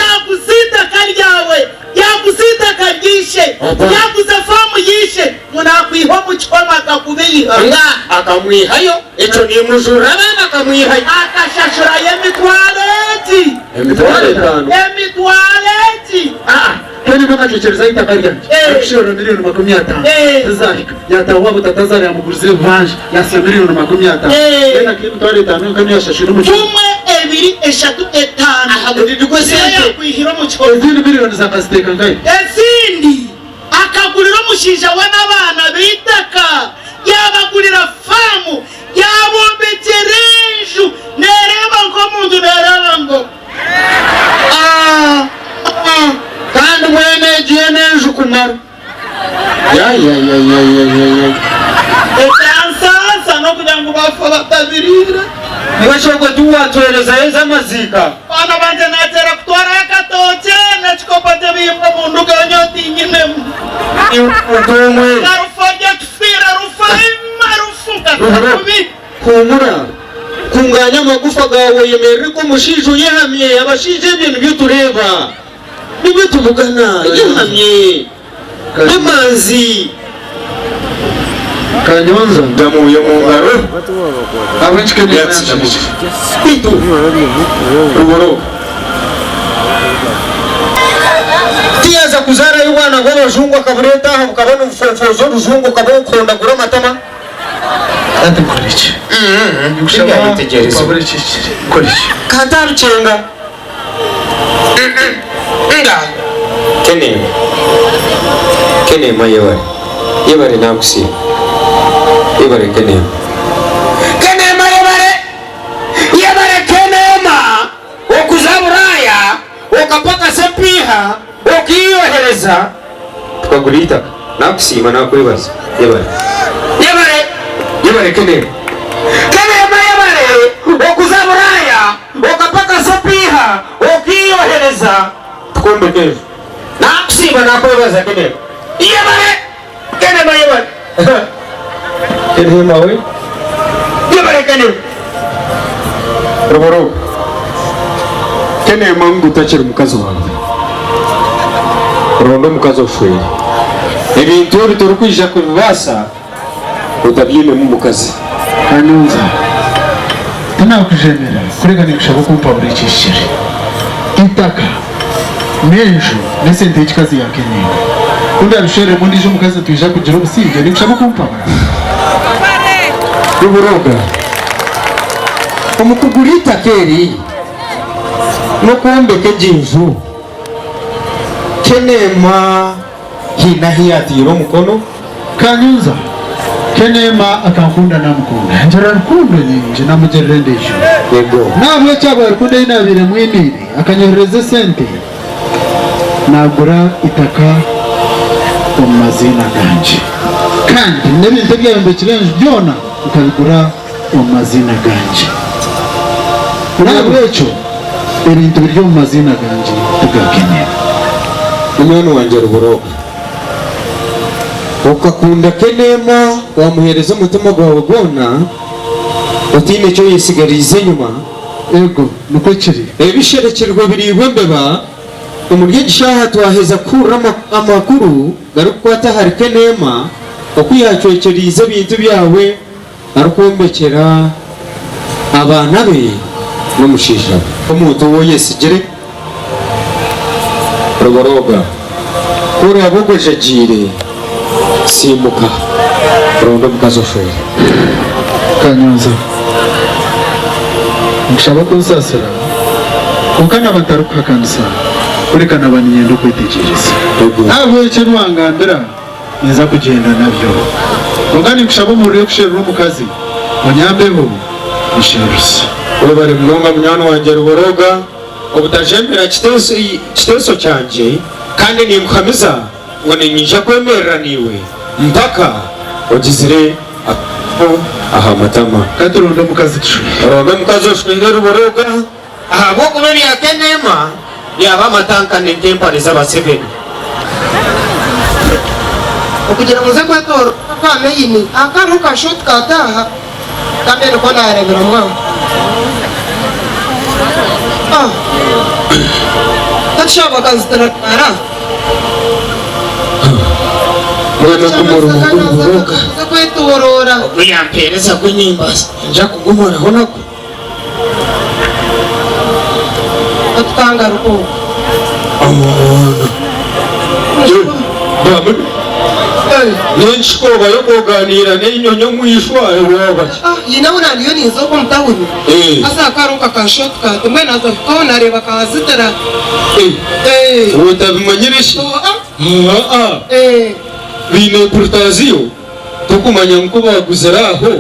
yakusita karyawe yakusita karyishe yakuza famu yishe munakwiho muchoma akakubiha akamwihayo echo ni mujura bana akamwihayo akashashura emitwaleti kene maka chochereza itakarya ashira milioni 50 tazafika yatawa butatazara yamugurize vanje yasa milioni 50 kena kimu twale tano kani yashashira mu tumwe ebiri eshatu etano ahagurira ko sente kwihira mu choma ezindi milioni zakasteka ngai ezindi akagurira umushinja we n'abana bitaka yabagurira famu yabombekerenju nereba ngo mundu nereba ngo kandi mwene giye nenju kumara ya etansansa no kugira ngo bafa batabirira mweshoko tuwatwereza yeza mazika bana banje natera kutwara yakatoke nachikopate bimba mundu ganyoti nyinemu utumwe narufajya kufira rufuka kubi kumura kunganya amagufa gawe yemerere ko mushijo yehamye abashije ibintu by'utureba nibyo tuvugana yehamye n'amazi Kanyonza ndamuye mu ngaro abenshi kene yatsinamije kwitu ruboro tiyaza kuzara y'ubwana bw'abazungu akabureta ukabona ubufonfozo ruzungu ukabona ukondagura amatama adukuriki ushaka yitegereza kuriki kantarucenga nga kene mayeware yebare nakusi yebare kene kenema okuzaburaya okapaka sepiha okiyohereza tukagurita nakusima nakwibaza yebare kenema okuzaburaya okapaka sepiha okiyohereza tukombekeje nakusima nakwibaza kenema kenema we yebare kenema roboro kenema ngutakira mukazi wawe rondo mukazi ofwere ebintu bitoro kwija kubibasa utabyime mu mukazi Kanyonza tunakujemera kurega nikushaka kumpa buri kishire itaka nejo nesente yekikazi yakeneye undi abishere mundi jo mukazi tuija kugira ubusibye nikushaka kumpa ruburoga umukugurita keri no kumbeke jinju kenema hina hiyatiro mukono kanyuza kenema akankunda namukunda njera rukundo nyinji namugerere ndisho yego nabwo cyaba rukundo inabire mwiniri akanyohereza sente nagura itaka mu mazina ganje kandi n'ibintu byabimbe kirenje byona ukabigura mu mazina ganje nabwo cyo ibintu byo mu mazina ganje tugakenera umwana wanje Ruboroga ukakunda kenema wamuhereza umutima gwawe gona utine cyo yisigarize nyuma ego nuko kiri ebisherekerwa biribwe mbeba umurye gishaha twaheza kura amakuru garukwata hari kenema okuyacwekerize bintu byawe arukombekera abana be n'umushisha umuntu wo yesigere Ruboroga kura bugoje jire simuka rondo mukazofera kanyuza nshaba kuzasera ukana bataruka kansa urekana abanyendo kwitegereza ntabwo cyo nwangambira niza kugenda nabyo ungani nshaba muri yo kushera mu kazi munyambeho musherusi ubare mlonga munyano wanje Ruboroga obutajembera kiteso cyanje kandi nimukamiza ngo ninyija kwemerera niwe mpaka ogizire aha matama katuronda mukazi roga mukazi oshwinde Ruboroga aha bwo kubera yakenema yaba matanka n'intempare z'abasebeni ukugira muze kwetora kameyini akaruka shot kataha kamere ko narebera mwana tashaba kazitara mwana kumuru Ruboroga kwetorora uyampereza kunyimba nja kugumura honako atanga ruko amona bamu nenshi ko bayoboganira n'inyonyo mwishwaye waba yinabona niyo nizo ko mutahuri asa karuka ka shortcut mwe nazo ko nareba kazitara utabimanyirishi bine portaziyo tukumanya nko baguzeraho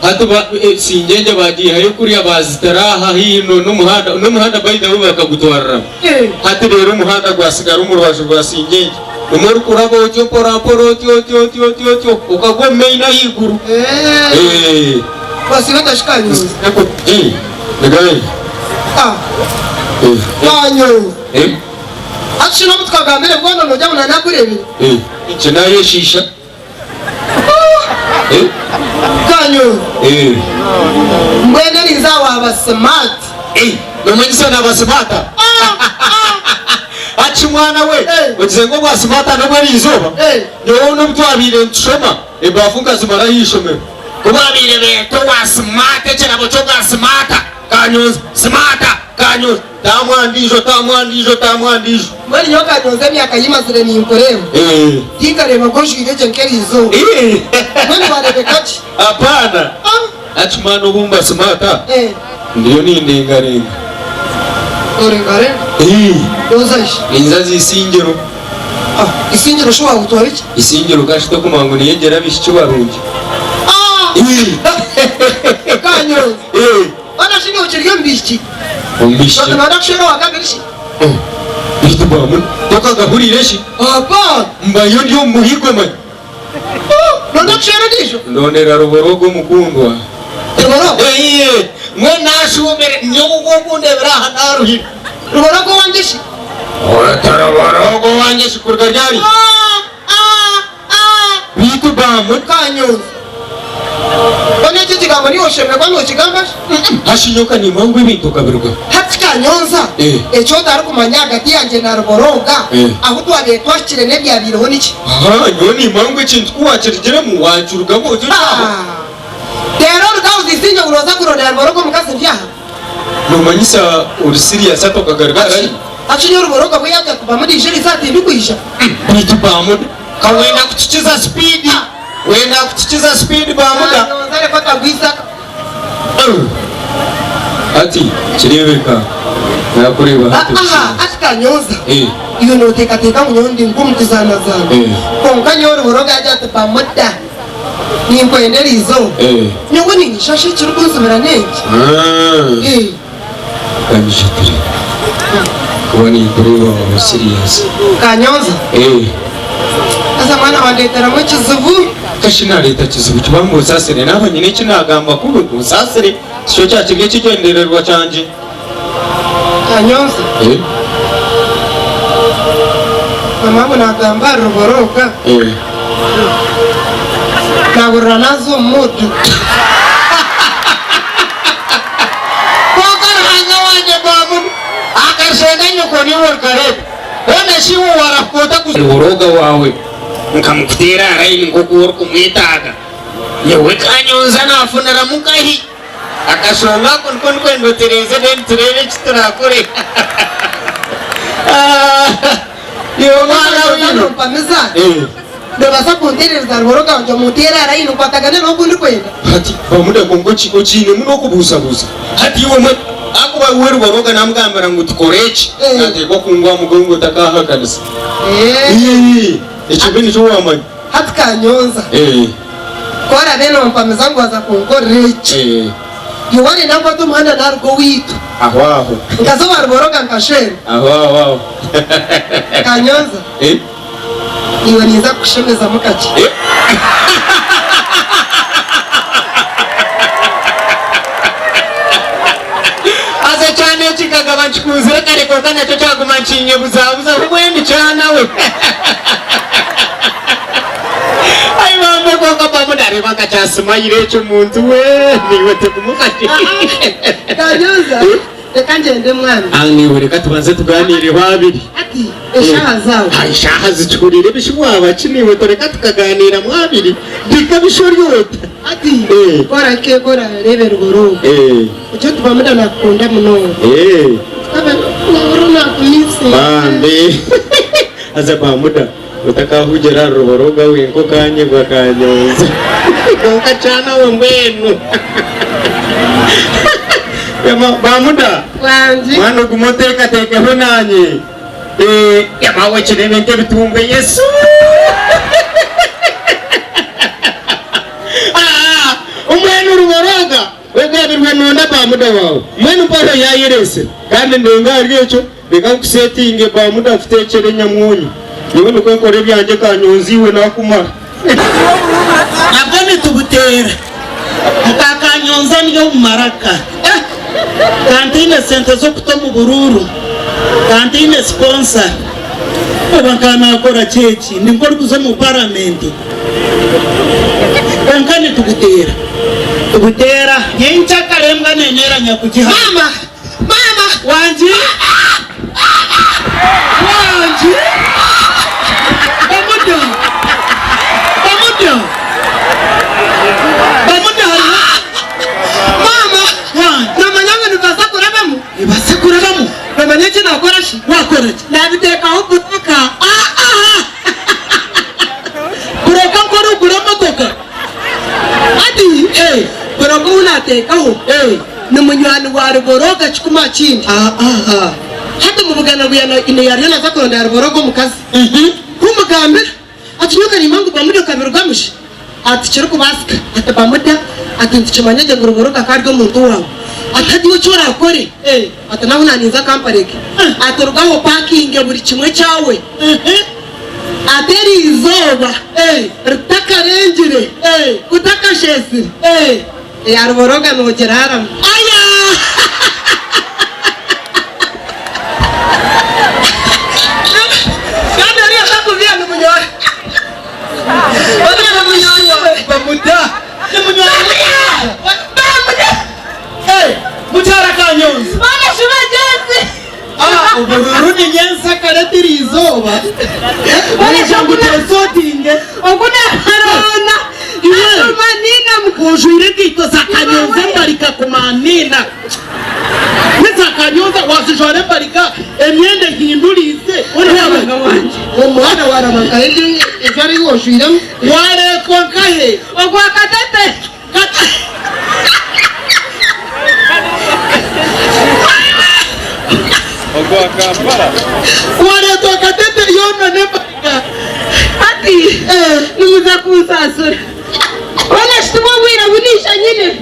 hatuba singenje bagiye kuri abazitaraha hino n'umuhanda bayida we bakagutwarira hati rero umuhanda gwasigara umuruhaje rwa singenje umuri kurabo cyo poraporo tyo ukagweme ina yiguru basi batashikanye nagaye banyo akishino mutkagamere bwono nojya munana kurebe ikina yeshisha kanyo mbwene rizawa abasmart nomanyisa n'abasmata achi mwana we ugize ngo bwasmata no bari izuba niwo n'ubwabire nshoma ebafunga zimara yishomera kubabire beto wasmata cyangwa cyo bwasmata kanyoza smata kanyoza tamwandijo mbwene nyoka kanyoza myaka yimazire ni nkoreho yikareba ko shwire jenkeri izuba mbwene barebe kachi apana achi mwana ubumba smata ndiyo ni ndengarenga orengare dozashi inzazi isingiro isingiro sho wagutwa biki isingiro gashito kumango niyegera bishiki barungi kanyo ana shini ukiriye mbishiki umbishiki nada kushera wakagirishi bitubamu tukagahurire shi apa mbayo ndiyo muhigwe man nada kushera disho ndonera Ruboroga mukundwa Ruboroga mwe nashubere nyogugunda biraha naruhira Ruboroga wangishi Ruboroga wangishi kurga ryari bitubamu kanyo bone kikigambo ni oshemwe kwano kigamba hashinyoka ni mangu ibintu kabiruka hatika nyonza echo tari kumanya hagati yanjye na Ruboroga aho twabiye twashire nebyabireho niki nyoni mangu ikintu kuwakirigere mu wanjurugamo rero rugauzisinya uroza kurondera Ruboroga mukazi byaha numanyisa uri serious atokagaragara acinyo Ruboroga bwe yajya kuva muri jeri zati bikwisha bitubamu kawenda kuchikiza speed wenda kuchikiza speed bamuda nzare ko tagwisa ati kirebeka nakureba hati Kanyoza iyo noteka teka munyondi ngumtizana zana konka nyoro boroga ajate pamoda nimbo enderizo nyongo ni shashi chirukunzubira nenge kanishitire kubani kureba wa serious Kanyoza asa mwana wandetera mu kizubu kashina leta kizubu kibambo sasere naba nyine kinagamba kubu sasere cyo cyakige kigendererwa cyanje Kanyoza mama nagamba ruboroka nagurra nazo mutu kokar hanga wanje babu akarshenda nyuko ni workare wona shiwo warakota kuboroga wawe nkamukutera arayi ngokuru kumwitaga yewe Kanyoza nafunara mukahi akashonga kon kwendo tereze den turebe kiturakore yo mwana wino pameza ndo basa kuntereza ruboroga wanje mutera arayi nukwatagane no kundi kwenda hati bamuda kongo chiko chine muno kubusa hati iwe mwe akuba uwe ruboroga namugambira ngo tukorechi ate ko kungwa mugongo takaha kanisa echo bini cyo wamanye hati Kanyoza kora beno mpameza ngo aza kungorechi Yuwani namba tu mwana narugo witu aho ngazoba ruboroga nkashwera aho Kanyoza iwe niza kushemeza mukaki aze cyane kikagaba nkikuzire kare ko kana cyo cyaguma nshinye buzabuza ubwendi cyana we ai mama ko kapa mudare baka cyasumayire cyo muntu we niwe tukumukati Kanyoza reka ngende mwana niwe reka tubanze tuganire babiri ati eshaha zawe eshaha ziturire bishwaba kiniwe toreka tukaganira mwabiri bikabishoriyota ati kora ke kora rebe ruboroga icyo tubamuda nakunda muno kabe uruna kumisi bande aza bamuda utakahugera ruboroga winko kanye gwa Kanyoza konka cyana we mbenu bamuda mwana gumoteka teke honanye yamawe chiremente bitumbe Yesu umwenu ruboroga wegabirwe nonda bamuda wawe mwenu paro yayirese kandi ndonga ryecho bikakusetinge bamuda afite chere nyamwonyi niwe nukwekore byanje Kanyoza iwe nakumara nabone tubutera Kanyoza niyo maraka kantine sente zo kutomu bururu kantine sponsor abakana akora chechi ninkora kuzo mu parliament kankane tubutera nyencha karembwa nenera nyakujiha mama wanje Ibasakurabamo bamenye nakora shi wakora nabiteka aho kutuka kureka nkora ugura motoka ati kureka unateka aho ni munywani wa ruboroga chikuma chindi hata mubugana buyana ine yari naza kuronda ruboroga mukazi kumugambira ati nyoka ni mangu bamudo kabirugamushi ati chiri kubasika ati bamuda ati ntichimanyege ngo ruboroga karyo muntu wawe atadi uchora akore ati nawe naninza kampareke atorugaho parking buri kimwe cyawe ateri izoba ritakarengire kutakashesire ya ruboroga nogera haram aya kandi ari atakuvia no munyore bana munyore bamuda ni munyore mutara Kanyoza bana shuma jenzi ubururu ni nyensa karetiri izoba bana jangu telesotinge okuna harona manina mkujwire kito za Kanyoza mbarika kumanina Nisa Kanyoza wasijore mbarika emyende hindulize Uriyabaga wanje umwana waramaka ejo ari woshwire ware konkahe ogwa katete wale to katete yona ne ati nimuza kusasura wala shtumo wira bunisha nyine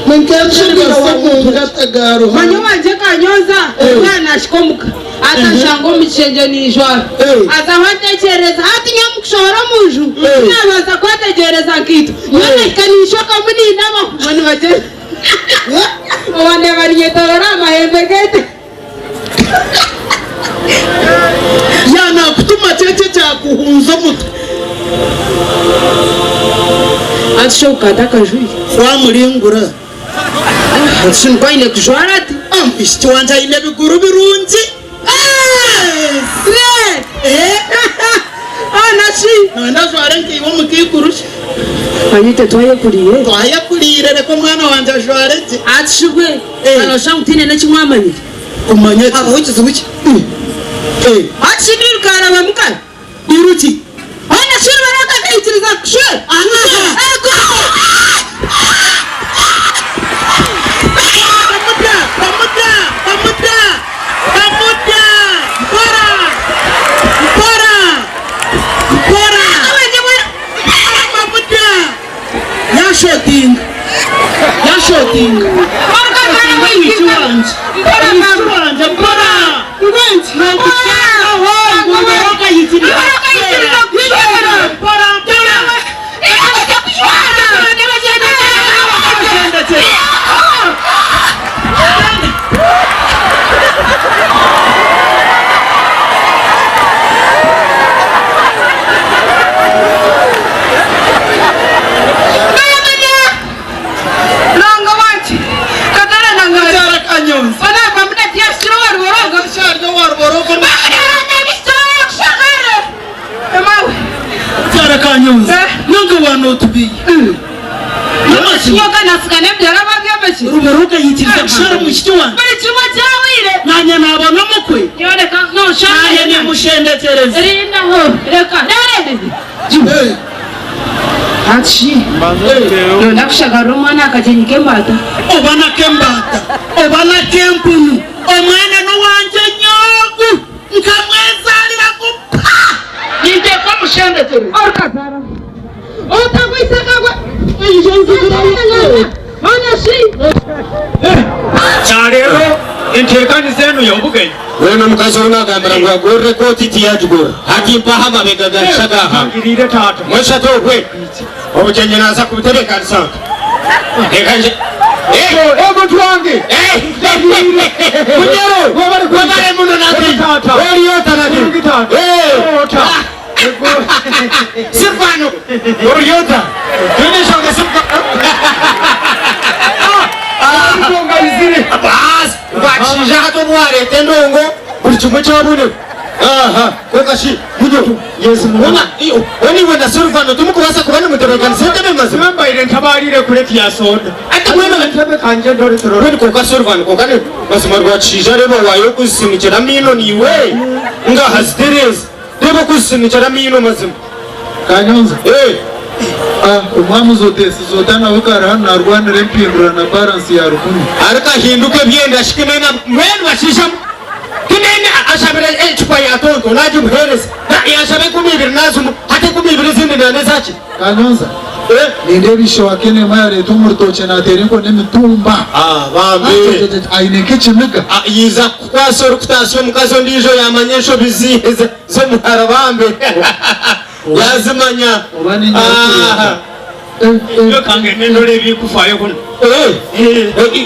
mkemshirika samu gatagaro manyo wanje kanyoza mwana ashikomuka atashango michenje nijwa atawatekereza ati nyamukushora muju nabaza kwategereza kitu none kanishoka muni naba bani baje wane bariyetora amahembe gete yana kutuma cheche cha kuhunza mutu atishoka atakajui kwa mulingura shinko ine kujwara ati ishti wanja ine biguru birungi nandajware nkibo mukikurusha ayite twayekuriye reko mwana wanje ajwareke atishugwe anosha mutine nekimwamanyire kumanye abawikize buki atishibirukara bamukara iruki ana shiri baraka kayitiriza kushwe Yashoting. Nunca wano to be. Yoga nasikane byara babyamachi. Ruberuka yitiriza kushara mushitwa. Bari chuma cyawire. Nanya nabo namukwe. Yone ka no shana Aya ni mushendetereza. Rinda ho. Reka narende. Achi. Nda kushagara umwana akajenyike mbata. Obana kembata. Obana kempunu. Omwana no wanje nyogu. Nkamwezalira kupa. Ninde kwa mushendetereza. Orka zara. Otagwisaka kwa. Charero intekani zenu yobugenyi wena mukazi unagambira ngo agorre koti tiyajugora hakimpa mabega gashaka hangirire tatu mwesha tokwe obukenye naza kubitereka nsanga ekanje ego twange kunyero wabare muno nabi tata oriota nabi tata Sirvano oriota tunishoga sirvano Ndonga izire bas bachija to mware tendongo burchumwe chabune kokashi kunyo yesu mwana iyo wani wenda Sirvano tumukubasa kubana mutereka sente bemaze mamba ile ntabarire kureti ya soda ati mwana ntabe kanje ndore toro wani koka Sirvano kokane basimarwa chija rebo wayo kusimikira mino niwe nga hasitereza Debo kusimikira mino mazima Kanyonza umwami zotana wekara na Rwanda rempindura na balance ya rukuni arika hinduke byenda shikimena mwenu bashisha kinene ashabira echupa ya tonto naje muhereza na yashabe kumibiri nazo hate kumibiri zindi nane zachi Kanyonza ninde bisho wakene mayare tumurtoche na teriko nemitumba bambe aineke chimiga yiza kwaso rukutasyo mukazo ndijo yamanyesho bizize zo muharabambe yazimanya yo kange nendole bikufayo kuno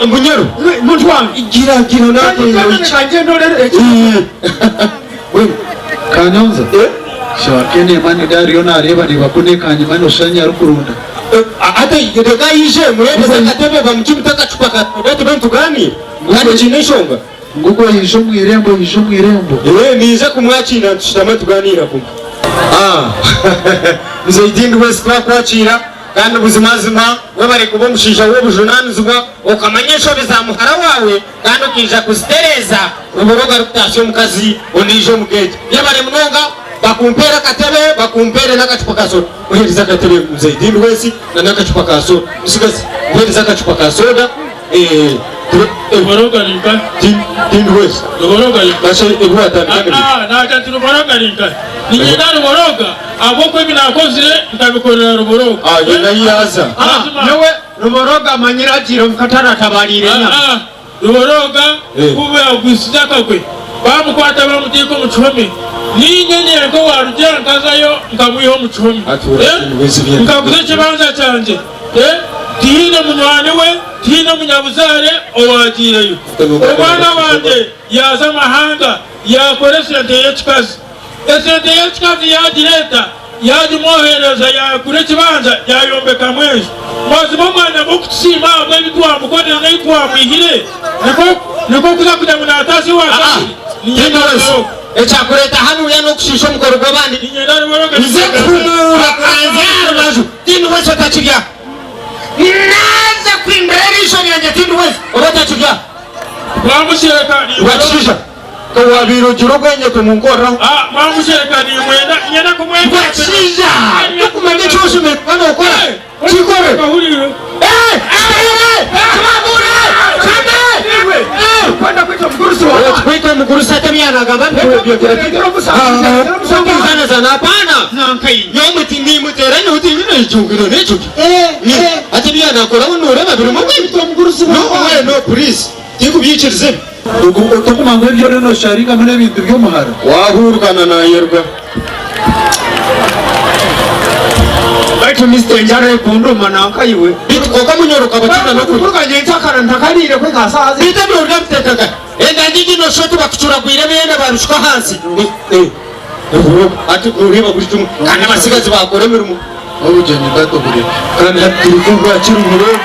munyero muntu wange gira nako kanje ndole Kanyonza shawakene mani dari yona areba ni bakune kanye mani oshanya rukurunda ata yega yije mwebeza katebe bamchimutaka chupaka batu bantu gani ngani chineshonga nguko yisho mwirembo nize kumwachira tushitama tuganira kumwe muzayidindi wese twakwakira kandi ubuzimazima webare kuba umushinja w'ubujunanizwa ukamanyesho bizamuhara wawe kandi ukija kuzitereza uboroga rutashyo mukazi onijo mugete yabare mnonga bakumpera katebe bakumpere n'agacupa ka soda uhereza katebe muzayidindi wese na n'agacupa ka soda usigaze uhereza agacupa ka soda Ruborogarinka Tindwes Ruborogarinka Basho Ebuata Naja Ruborogarinka Ninyenda Ruboroga Aboko binakozire ndabikorera Ruboroga Yena yaza Yewe Ruboroga manyira jiro mkatara tabarire nya Ruboroga kube agwisaka kwe bamukwata bamutiko mu Chihome ninyenyere ko warujya nkazayo nkamuyeho mu Chihome nkaguze kibanza cyanje tihine munywane we tihine munyabuzare owagireyo umwana wanje yaza amahanga yakora Esente Yekikazi Esente Yekikazi yagireta yajimohereza yakure kibanza yayombeka mwezi mazimo mwana mukutsima abwe bitwa mukorera n'itwa mwihire niko kuza kujya muri atasi wasa echakureta hanu ya no kushisha mukoro gwabandi nzekumura kanzara nazo tindu wese tachirya naza kwimberisho nyanje tindu wese obatachirya bamushireka wachisha ko wabiro jirogwenye ko munkora bamushireka ni mwenda nyana kumwenda wachisha kumende chose me bana ukora chikore kahuriro kwenda kwita mgurusi wa kwita mgurusi atamyana gabani sana sana hapana nankai nyomu tindi muterani utinina ichungiro nechuki atamyana akora unore babiri mu kwita mgurusi no please tikubyicirize Utukuma ngo ibyo reno sharika mune bintu byo muhara wahurukana na yerwa Baitu Mr. Njare kunduma nankayiwe bitkoka munyoroka bakina no kuvuga nje ntakara ntakarire kwe kasazi bita no ndamtetaka enda ndigi no shoto bakucura gwire bene barushka hansi ati ureba buri tumwe kandi abasigazi bakora mirimo ubugeni dato buri kandi turikumva kirumuro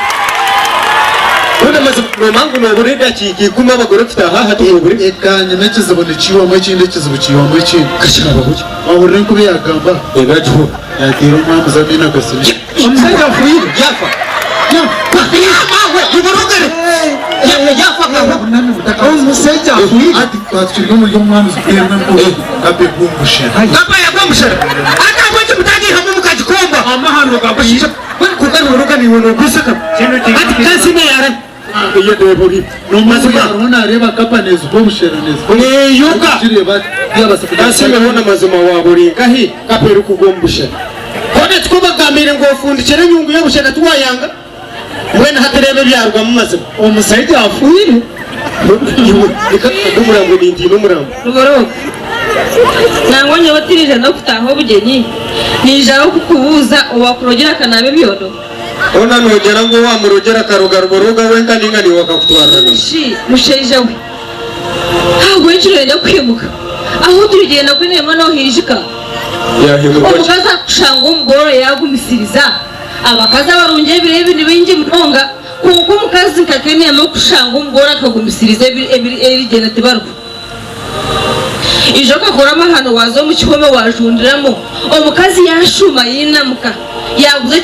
Kuna mazimangu no burida chiki kuma bagore fitaha hatu buri ekanye nekizibone ciwa mu kindi kizibu ciwa mu kindi kashira bahuje ahurire kubi yagamba egajo yatiro mpamvu zamina gasini umsanga fuiri yafa mawe iburugere yafa kawa nani mutaka umuseja fuiri ati twachirwa mu y'umwami zikuyemwe ko abe gumbushe kapa yagumbushe aka mwaje mutagi hamwe mukajikomba amahano gabushisha bari kugana uruga ni wono gusaka ati kasine yara iyo deburi no mazima rona reba kapa nezo bomusheraneza ne yuka kireba yabasaka kasine wona mazima waburi kahi kaperu kugombushe kone tukubagamire ngo ufundikire nyungu yo bushaka tuwayanga mwene haterebe byarwa mu mazima umusaidi afuire ikakumurambo n'indi n'umurambo Rugoroka nangonye batirije no kutaho bugenyi nijaho kukubuza uwakurogera kanabe byodo ona nogera ngo wa murogera karoga ruboroga wenga ningani wakakutwarana musheje we hago ikirende kwimuka aho turigenda kwinema no hijika umukaza kushanga umugoro yagumisiriza abakaza barungiye birebe nibingi mutonga kuko umukazi kakene mo kushanga umugoro akagumisiriza ebirigenda tibaruko ijo kakora amahano wazo mu kihome wajundiramo omukazi yashuma yinamuka yaguze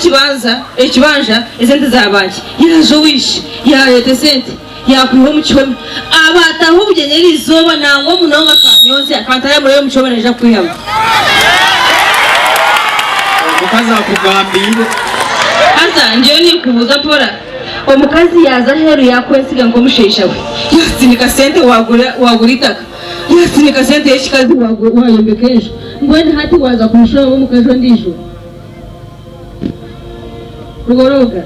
ikibanja Esente zabanje yaje wishi yarete Esente yakwiho mu kihome abataho bugenyeri izoba nangwa munonga kanyonze akantara muri mu kihome neja kwihama mukazi akugambire asa ngiye ni kubuza pora omukazi yaza heru yakwesiga ngo mushesha we yasinika Esente wagurita yasinika Esente Yekikazi wayombekeje ngwende hati waza kumshora omukazi ndijo Rugoroka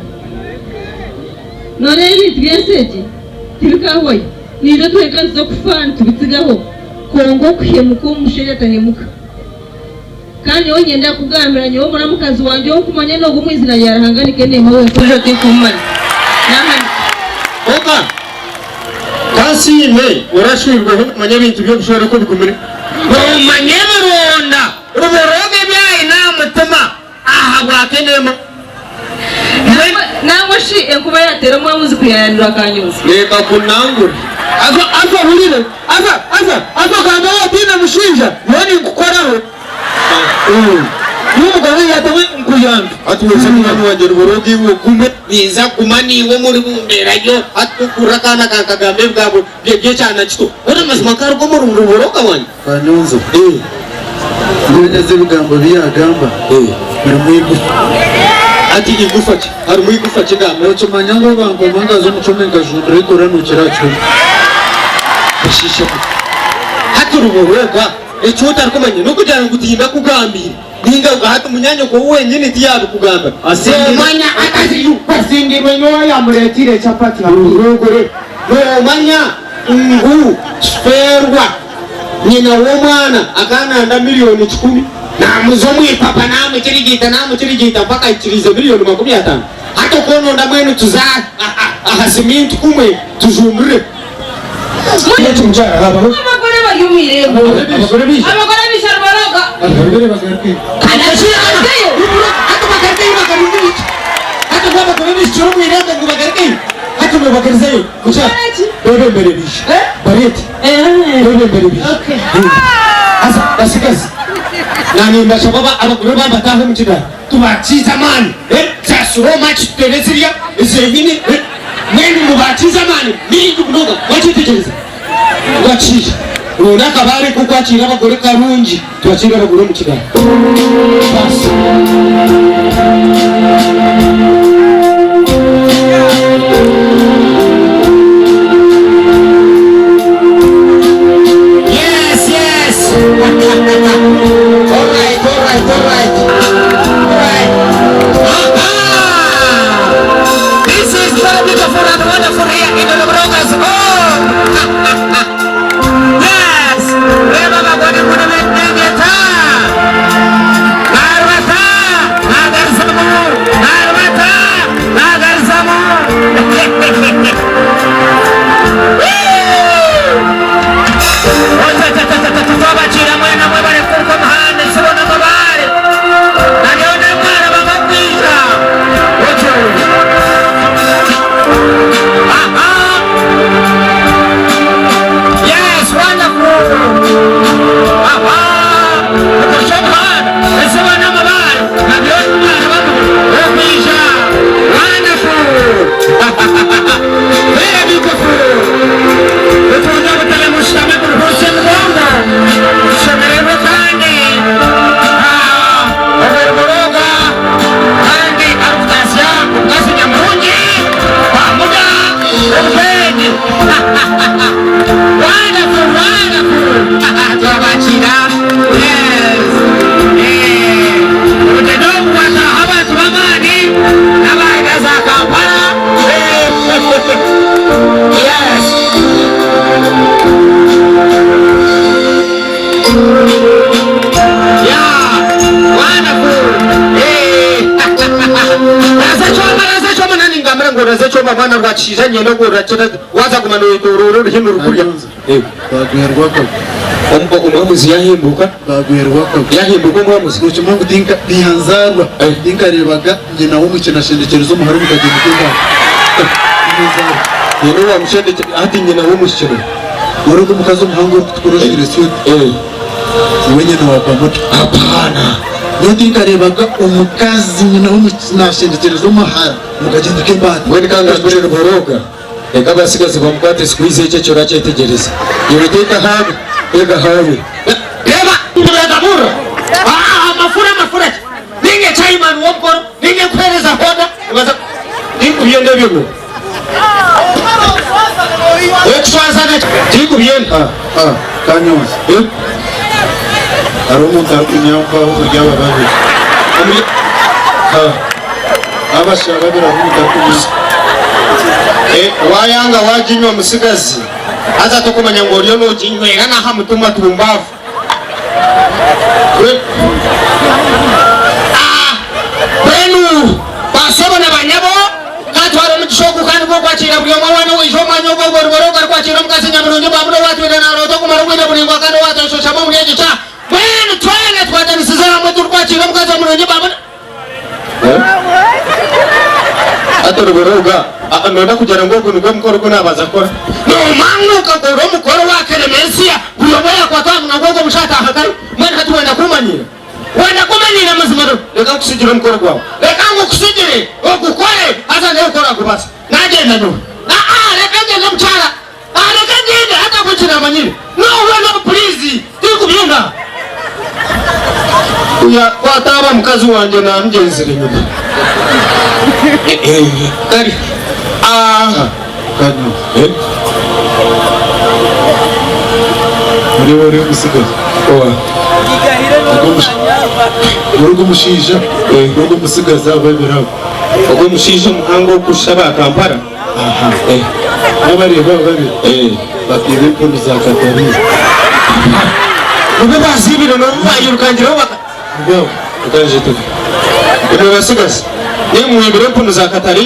none ibi tgeseje tibikahoye nijo twekanza kufana tubitigaho kongo kuhemuka umusheri atahemuka kandi ongenda kugambira nyo muramukazi wanje wo kumanya no gumwizina yarahanganike ne mawe kujo tikumana nahani oka kasime urashirwe kumanya bintu byo gushora ko bikumire umanye bironda ruboroge byaye namutima aha bwakenemo nangwa shi enkuba yatera mwamuzi kuyanura kanyuzi reka kunangura ava burire ava gamba watina mushinja yoni gukoraho n'umugabo yatawe nkuyanda atuweze mwana wanjye ruboroge wo gume biza kumaniwe muri bumberayo atukura kana kakagambe bwabo bye cyana kito ora mazima karugo muri ruboroga wanjye banyonzo neza bigambo biyagamba biri mu ati igufaki hari mu igufaki ngama Ocho manyango bango manga zo muchome ngajundre ikora nukiracho. ashisha haturuboga ecyota arkomanye no kujana gutinda kugambira ninga ugahata munyanyo ko wenyine tiyabe kugamba Manya akazi pasingirwe no yamuretire chapati urugore no manya ngu sperwa nyina w'umwana akananda miliyoni 10 namuzomwe papa namukirigita mpaka ikirize miliyoni 50 hata kono ndamwenu tuza ahasimintu kumwe tujumure yetu mjara habaho abagore bari mu irembo abagore bisha baroga Abagore bagarke. anashira ateyo hata bagarke hata abagore bisha mu irembo ngo bagarke hata mu bagarzeyo kucha bebe mbere bisha bareti bebe mbere bisha okay asa basikazi nani mbashababa abagore bambataho mu kidara tubakiza mani so much telesiria izemini mwene mubakiza mani ningi kunoga wachitekereza wachije runaka bari kukwakira abagore karungi twakira abagore mu kidara basi all right. This is very beautiful and wonderful here in the Brothers. Yes, remember what you want to make Bana rwacije nyene go racira waza kumanuye ururu ruhimwe rukurya Baguherwa ko. umuhamuzi yahimbuka yahimbuka umuhamuzi Nucho mungu dinka bihanzarwa. Dinka rebaga nyina w'umukina shendekerezo muhari mukagenda kwinga. yeno wa mshende hati nyina w'umukino Urugo mukazo muhango tukoroshere syo. Wenye no wapamoto. hapana Dinka rebaga umukazi nyina w'umukina shendekerezo muhari mukagenda kwinga. wene kanga kuri ruboroga eka basigaze bamukate squeeze icyo cyo racyetegereza yibiteka habi ega habi reba ndega buro mafura ninge chaiman wokoro ninge kwereza hoda baza ndikubiyende byo ekwaza ndikubiyende Kanyos. Arumuntu akunyamba uburyo ababaje. Abashaka biravuga kunyisa. wayanga wajinywa musigazi aza tokumanya ngo ryo no jinywera na hamutuma tumbavu benu basobona banyabo katwara mu gishoku kandi ko kwakira byo mwana we joma nyogo gororo kwakira mukazi nyamuronyo babuno watwira na roto kumara kwenda buningo kandi watashosha mu ngeje cha benu twene twadanisiza mu turkwakira mukazi nyamuronyo babuno atoroboroga nonda kujana ngo kunuga mukoro ko nabaza kora no manuka ko mukoro wa Clemencia uyoboya kwa twa mnagogo mushata hakari mwana hatu wenda kumanyira mazimaro reka kusijira mukoro kwawo reka ngo kusijire okukore hata leo kora kubasa nagenda no reka ngenda mchara reka ngenda hata kuchira manyire no please tikubyunga Uya kwataba mukazi wanje na mgenzire nyuma. Kari. Kano. Uri musigaza. Owa. Urugo mushija, urugo musigaza babirabo. Ugo mushija muhango kushaba Kampala. Aha. Abareba babi. Bakire pono za Katari. Ube bazibiro no bayirukangiro baka. Ngo ukanje tu. Ube basigaza. Ni mwibire pono za Katari.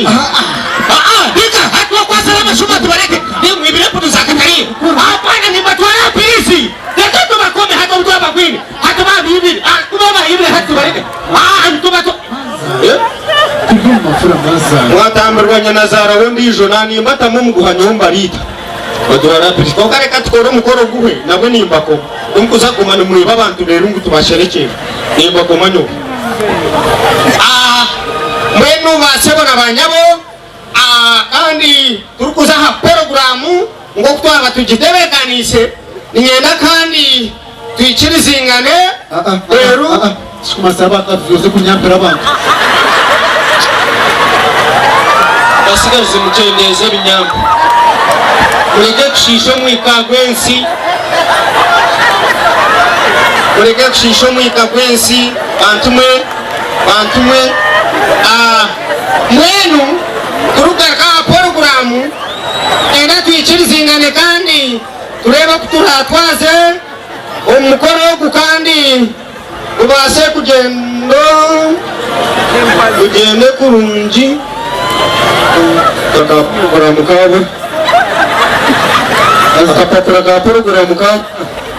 Dika hatwa kwa salama shuma tubareke. Ni mwibire pono za Katari. Hapana ni matwara polisi. Dika tubakome hata mtu hapa kwini. Hata babu hivi. Kubaba hivi hata tubareke. Ntubato. mafura maza. Mwatamburwanya nazara wendi jonani mbata mumuguha nyumba rita. Badura polisi. Kokare katukoro mukoro guhe nabwe nimbako. Umkuza kumana mwiba abantu rero ngo tubasherekere. Nimbako manyo. Mwenu basebona banyabo. Kandi turukuza ha programu ngo kutwaba tugitebekanise niyenda kandi twikirizingane rero Sikumasaba kavyose kunyampera abantu. basigaze mucendeze binyambo ureke kushisho mwikagwensi bantumwe mwenu kurugarika programu enda twikirizingane kandi tureba kuturatwaze umukoro wo kandi ubase kugende kurungi programu kawe akapapura ka programu kawe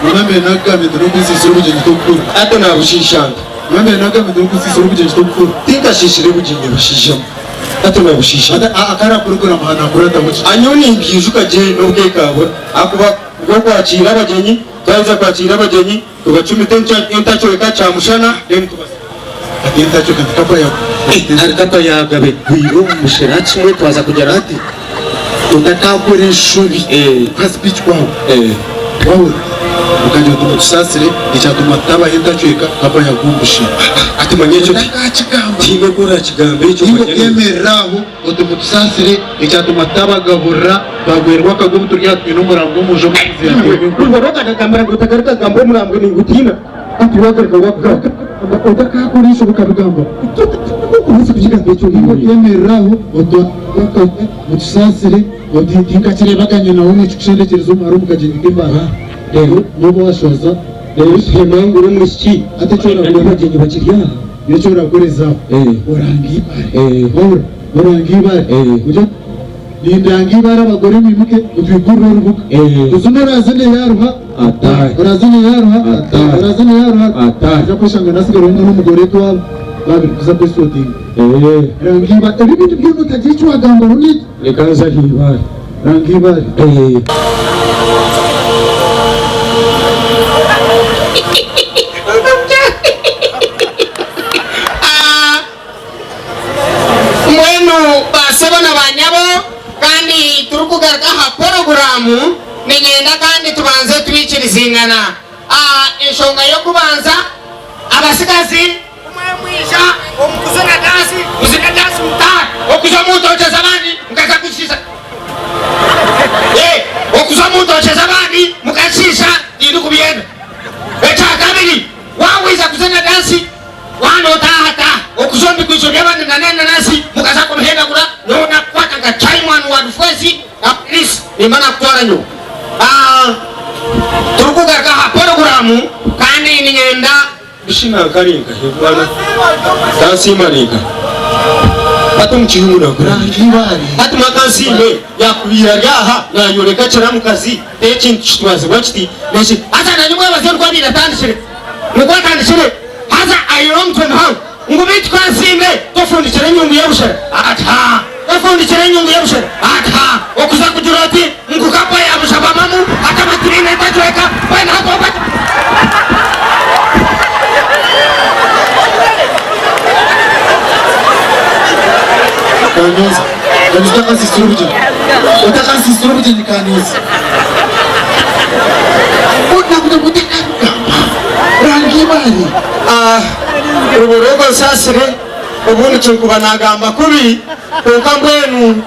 Mwembe nagambe ndurukuzisira ubugenge tokuru. ate nabushishanga Mwembe nagambe ndurukuzisira ubugenge tokuru. tinka shishire bugenge bushishamo ate nabushishanga Akara program hana kurata muchi. anyoni mbyijuka je nobwe kawe akuba bwo kwakira abagenyi twaza kwakira abagenyi tugacumita entachoeka cha mushana then tubasa Entacho kapa ya. Kapa ya gabe kuiro mushirati mwe twaza kugera ati Utakakore inshubi. Kwa speech kwao. Wawe. Ukaje tumusasire icyatuma taba entachoeka kapa ya kumbushi. ati manyecho Kigamba. tinge kora kigambe cyo Iyo kemeraho utumutusasire icyatuma taba gabura bagwerwa kagumu turya n'umurambo mujo muziya. Urworoka kagambara gutagarika gambo murambo ni gutina ati wagarika wakaka Utakakoresha bukabigamba. umunsi kujigambe cyo Iyo kemeraho utusasire utinka kirebaganye nawe n'icushendekerezo maro mukagenda imbara. Nibo washoza hemangu rumwiski atachora abagenyi bakirya yachora koreza orangibare orangibare ujo nindangibare abagore mwimuke utwigurura urubuga uzuna razane yaruha razane yaruha aja kwishanga nasigara n'umugore twabo babiri kuza besoting rangiba ebintu by'uno tagicho agamba runini lekaza hibare rangibare basebona banyabo kandi turukugaruka ha programu nigenda kandi tubanze tubikirizingana enshonga yo kubanza abasigazi umwemwisha omukuzana dasi muzika dasi mutatu okuza muntu ocheza abandi mukaza kushisha okuza muntu ocheza abandi mukashisha ndi kubyenda ekyakabiri wawiza kuzana dasi wano tahata okuzombi kwizo byabandi nanena nasi mukaza kumhenda kula nona kwata nga chairman wa dufwezi na police imana kutwara nyo turukugaruka ha programu kandi ningenda bishina karinga hebwana tansimaringa atu mchihuna rangibare atu makansime yakubira ryaha nayoleka cyera mukazi ekintu kitwaze bwakiti neshi hata nanyumwe bazero kwa bila tandishire mukwa tandishire haza ayiromtwen hau ngubiti kwa nsime tofundikira nyungu yebushara tofundikira nyungu yebushara okuza kugira ati ngukapa yabushaba mamu hata matirine tajweka wena hapo bata kanyoza utakasisira ubugeni kanyoza unakuta rangiba bari uruborogo sasire ubundi cyukuba nagamba kubi kuko mbwenu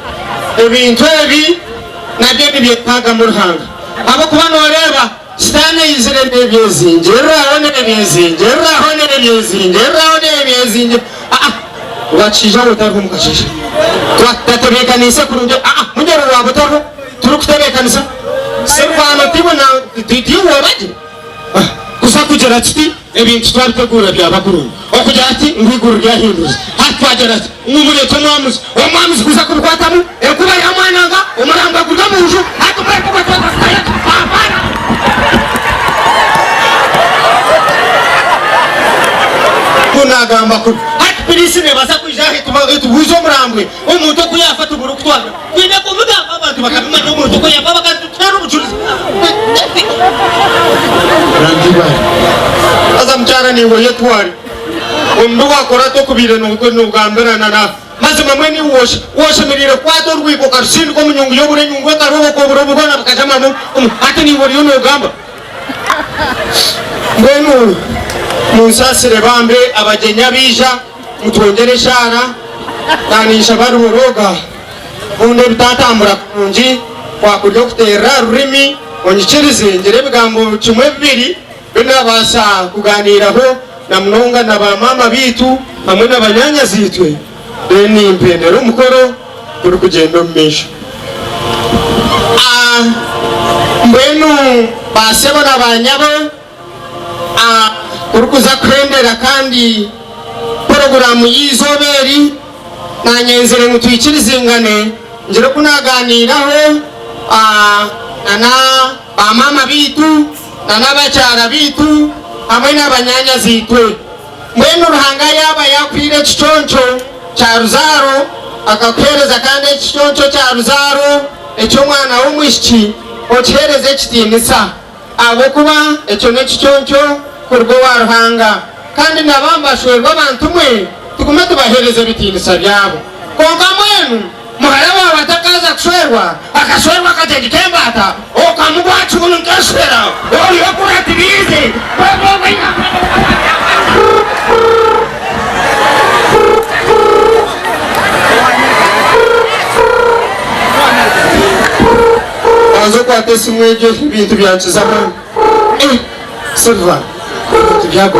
ibintu ebi nabyo nibyepaga mu ruhanga abo kuba noreba sitane yizire nebyezingereraho nebyezingereraho wacija utari kumukashisha twatebekanise kurunje mugero wabutaho turi kutebekanisa servano tibona titiwobaje gusa kugera ati ibintu twabitegura byabakuru okugira ati ngwiguru ryahinduza hatwagera ati umumureto mwamuzi kuza kubikwatamu ekuba yamwananga umuramba kurya munju hatubaye kubatwata kunagamba ko ati polisi nebaza kujahe tubuzo murambwe umuntu kuyafata uburu kutwaga kwine kuvuga abantu bakamenya umuntu kuyafa bakatutera ubucuruzi aza mchana ni ngoye twari umndu wakora to kubire n'ugamberana na maze mamwe ni woshe mirire kwato rwiko karsindi ko munyungu yobure nyungu karobo ko buro bugona bakajama ati ni ngori no gamba ngwenu munsasire bambe abagenya bija mutwongere shara tanisha baruboroga unde bitatambura kunji kwakuryo kutera rurimi onyikirize ngere bigambo kimwe bibiri binabasha kuganiraho na mnonga na bamama bitu hamwe n'abanyanya zitwe beni impendero umukoro turi kugenda mmisha mbenu basebo n'abanyabo kurukuza kwendera kandi porogaramu y'izoberi nanyenzere mutwikirizingane ngire kunaganiraho na bamama bitu na n'abacyara bitu hamwe n'abanyanya zitwe mbenu ruhanga yaba yakwire kiconco cya ruzaro akakwereza kandi kiconco cya ruzaro ecyo mwana w'umwishiki okihereze kitinisa abo kuba ecyo ne kiconco kurwo wa ruhanga kandi nabambashwerwa abantu mwe tugume tubahereze bitinisa byabo konka mwenu muhareba batakaza kushwerwa akashwerwa akategekembata okamugwacu nkashwera oliyo kuratirize azo kwatesi mweje ibintu byanchizamo Silva Tiago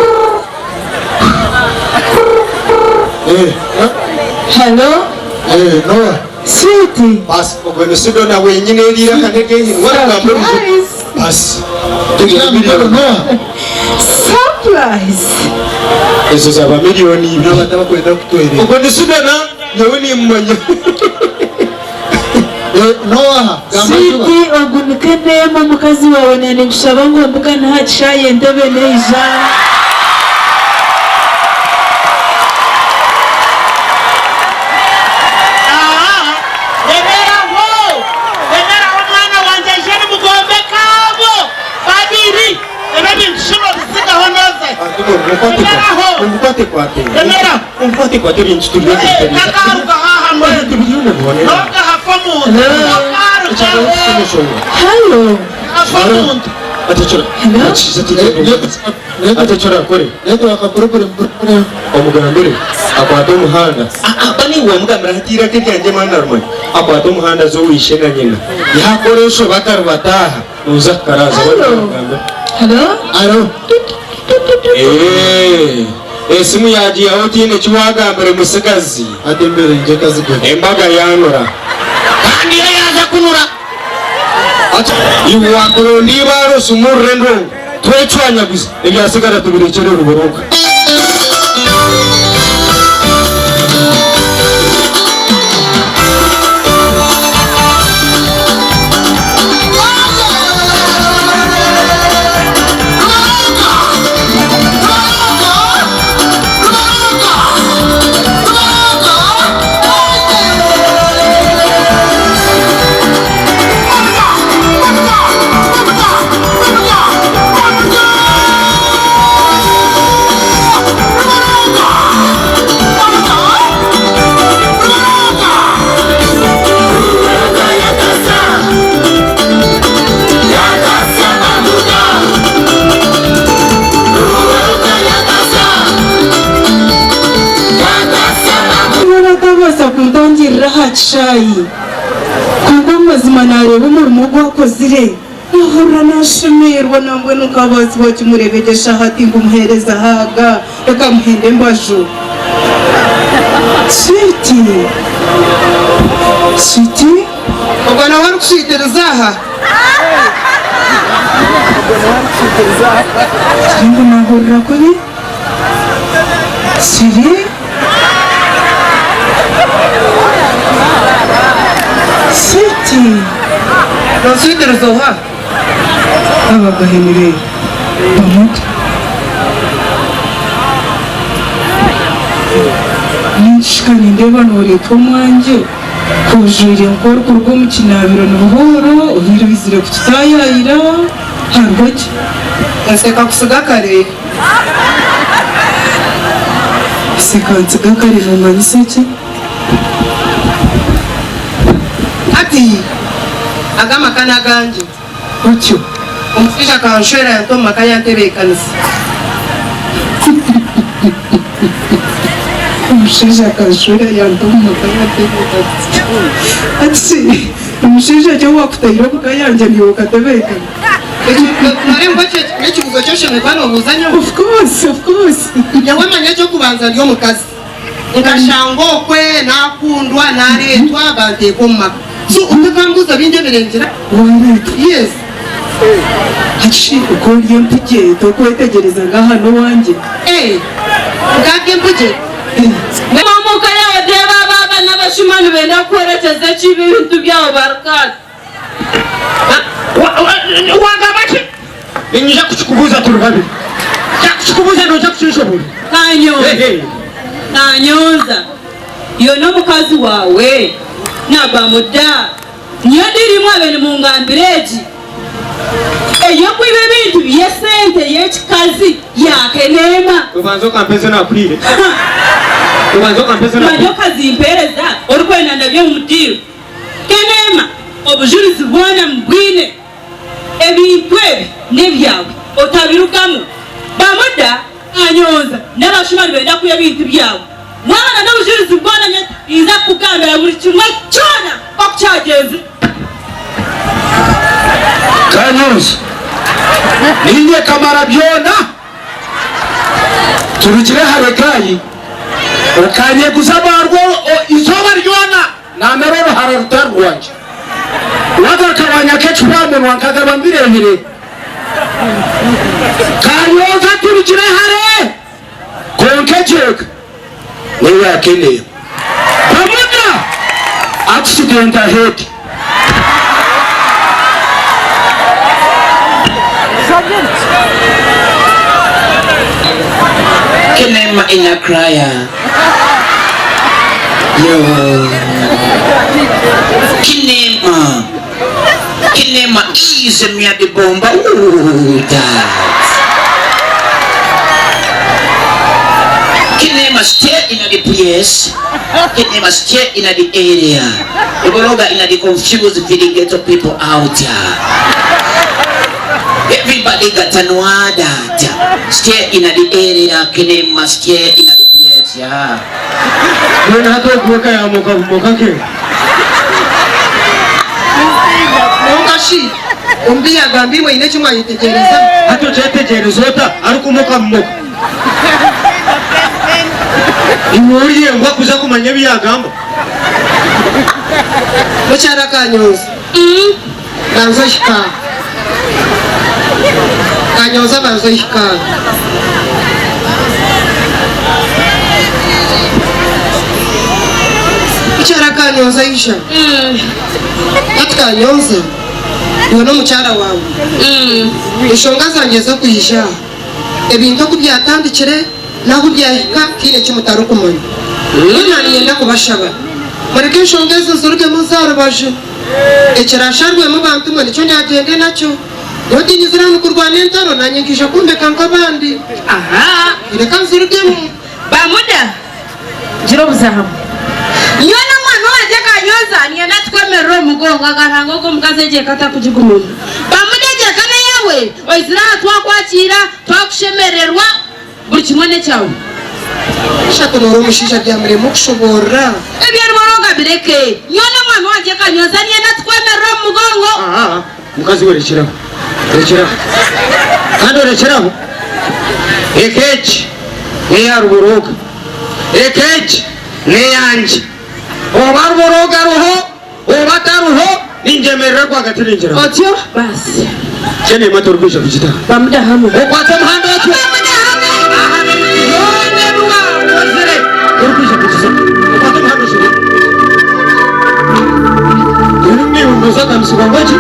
Hello Noah Sweetie Bas ogone sido na wenyine rira kanege waragambo bas tugiambira Noah Surprise Ezo zaba miliyoni ibyo bataba kwenda kutwere ogone sido na nawe ni mmanya Noah Sweetie ogunike nema mukazi wawe nene gushaba ngo mbuga ntacaye ndebe neja umfate kwa tebe nchitulia nakaruka haha mwene noka hafamuntu Hello hafamuntu atachora kore neto akakurukure omugambire akwata umuhanda bani uwo mugambira hatira kenge mana rumwe akwata umuhanda zo wishe na nyina yakoresho bakarubataha uza karaza Hello esimu yagiye aho tine kiwagambire musikazi atembere nje kazi go embaga yanura kandi yaza kunura ibu wakuru ndibaro sumurendo twecwanya gusa ibyasigara tubirekere ruboroka urabasa kundangirira hacishayi kuko mazima nareba umurimo gwakozire nahura nashemerwa nambwe nukabazi bakimurebegesha hati ngo umuhereza haga reka muhende mbajo Sweetie ubwo nawe ari gushitereza aha ngo nahurira kuri siri Sweetie nasuitereza aha abagahenire bamuta nishikani ndeba noretwa mwanje kujurira nkora kurwo mukinabiro n'ubuhoro uhira bizire kutayayira harwaki aseka kusiga kare aseka nsiga kare n'umanyiseke ati agama kana ganje utyo umufisha kanshwera yantoma kayantebekanisa umushinja akashura yanduma kayatebekanisa ati umushinja cyo wakutayira kukayanja niyo ukatebeka Marembo cyo cyoshe mebano buzanya of course yawe manya cyo kubanza ryo mukazi ngashangwo kwe nakundwa naretwa bante komaka so ukakambuza binde berengera yes hachi ukoriye mpuje to kwetegereza ngahano wanje ngake mpuje mama kaya deba baba n'abashimani benda kwerekeza chibi bintu byabo barakata wangabaki inja kuchikubuza turubabi kuchikubuza no chakushishobora nanyoza iyo no mukazi wawe nabamuda niyo ndirimo abene mu ngambireji eyo kwibe bintu byesente Yekikazi yakenema ubanzo kampeze nakurire ubanzo kampeze nakurire nayo kazimpereza orikwenda ndabyo mutiro kenema obujurizi bwana mbwine ebintu ebi nebyawe otabirukamo bamuda anyoza n'abashimani benda kuya bintu byawe mwana n'obujurizi bwana inza kugambira buri kimwe cyona okucyageze kanyoza ninye kamara byona turukire harekayi ukanye gusabarwo izoba ryona namerero hararutarwanje wagakabanya kecupamu wankagaba mbirehire kanyoza turukire hare konkejeka niwe yakeneye pamoja accident ahead Kinema ina kraya yo Kinema ize mia de bomba Kinema stay in the place Kinema stay in the area Iboroga in the confused feeling ghetto people out here Everybody got to know that. Stay in the area, Kinema, stay in the place, yeah. When I talk work, I am okay. Mokashi, umbia gambi wa inechi mwa itegereza. Hato chetegereza ota, arukumoka mmoka. Imuriye ngwa kuza kumanya byagamba. Muchara kanyoza. Banzo shika. Kanyoza banzo ishika. Muchara kanyoza isha. Ati kanyoza. Yono muchara wawe. Ishonga zanje zo kuyisha. Ebintu kubyatandikire naho byahika kine kimutaro kumanya. Nina niyenda kubashaba. Mureke ishonga zo zuruke muzarubaje. Ekirasharwe mu bantu mwe nicyo nyagende nacyo. Yodi nizirano kurwana entaro nanyigisha kumbe kankabandi. Aha, reka nzirugemo. Bamuda. Jiro buzahamu. Nyona mwana waje kanyoza niye natwemerero mugongo agarango ko mukazeje kata kujigumuntu. Bamuda je kana yawe, oyizira twakwakira twakushemererwa buri kimone cyawe. shaka noro mushisha byamure mukushobora ebyari boroga bireke nyone mwana wanje kanyoza niye natwemerera mugongo mukazi werekeraho kandi werekeraho ekechi eyaruboroga ekechi neyanje oba ruboroga ruho oba taruho ninjemerera kwagati ninjira otyo basi chene mato rubisha kujita bamuda hamwe okwata muhanda otyo bamuda hamwe yone ruwa wazire rubisha kujita okwata muhanda otyo yoni undoza kamsiba ngoji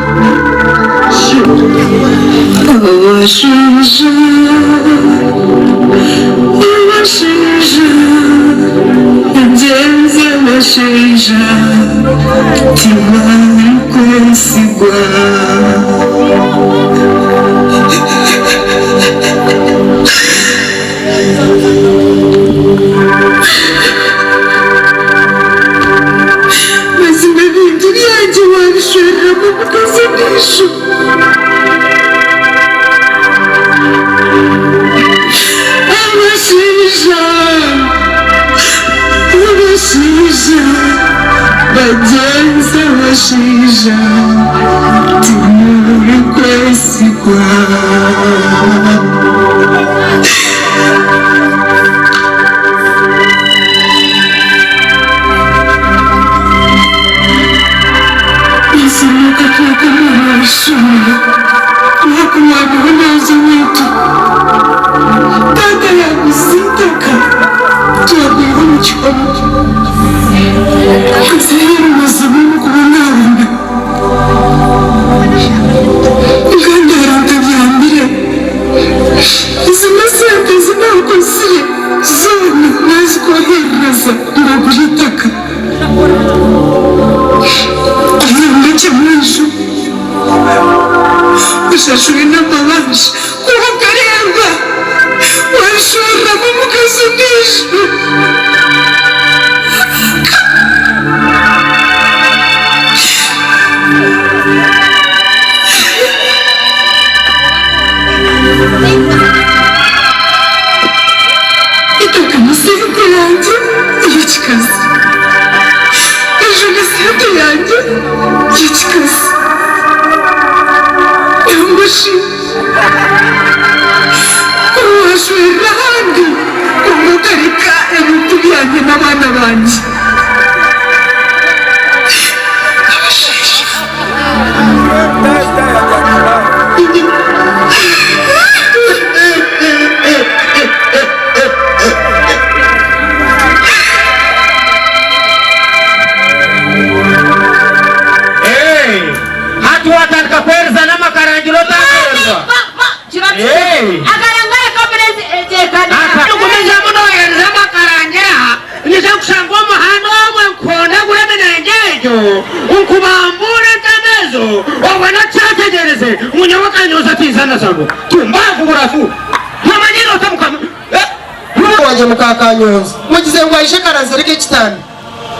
mukakanyonza mugize ngo aishe karazereke kitani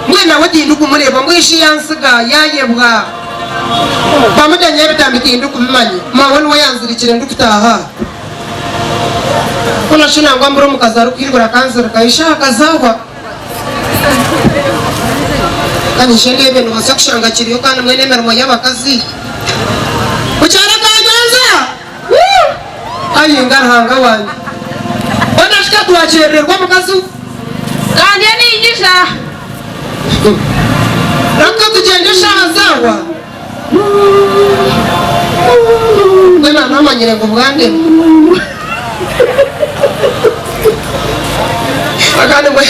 mwena wadinduku mureba mwishi yansiga yayebwa bamudanye bitambike induku bimanye mawoni wayanzirikire ndukutaha kuna shina ngo amburo mukazaru kwirgura kanzira kaisha kazahwa kandi shende ibintu bose kushanga kiriyo kandi mwene mermo y'abakazi kucyara kanyonza ayinga hanga wanje wanashika tuwachererwa mukazu kandi ninyisha raka tugendesha hazawa wena namanyire ngo bwande akandi mwe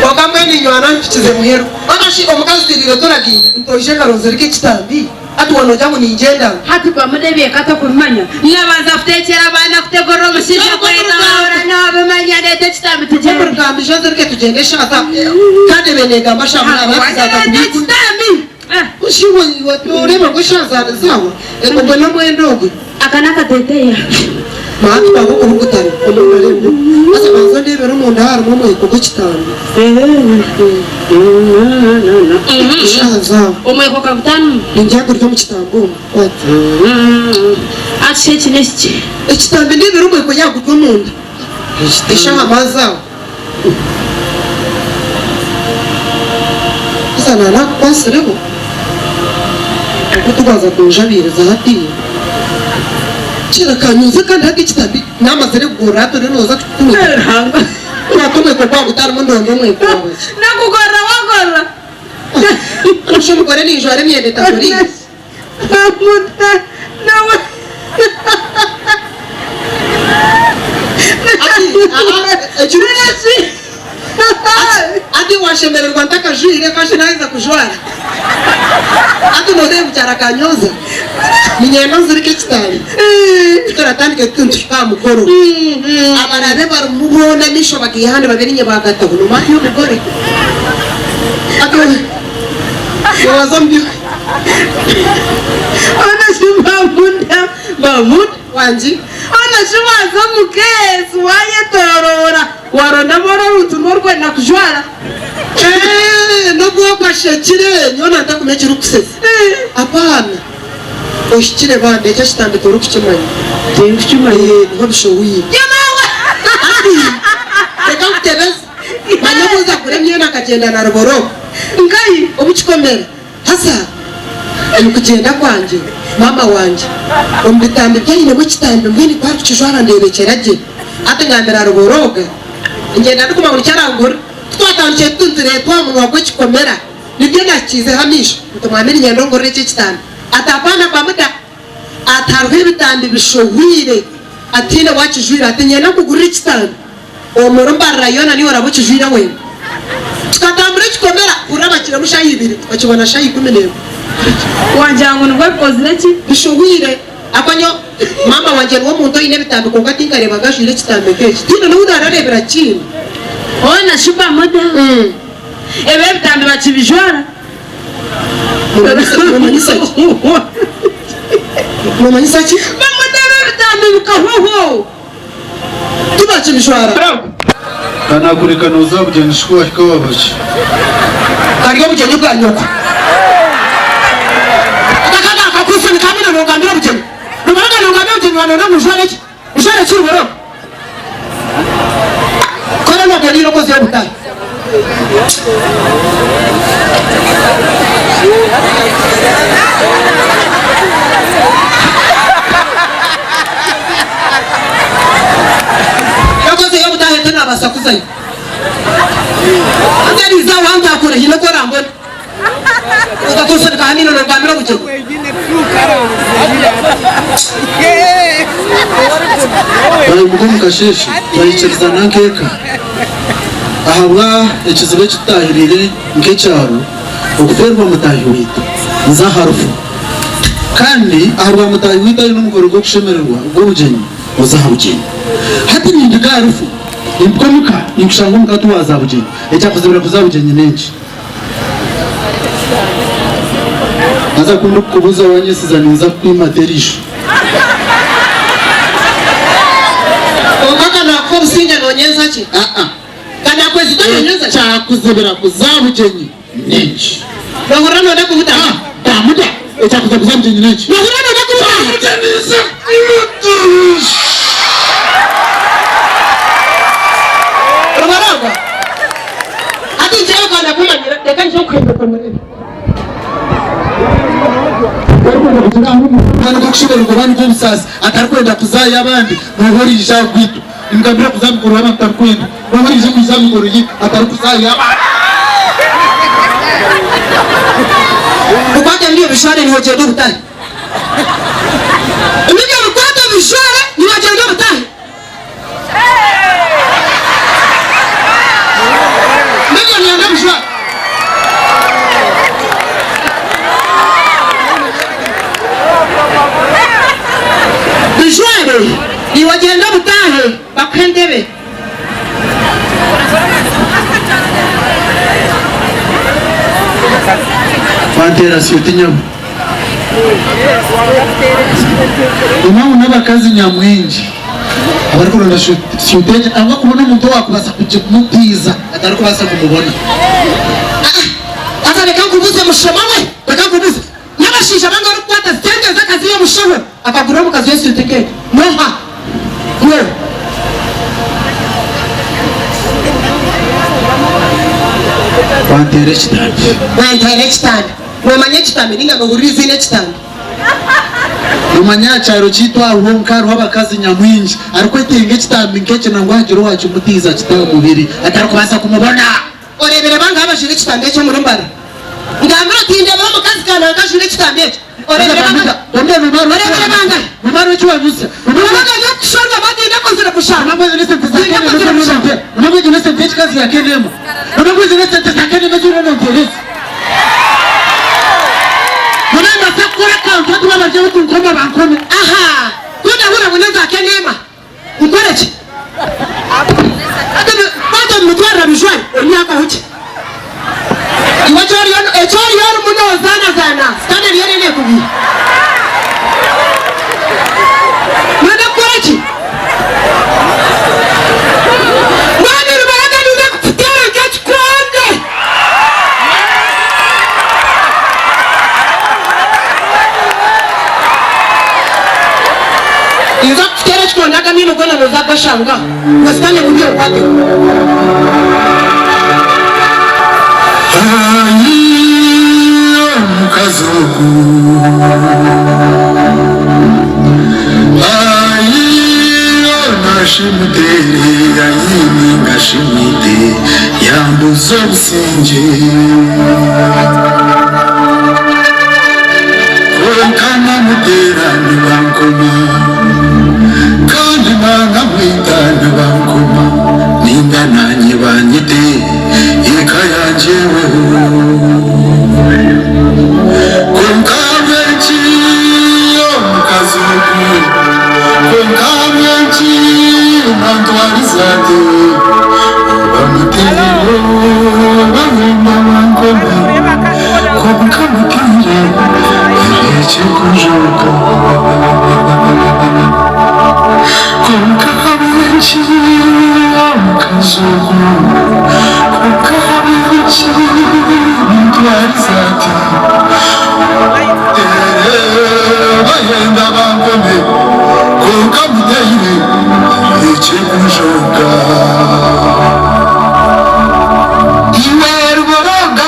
wakamwe ni nywana kize muhero wanashi omukazi tiriro turagiye ntoje karonzerike kitambi atuwano jangu ni ngenda hati kwa mudebye kata kumanya nabaza kutekera abana kutegora umushisha kwenda ora nabamanya leta kitambi tugende kandi jazerike tugendesha hata kandi benega mashamura abazaza kitambi ushiwo watorema gushaza zawa ngo no mwendogo akanaka teteya mati babo kurugutari omunarembo asa banzo ndebera umuntu harimo mu ikogo kitambi shaza omweko kakutanu ninjago ryo mu kitambo ati kinesti ekitambi ndebera umweko yagurwa umuntu Ishanga mazao. Sana na kwasirebo. Kutubaza kujabiriza hati. Chira kanyuze kandi hati kitabi namazere kugora to rero za kutume. Uratume ko kwa gutara mundo ndemwe kwa. Nakugora wagora. Kusho mugore ni jware myende tabori. Muta nawe. Ati washemererwa ntakajwire kashi naza kujwara. Ati node mchara kanyoza. Ninyeno zirike kitari. Turatandike tuntu ka mukoro. Abarabe barumubona nisho bagihande baberinye bagata kuno mati y'umugore. Ati wazambi. Ona shimamunda mamud wanji. Ona shiwaza mukezi waye torora. Waronda mora rutunurwe na kujwara. Nubwo kwashekire nyona ndakumekira ukusese. Apana. Oshikire bande cyashitambika urukukimanya. Ukimanye ngo bishowiye. Yamawe. Reka utebeze. Manyamuza kuremye nakagenda na ruboro. Ngai ubukikomera. Hasa kugenda kwanje mama wanje umbitambe byine mu kitambe mbini kwa kujwara ndebekerage atengambira ruboroga ngenda ndikuma muri cyarangura twatanje tunzire twa mu wako kikomera nibyo nakize hamisha mutumamira nyendo ngorere kitambe atapana bamuda atarwe bitambe bishowire atine wakijwira atenyena kugurira kitambe omurumba rayona ni warabukijwira we tukatambura kikomera urabakira mushayibiri bakibona shayi 10 wanjangu nubwo kozire ki bishowire akonyo mama wanje wo muntu ine bitambiko ngatinga bagashire kitambe kechi tino no udarebera kintu ona shuba moda ebe bitambe bakibijwara mama nisaki bamuda bitambe bikahoho tubakibijwara kana kurekana uzabugenda shikuwa kikababaje kariyo bugende bwa nyoko akakufuni kamina ngambira bugende rubaga ngambira bugende wana mujware ki mujware ki ruboro kola no galiro ko zebutai yakoze yabutai tena basakuzai Andari za wanga kure hino ko rambon ukakufuni kamina ngambira bugende bari mugomu kasheshi bayicariza nankeka ahabwa ekizibe kitahirire nkecyaro okuferwa mutahirwita nzaharufu kandi ahabwa mutahirwita ari n'umugore gwo kushemererwa ubwo bugeni uzahabugeni hati nindigarufu imkomuka inkushanga umukatu wazabugeni ecyakuzibira kuzabugeni nenshi aza kundu kubuza wanyesiza ninza kwimaterisho Okaka na ko businga nonyenza ki kana kwezi tanyeza cyakuzibira kuzabugeni nenshi bahura none kubuta damuda ecyakuza kuzabugeni nenshi bahura none kubuta neza Rubaroga ati jeyo kana kumanyira reka nje kwemeka muri Bana kushobora kubana by'ubusasi atarikwenda kuzaya abandi muhorije gwitu ingambira kuzamukuru abana atarikwenda muhorije kuzamukuru yi atarikuzaya abandi Ubate ndio bishare ni hoje ndo butani Mimi ubate bishare ni hoje ndo butani Mimi ni ndo bishare Bishare ni hoje ndo butani bakendebe Bantera siyoti nyamu Umamu n'abakazi nyamwinji abariko ronda siyotege anga kubona umuntu wakubasa kuje kumutiza atari kubasa kumubona Asa reka kubuze mushomawe reka kubuze Nabashisha banga uri kwata sente zakazi yo mushowe akagura mu kazi yesu teke Noha Kwe wantere kitambi wantere kitambi nomanye kitambi ninga bahurize ne kitambi umanyacharo chitwa uhonkaro wabakazi nyamwinji ariko itenge kitambi nkeche nangwagiro wacu mutiza kitawo mubiri atari kubasa kumubona orebera banga abashire kitambi cyo murumbara ngambira tinde baba mukazi kana akashire kitambi cyo orebera banga orebera banga mumaro cyo wabusa banga yo kushanga batinde konzera kushanga namwe zine sente namwe zine sente kazi yake nema namwe zine sente zakene mezuro monteles Mwana masakura kaunta tuwa majewu tunkoma bankome. Aha! Kuna hura mweneza kenema. Mkorechi. Bado mtwara bijwai onyaka huchi. Iwachori yono muno zana. Skana liyene kubi. Mwana mkorechi. Mwana rubaranga nuna kuputera kachi kuande. Inza kutera chikonaga mimi ngona nozaga shanga. Wasikane kudia upate. Mukazuku nashimudere yayini ngashimide yambuzo businje Kama mudera ni bankoma kandi nanga mwita ni bankoma ninga nanye banyite ika yanjewe konkabenchi yo mukazuku konkabenchi nantwarizate bamutero bamema bankoma konkamukire Chikujoka Konkabenchi Amkazuku Konkabenchi Ntwarizati Bayenda bangome Konkamuteire Chikujoka Iwe ruboroga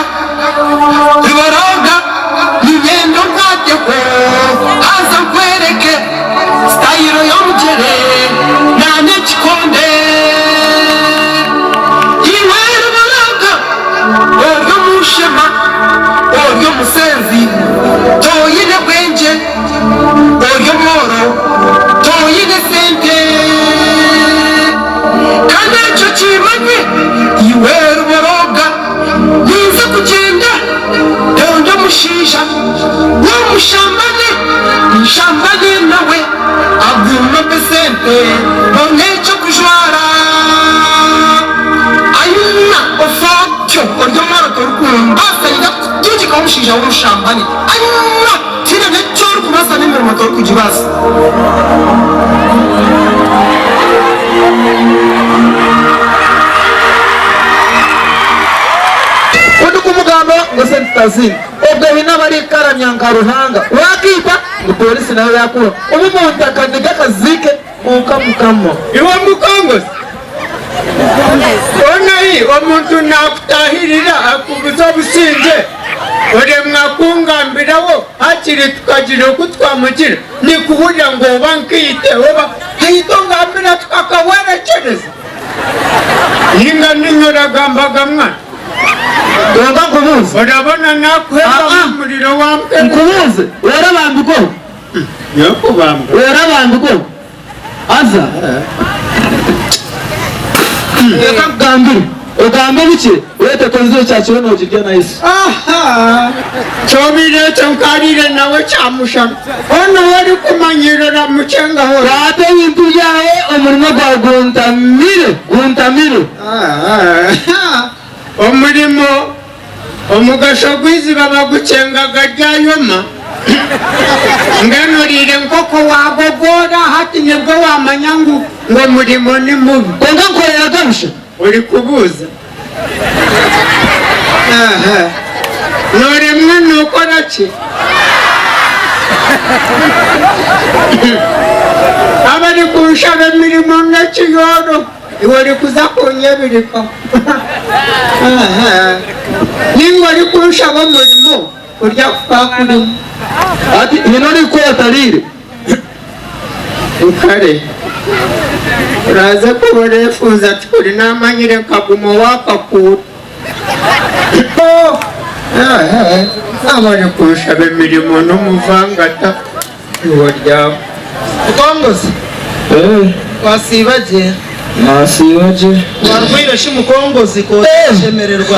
Nibendo kwateko Haza kwereke Stayiro yomjere Nane chikonde Iwe rubaraga Oryo mushema Oryo musenzi Toyine bwenje Oryo moro Toyine sente Kanecho chimanye Iwe rubaraga Niza kugenda Dondo mushisha Wa mushambane Nshambane nawe Aguma pesente Bongecho kujwara Ayuna ofakyo Oryo mara torukumbasa Ida kutuji kamushisha wa mushambane Ayuna Tina nechoru kumasa Nimero matoru kujibasa kumugamba Esente Yekikazi obwo hina bari karamyanka ruhanga wakipa polisi nawe yakura umuntu akaniga kazike ukamukamo iwe mukongozi ona hii omuntu nakutahirira akubuza businje ore mwakungambirawo hakiri tukagira kutwamugira ni kuburya ngo bankite oba hayitongambira tukakawerekereza ninga ninyoragambaga mwana Donga kubuze urabona nakweba umuriro wampe kubuze werabambiko yakubamba werabambiko aza Gambi ugambe biki wete konzo cyacu no kirya na Yesu aha chobire chankarire nawe chamushaka ono wari kumanyirira mucenga ho yate bintu yawe umurimo gwa guntamire umurimo umugasho gwizi babagucengaga ryayoma nganurire nkoko wagogora hati nibwo wamanya ngo murimo ni mubi konga nkorera gabusha uri kubuza aha nore mwana ukora ki abari kushaba imirimo nk'ikiyoro iwe uri kuza kunyebirika Ningo ari kurushaba umurimo urya kwakurimo. ati hino ni ko atarire Ukare uraza kuba refuza ati kuri namanyire kagumo wakakura. Abari kurushaba imirimo n'umuvangata iwo ryawe. Mukongozi wasibaje nasibaje warwire shi mukongozi ko shemererwa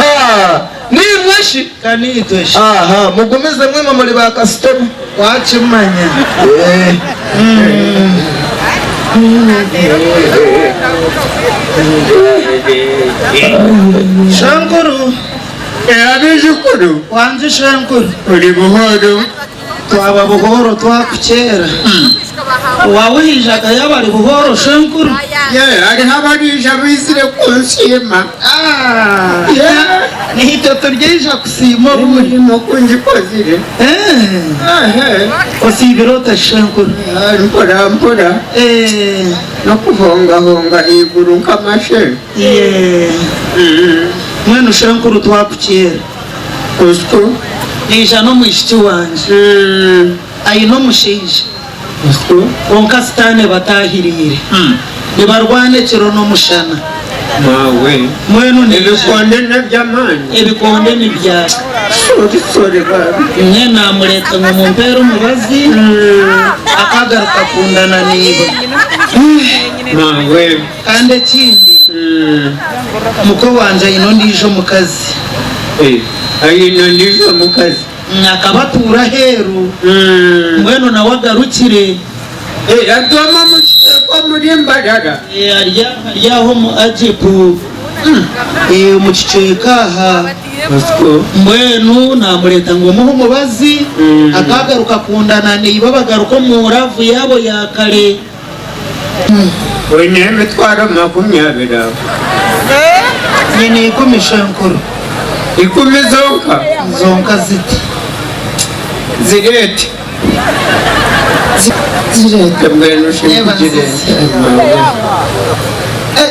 ni mwashi kanitoshe aha mugomeze mwe muri ba customer wachimanya Shankuru abijukuru wanze Shankuru uri buhoro twaba buhoro twakukera wawuhijaga yabari buhoro Shankuru hariho abarija bizire kunsima nihito turyija kusima umurimo kunjikozire osibirota Shankuru mpora no kuhongahonga iguru nk'amashe mwenu Shankuru twakukera usiko nija no mwishiki wanje ayino musheije onka sitane batahirire nibarwane kiro no mushana mawe mwenu ibikonde n'byamani ibikonde nibyaka sori babi mwe namureka ngo mumpere umubazi akagaruka kundana niba mawe kandi ikindi muko wanje ayino ndijo mu kazi ayino ndijo mu kazi akabatura heru mwenu nawe agarukire atoma mukitekwa muri mbarara aryaho mu Agip mu kicekaha mbwenu namureta ngo muhe umubazi akagaruka kundana niba bagaruka mu ravu yabo ya kare wene imitwaro 20 nyine 10 Shankuru 10 zonka ziti zirete mbwenu shingirete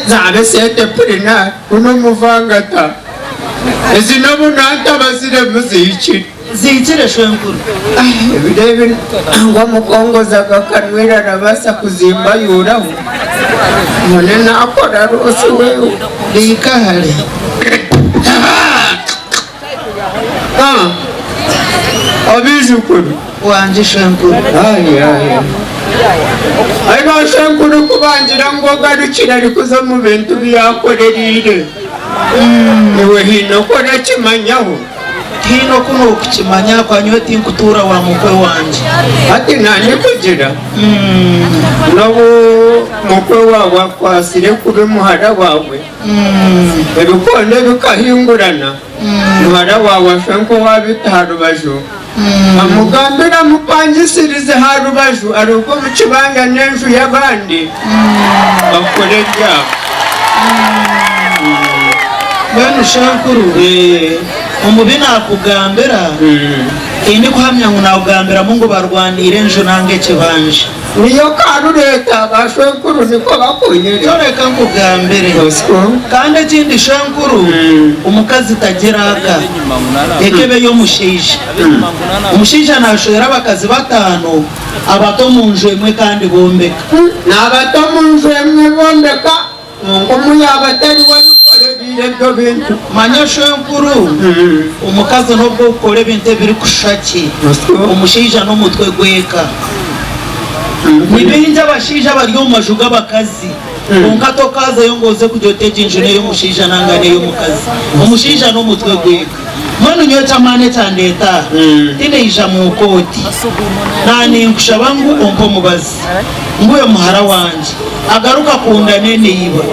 zabe sete purina uno muvangata ezinobunanta bazire muzikiri zikire Shankuru ebirebe ngo mukongozaga kanwera rabasa kuzimba yuraho none nakora rose wewe rikahare abijukuru wanje Shankuru ayiba Shankuru kubangira ngo garukira arikuza mu bintu byakorerire niwe hino kora kimanyaho hino kuno kukimanya kwa nyoti nkutura wa mukwe wanje ati nani kugira nabo mukwe wawe kwasire kube muhara wawe ebikonde bikahingurana muhara wawe Shanko wabita harubaju amugambira mupangisirize harubaju ariko mukibanga n'enju y'abandi bakore byabo mwenu Shankuru umubi nakugambira indi kuhamya ngo nawugambira mu ngo barwanire njo nange kibanje niyo karureta bashekuru niko bakunye reka nkugambire kandi ikindi Shankuru umukazi tageraka ekebe yo mushije umushije nashoyera abakazi 5 abato mu njo imwe kandi bombeka n'abato mu njo imwe bombeka ngo muyabatari wabikorerire byo bintu manya Shankuru umukazi nubwo ukore binte biri kushaki umushije no mutwe gweka nibinja abashije bari mu majuga bakazi unkato kaza yongoze kujyoteje injune yo mushije nangane yo mukazi umushije no mutwe gweka mwana nyota mane tandeta tinde ija mu koti nani nkushabangu ompo mubazi nguye muhara wanje agaruka kundane niba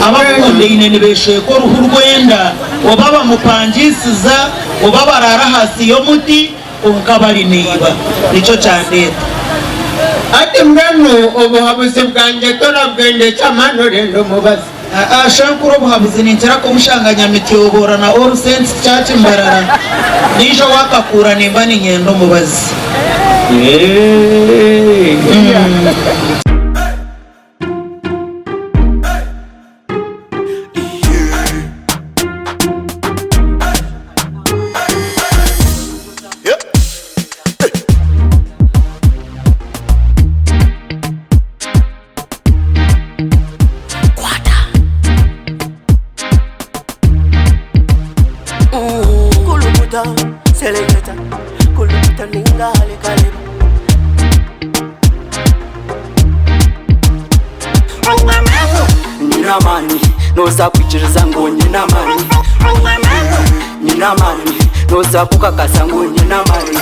abakunde inene beshe ko ruhu rwenda obaba mupangisiza obaba rara hasi yo muti unkabari niba nico cyandeta ati mwenu ubuhabuzi bwanjye torabwende cy'amanure ndo mubazi Shankuru obuhabuzi ninjira ko mushanganya mitiyobora na All Saints Church Mbarara nijo wakakura nimba ni nyendo mubazi kulukuta selector kulukuta ningale kale Nina mani noza kuchiriza ngo nina mani Nina mani noza kukakasa ngo nina mani